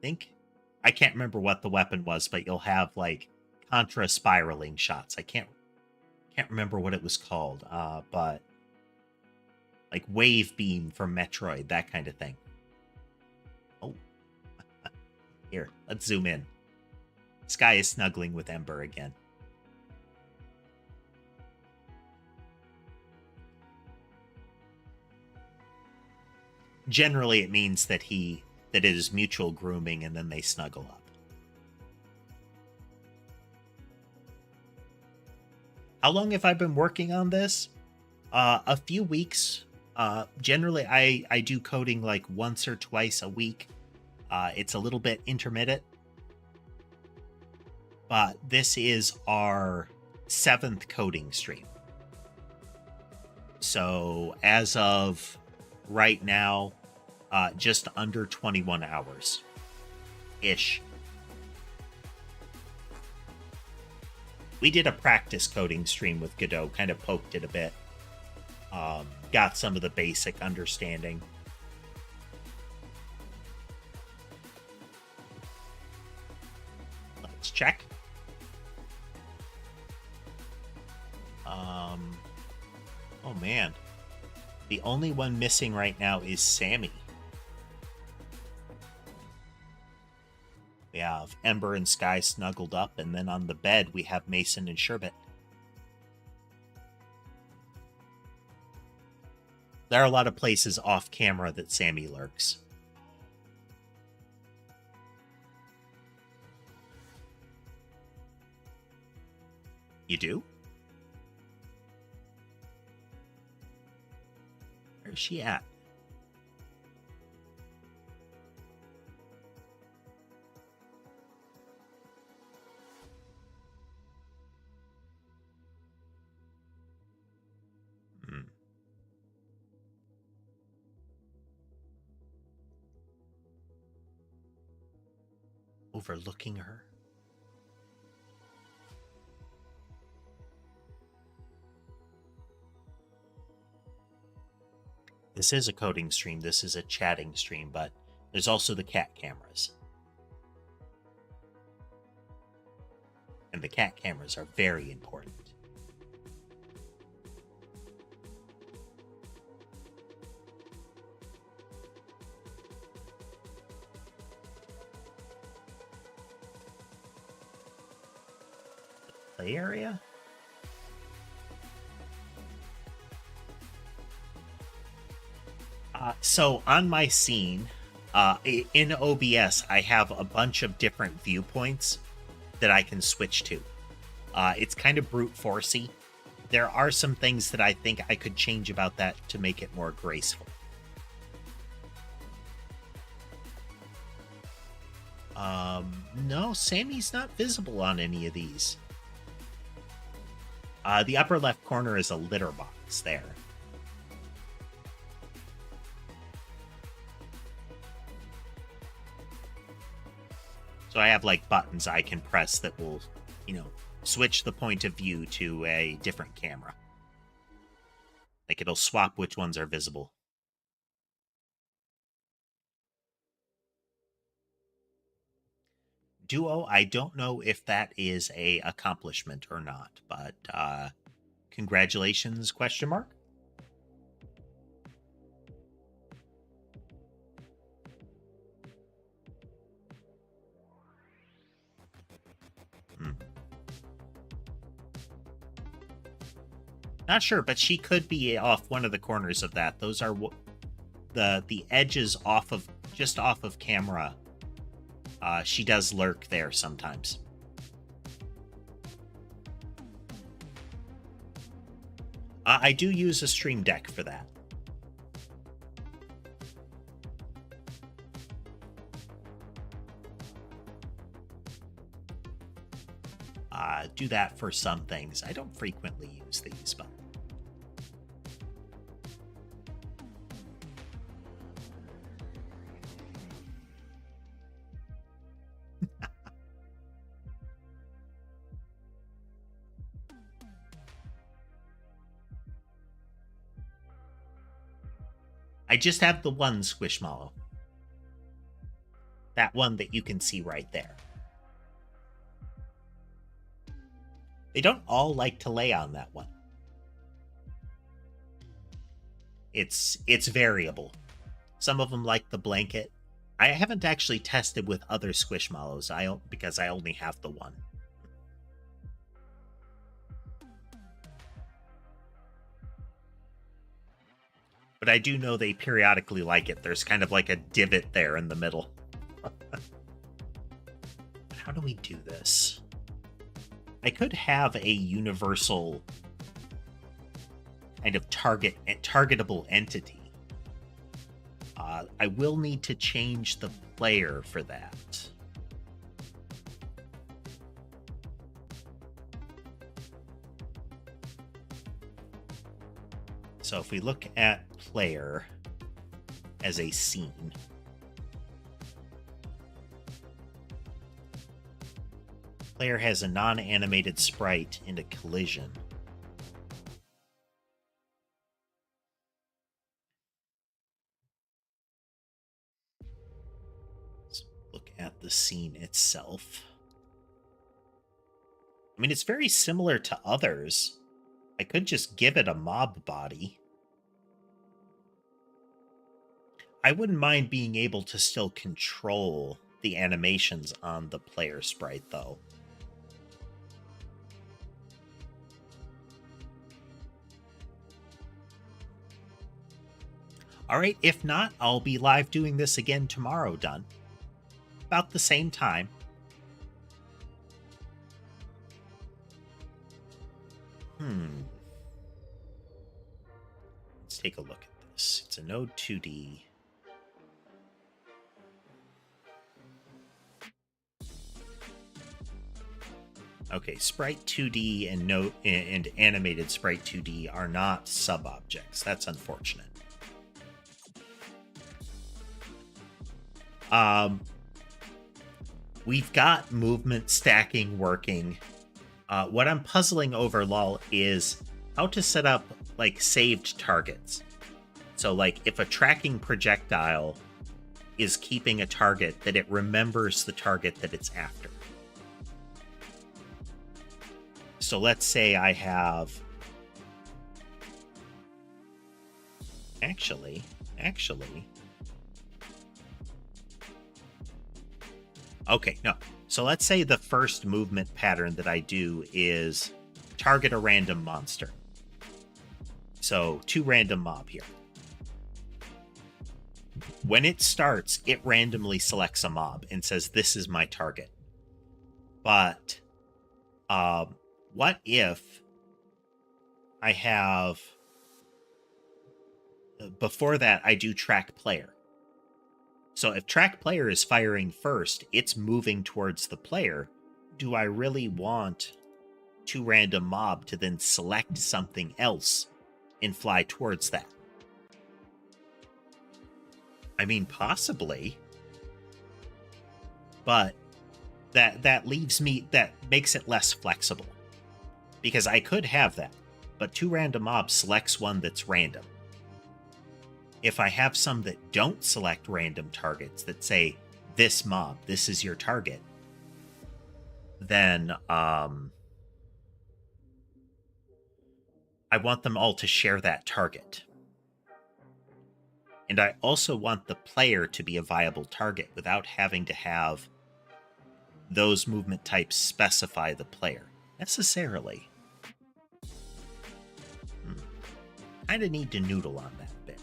Speaker 1: I can't remember what the weapon was, but you'll have like contra spiraling shots. I can't remember what it was called, but like wave beam from Metroid, that kind of thing. Oh, here, let's zoom in. Sky is snuggling with Ember again. Generally, it means that it is mutual grooming, and then they snuggle up. How long have I been working on this? A few weeks. Generally, I do coding like once or twice a week. It's a little bit intermittent. But this is our 7th coding stream. So as of right now, just under 21 hours-ish. We did a practice coding stream with Godot, kind of poked it a bit. Got some of the basic understanding. Let's check. Oh man. The only one missing right now is Sammy. We have Ember and Sky snuggled up, and then on the bed we have Mason and Sherbet. There are a lot of places off camera that Sammy lurks. You do? Where is she at? Overlooking her. This is a coding stream. This is a chatting stream, but There's also the cat cameras. And the cat cameras are very important. The play area? So on my scene, in OBS, I have a bunch of different viewpoints that I can switch to. It's kind of brute forcey. There are some things that I think I could change about that to make it more graceful. No, Sammy's not visible on any of these. The upper left corner is a litter box there. So I have like buttons I can press that will, switch the point of view to a different camera. Like it'll swap which ones are visible. Duo, I don't know if that is a accomplishment or not, but congratulations, question mark? Not sure, but she could be off one of the corners of that. Those are the edges just off of camera. She does lurk there sometimes. I do use a stream deck for that. Do that for some things. I don't frequently use these, but I just have the one Squishmallow. That one that you can see right there. They don't all like to lay on that one. It's variable. Some of them like the blanket. I haven't actually tested with other Squishmallows because I only have the one. But I do know they periodically like it. There's kind of like a divot there in the middle. How do we do this? I could have a universal kind of targetable entity. I will need to change the player for that. So if we look at player as a scene, player has a non-animated sprite in a collision. Let's look at the scene itself. I mean, it's very similar to others. I could just give it a mob body. I wouldn't mind being able to still control the animations on the player sprite, though. Alright, if not, I'll be live doing this again tomorrow, done. About the same time. Let's take a look at this. It's a Node 2D. Okay, Sprite 2D and animated Sprite 2D are not sub-objects. That's unfortunate. We've got movement stacking working. What I'm puzzling over, lol, is how to set up, like, saved targets. So, like, if a tracking projectile is keeping a target that it remembers the target that it's after. So let's say I have... Actually... Okay, no. So let's say the first movement pattern that I do is target a random monster. So 2 random mob here. When it starts, it randomly selects a mob and says, this is my target. But what if I have... Before that, I do track player. So if track player is firing first, it's moving towards the player. Do I really want 2 random mob to then select something else and fly towards that? I mean, possibly. But that leaves me... That makes it less flexible. Because I could have that. But 2 random mobs selects one that's random. If I have some that don't select random targets that say, this mob, this is your target, then I want them all to share that target. And I also want the player to be a viable target without having to have those movement types specify the player necessarily. Kind of need to noodle on that bit.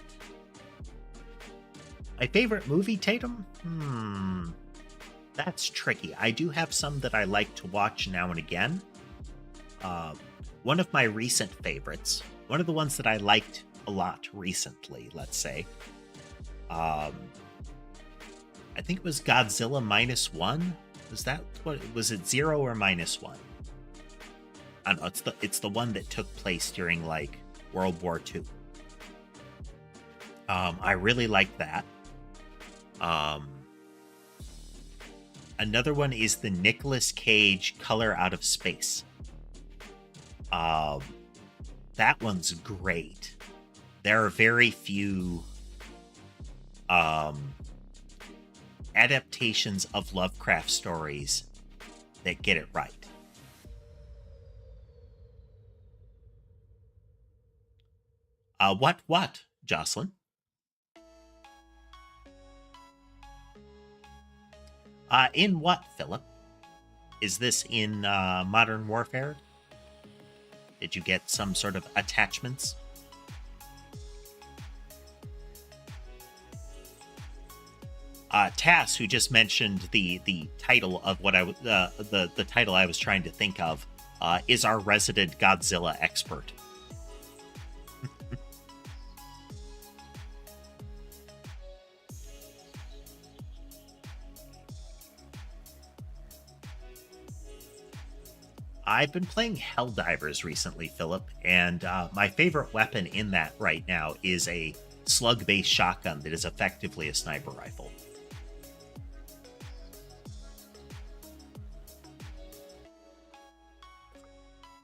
Speaker 1: My favorite movie, Tatum? That's tricky. I do have some that I like to watch now and again. One of my recent favorites, one of the ones that I liked a lot recently, let's say, I think it was Godzilla -1. Was that what? Was it 0 or -1? I don't know. It's the one that took place during like World War II. I really liked that. Another one is the Nicolas Cage Color Out of Space. That one's great. There are very few adaptations of Lovecraft stories that get it right. What, Jocelyn? In what, Philip? Is this in Modern Warfare? Did you get some sort of attachments? Tass, who just mentioned the title of what the title I was trying to think of, is our resident Godzilla expert. I've been playing Helldivers recently, Philip, and my favorite weapon in that right now is a slug-based shotgun that is effectively a sniper rifle.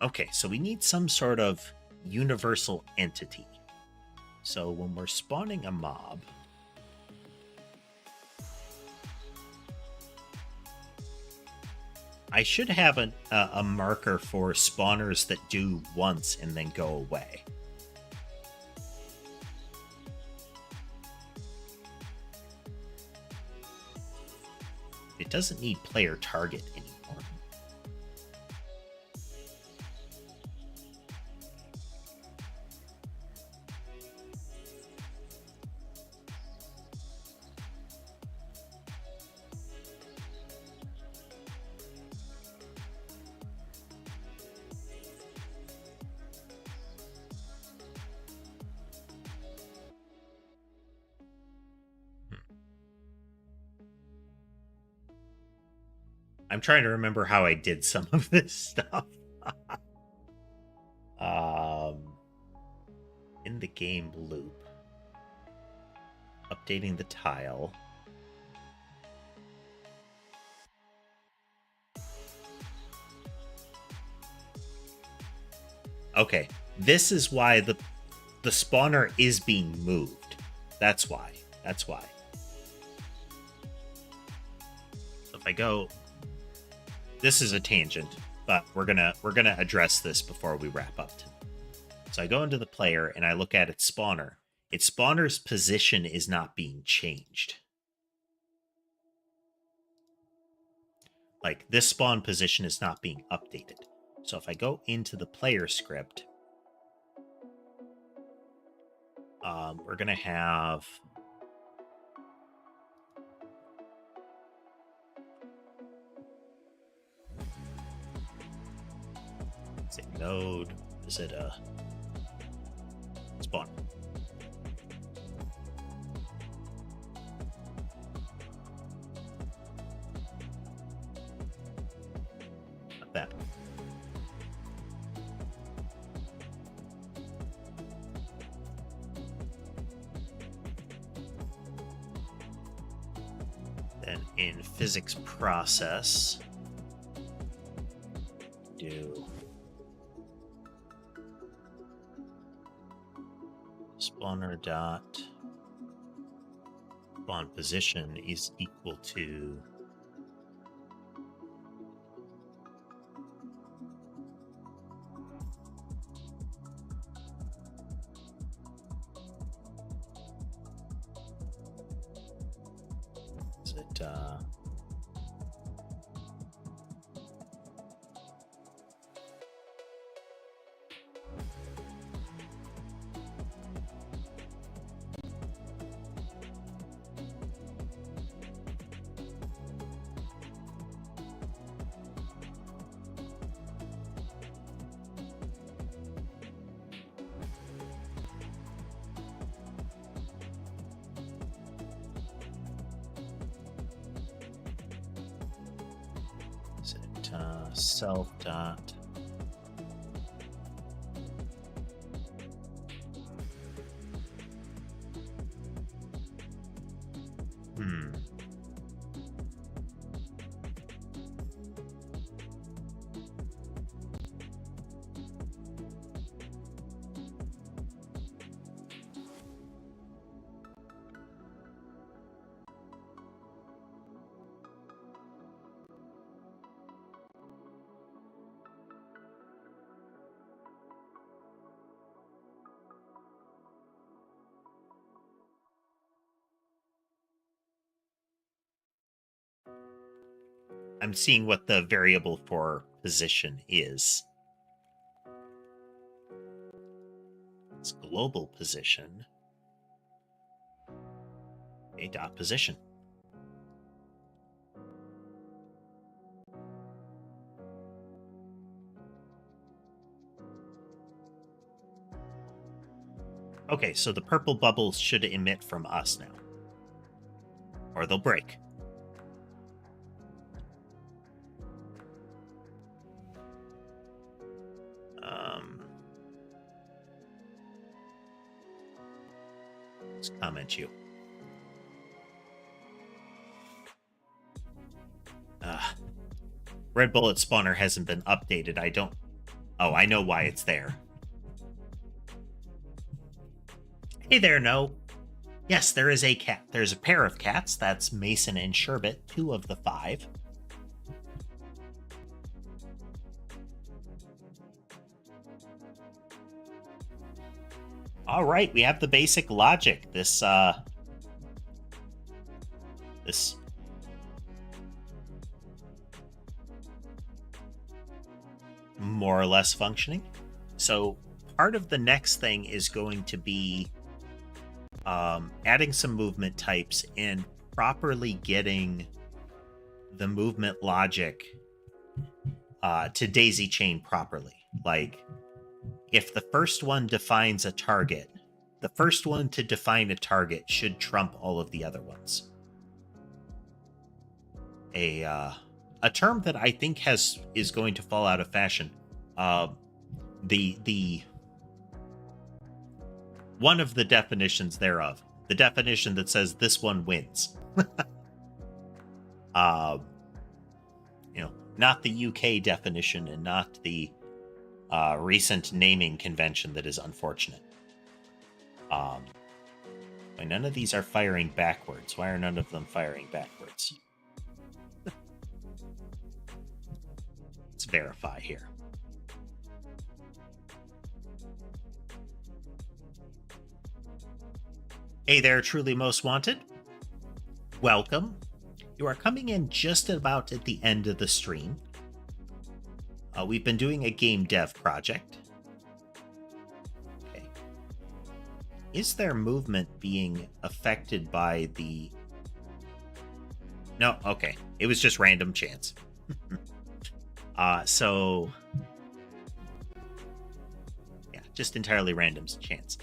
Speaker 1: Okay, so we need some sort of universal entity. So when we're spawning a mob, I should have a marker for spawners that do once and then go away. It doesn't need player target anymore. I'm trying to remember how I did some of this stuff. In the game loop. Updating the tile. Okay, this is why the spawner is being moved. That's why. I go, this is a tangent, but we're gonna address this before we wrap up. So I go into the player and I look at its spawner. Its spawner's position is not being changed. Like, this spawn position is not being updated. So if I go into the player script, we're going to have... Say node, is it a spawn? Not that. Then in physics process, do spawner dot spawn position is equal to self dot I'm seeing what the variable for position is. It's global position. A dot position. Okay, so the purple bubbles should emit from us now. Or they'll break. Let's comment you. Red Bullet spawner hasn't been updated. Oh, I know why it's there. Hey there, No. Yes, there is a cat. There's a pair of cats. That's Mason and Sherbet, 2 of the 5. All right, we have the basic logic. This more or less functioning. So part of the next thing is going to be adding some movement types and properly getting the movement logic to daisy chain properly. Like, if the first one defines a target, the first one to define a target should trump all of the other ones. A term that I think is going to fall out of fashion. The one of the definitions thereof, the definition that says this one wins. Not the UK definition and not the recent naming convention that is unfortunate. None of these are firing backwards. Why are none of them firing backwards? verify here. Hey there, truly most wanted. Welcome. You are coming in just about at the end of the stream. We've been doing a game dev project. Okay. Is their movement being affected by the... No, okay. It was just random chance. So... Yeah, just entirely random chance.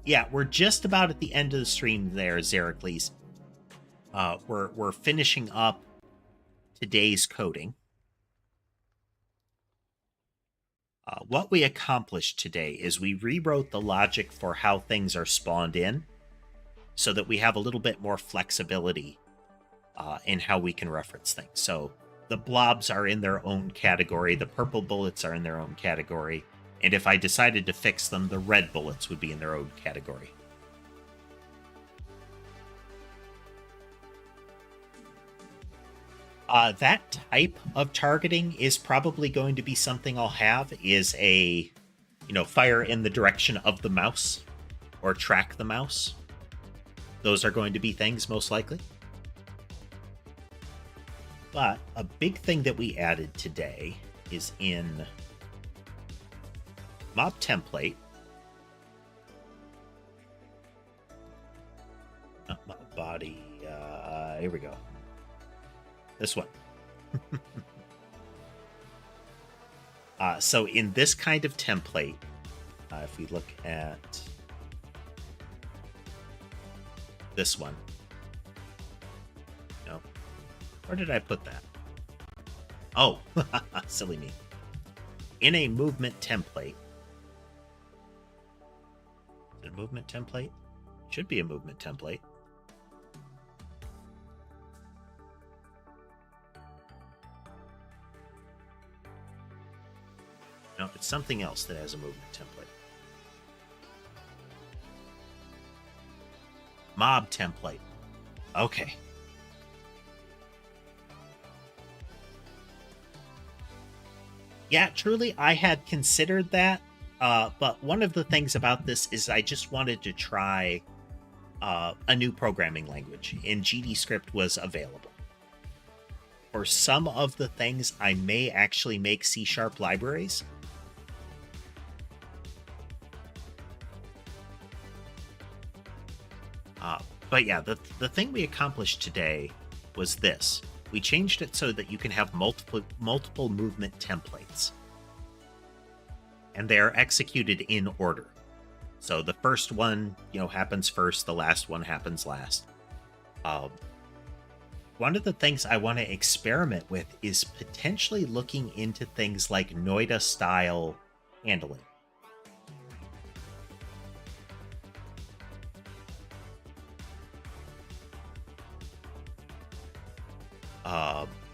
Speaker 1: Yeah, we're just about at the end of the stream there, Zeracles. We're finishing up today's coding. What we accomplished today is we rewrote the logic for how things are spawned in so that we have a little bit more flexibility in how we can reference things. So the blobs are in their own category, the purple bullets are in their own category, and if I decided to fix them, the red bullets would be in their own category. That type of targeting is probably going to be something I'll have, is a, fire in the direction of the mouse or track the mouse. Those are going to be things most likely. But a big thing that we added today is in mob template. Mob body, here we go. This one. So in this kind of template, if we look at this one, no, where did I put that? Oh, silly me. In a movement template, is it a movement template? Should be a movement template. No, it's something else that has a movement template. Mob template. Okay. Yeah, truly, I had considered that, but one of the things about this is I just wanted to try a new programming language, and GDScript was available. For some of the things, I may actually make C# libraries. But yeah, the thing we accomplished today was this. We changed it so that you can have multiple movement templates. And they're executed in order. So the first one, happens first, the last one happens last. One of the things I want to experiment with is potentially looking into things like Noida style handling.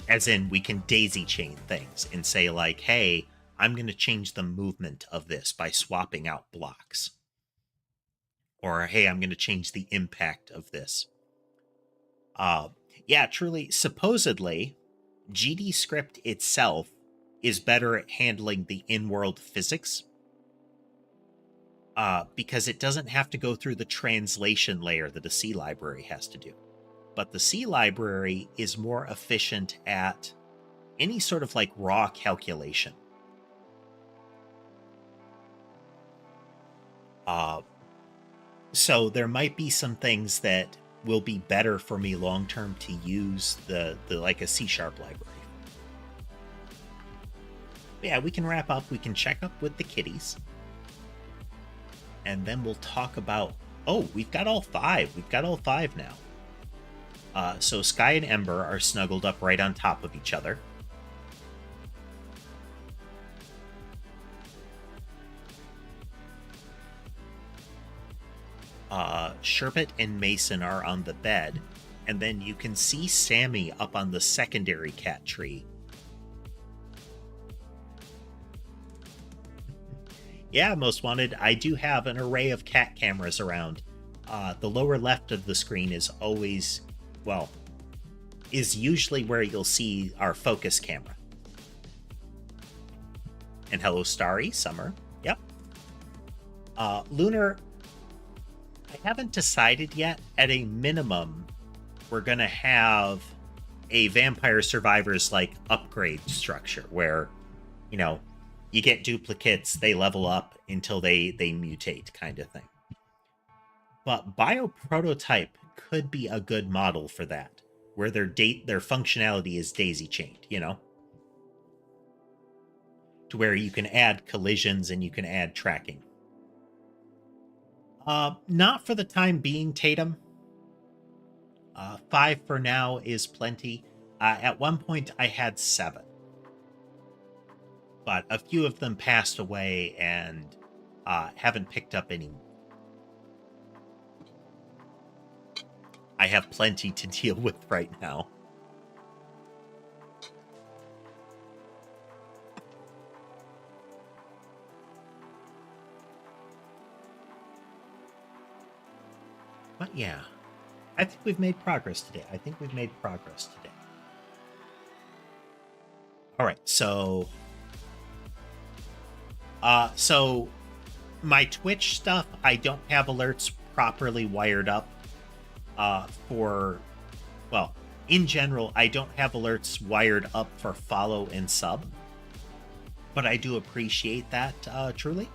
Speaker 1: As in, we can daisy chain things and say like, hey, I'm going to change the movement of this by swapping out blocks. Or, hey, I'm going to change the impact of this. Yeah, truly, supposedly, GDScript itself is better at handling the in-world physics. Because it doesn't have to go through the translation layer that a C library has to do. But the C library is more efficient at any sort of like raw calculation. So there might be some things that will be better for me long term to use the like a C# library. But yeah, we can wrap up. We can check up with the kitties, and then we'll talk about. Oh, we've got all five. We've got all five now. So Sky and Ember are snuggled up right on top of each other. Sherbet and Mason are on the bed, and then you can see Sammy up on the secondary cat tree. Yeah, Most Wanted, I do have an array of cat cameras around. The lower left of the screen is always, well, is usually where you'll see our focus camera. And hello, Starry, Summer. Yep. Lunar, I haven't decided yet. At a minimum, we're going to have a Vampire Survivors like upgrade structure where, you know, you get duplicates, they level up until they mutate, kind of thing. But Bioprototype could be a good model for that, where their functionality is daisy chained, you know? To where you can add collisions and you can add tracking. Not for the time being, Tatum. 5 for now is plenty. At one point, I had 7. But a few of them passed away and haven't picked up any more. I have plenty to deal with right now. But yeah, I think we've made progress today. All right, so my Twitch stuff, I don't have alerts properly wired up in general, I don't have alerts wired up for follow and sub, but I do appreciate that, truly.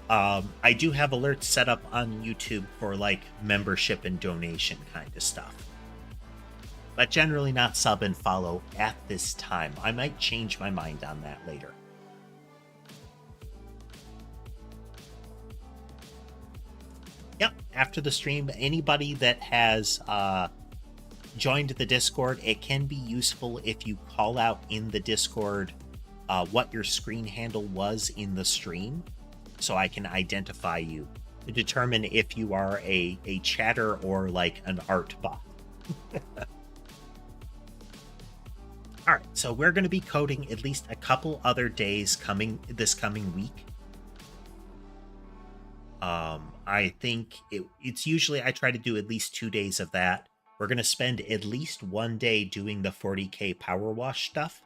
Speaker 1: I do have alerts set up on YouTube for like membership and donation kind of stuff, but generally not sub and follow at this time. I might change my mind on that later. Yep, after the stream, anybody that has joined the Discord, it can be useful if you call out in the Discord what your screen handle was in the stream, so I can identify you to determine if you are a chatter or like an art bot. All right, so we're going to be coding at least a couple other days this coming week. I think it's usually I try to do at least 2 days of that. We're going to spend at least 1 day doing the 40k power wash stuff.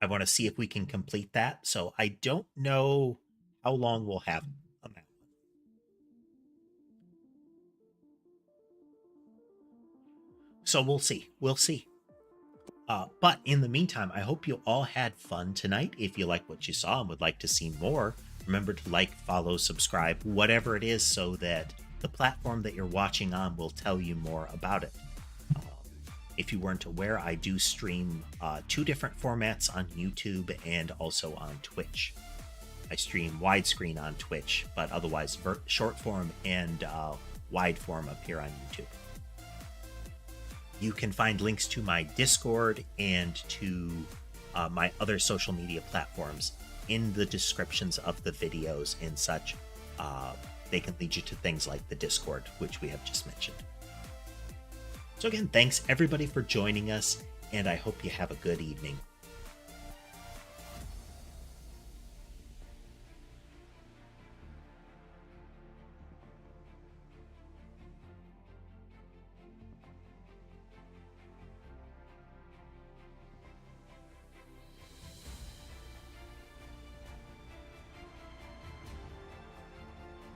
Speaker 1: I want to see if we can complete that. So I don't know how long we'll have on that. So we'll see. But in the meantime, I hope you all had fun tonight. If you like what you saw and would like to see more, remember to like, follow, subscribe, whatever it is, so that the platform that you're watching on will tell you more about it. If you weren't aware, I do stream 2 different formats on YouTube and also on Twitch. I stream widescreen on Twitch, but otherwise short form and wide form appear on YouTube. You can find links to my Discord and to my other social media platforms in the descriptions of the videos and such. They can lead you to things like the Discord, which we have just mentioned. So again, thanks everybody for joining us, and I hope you have a good evening.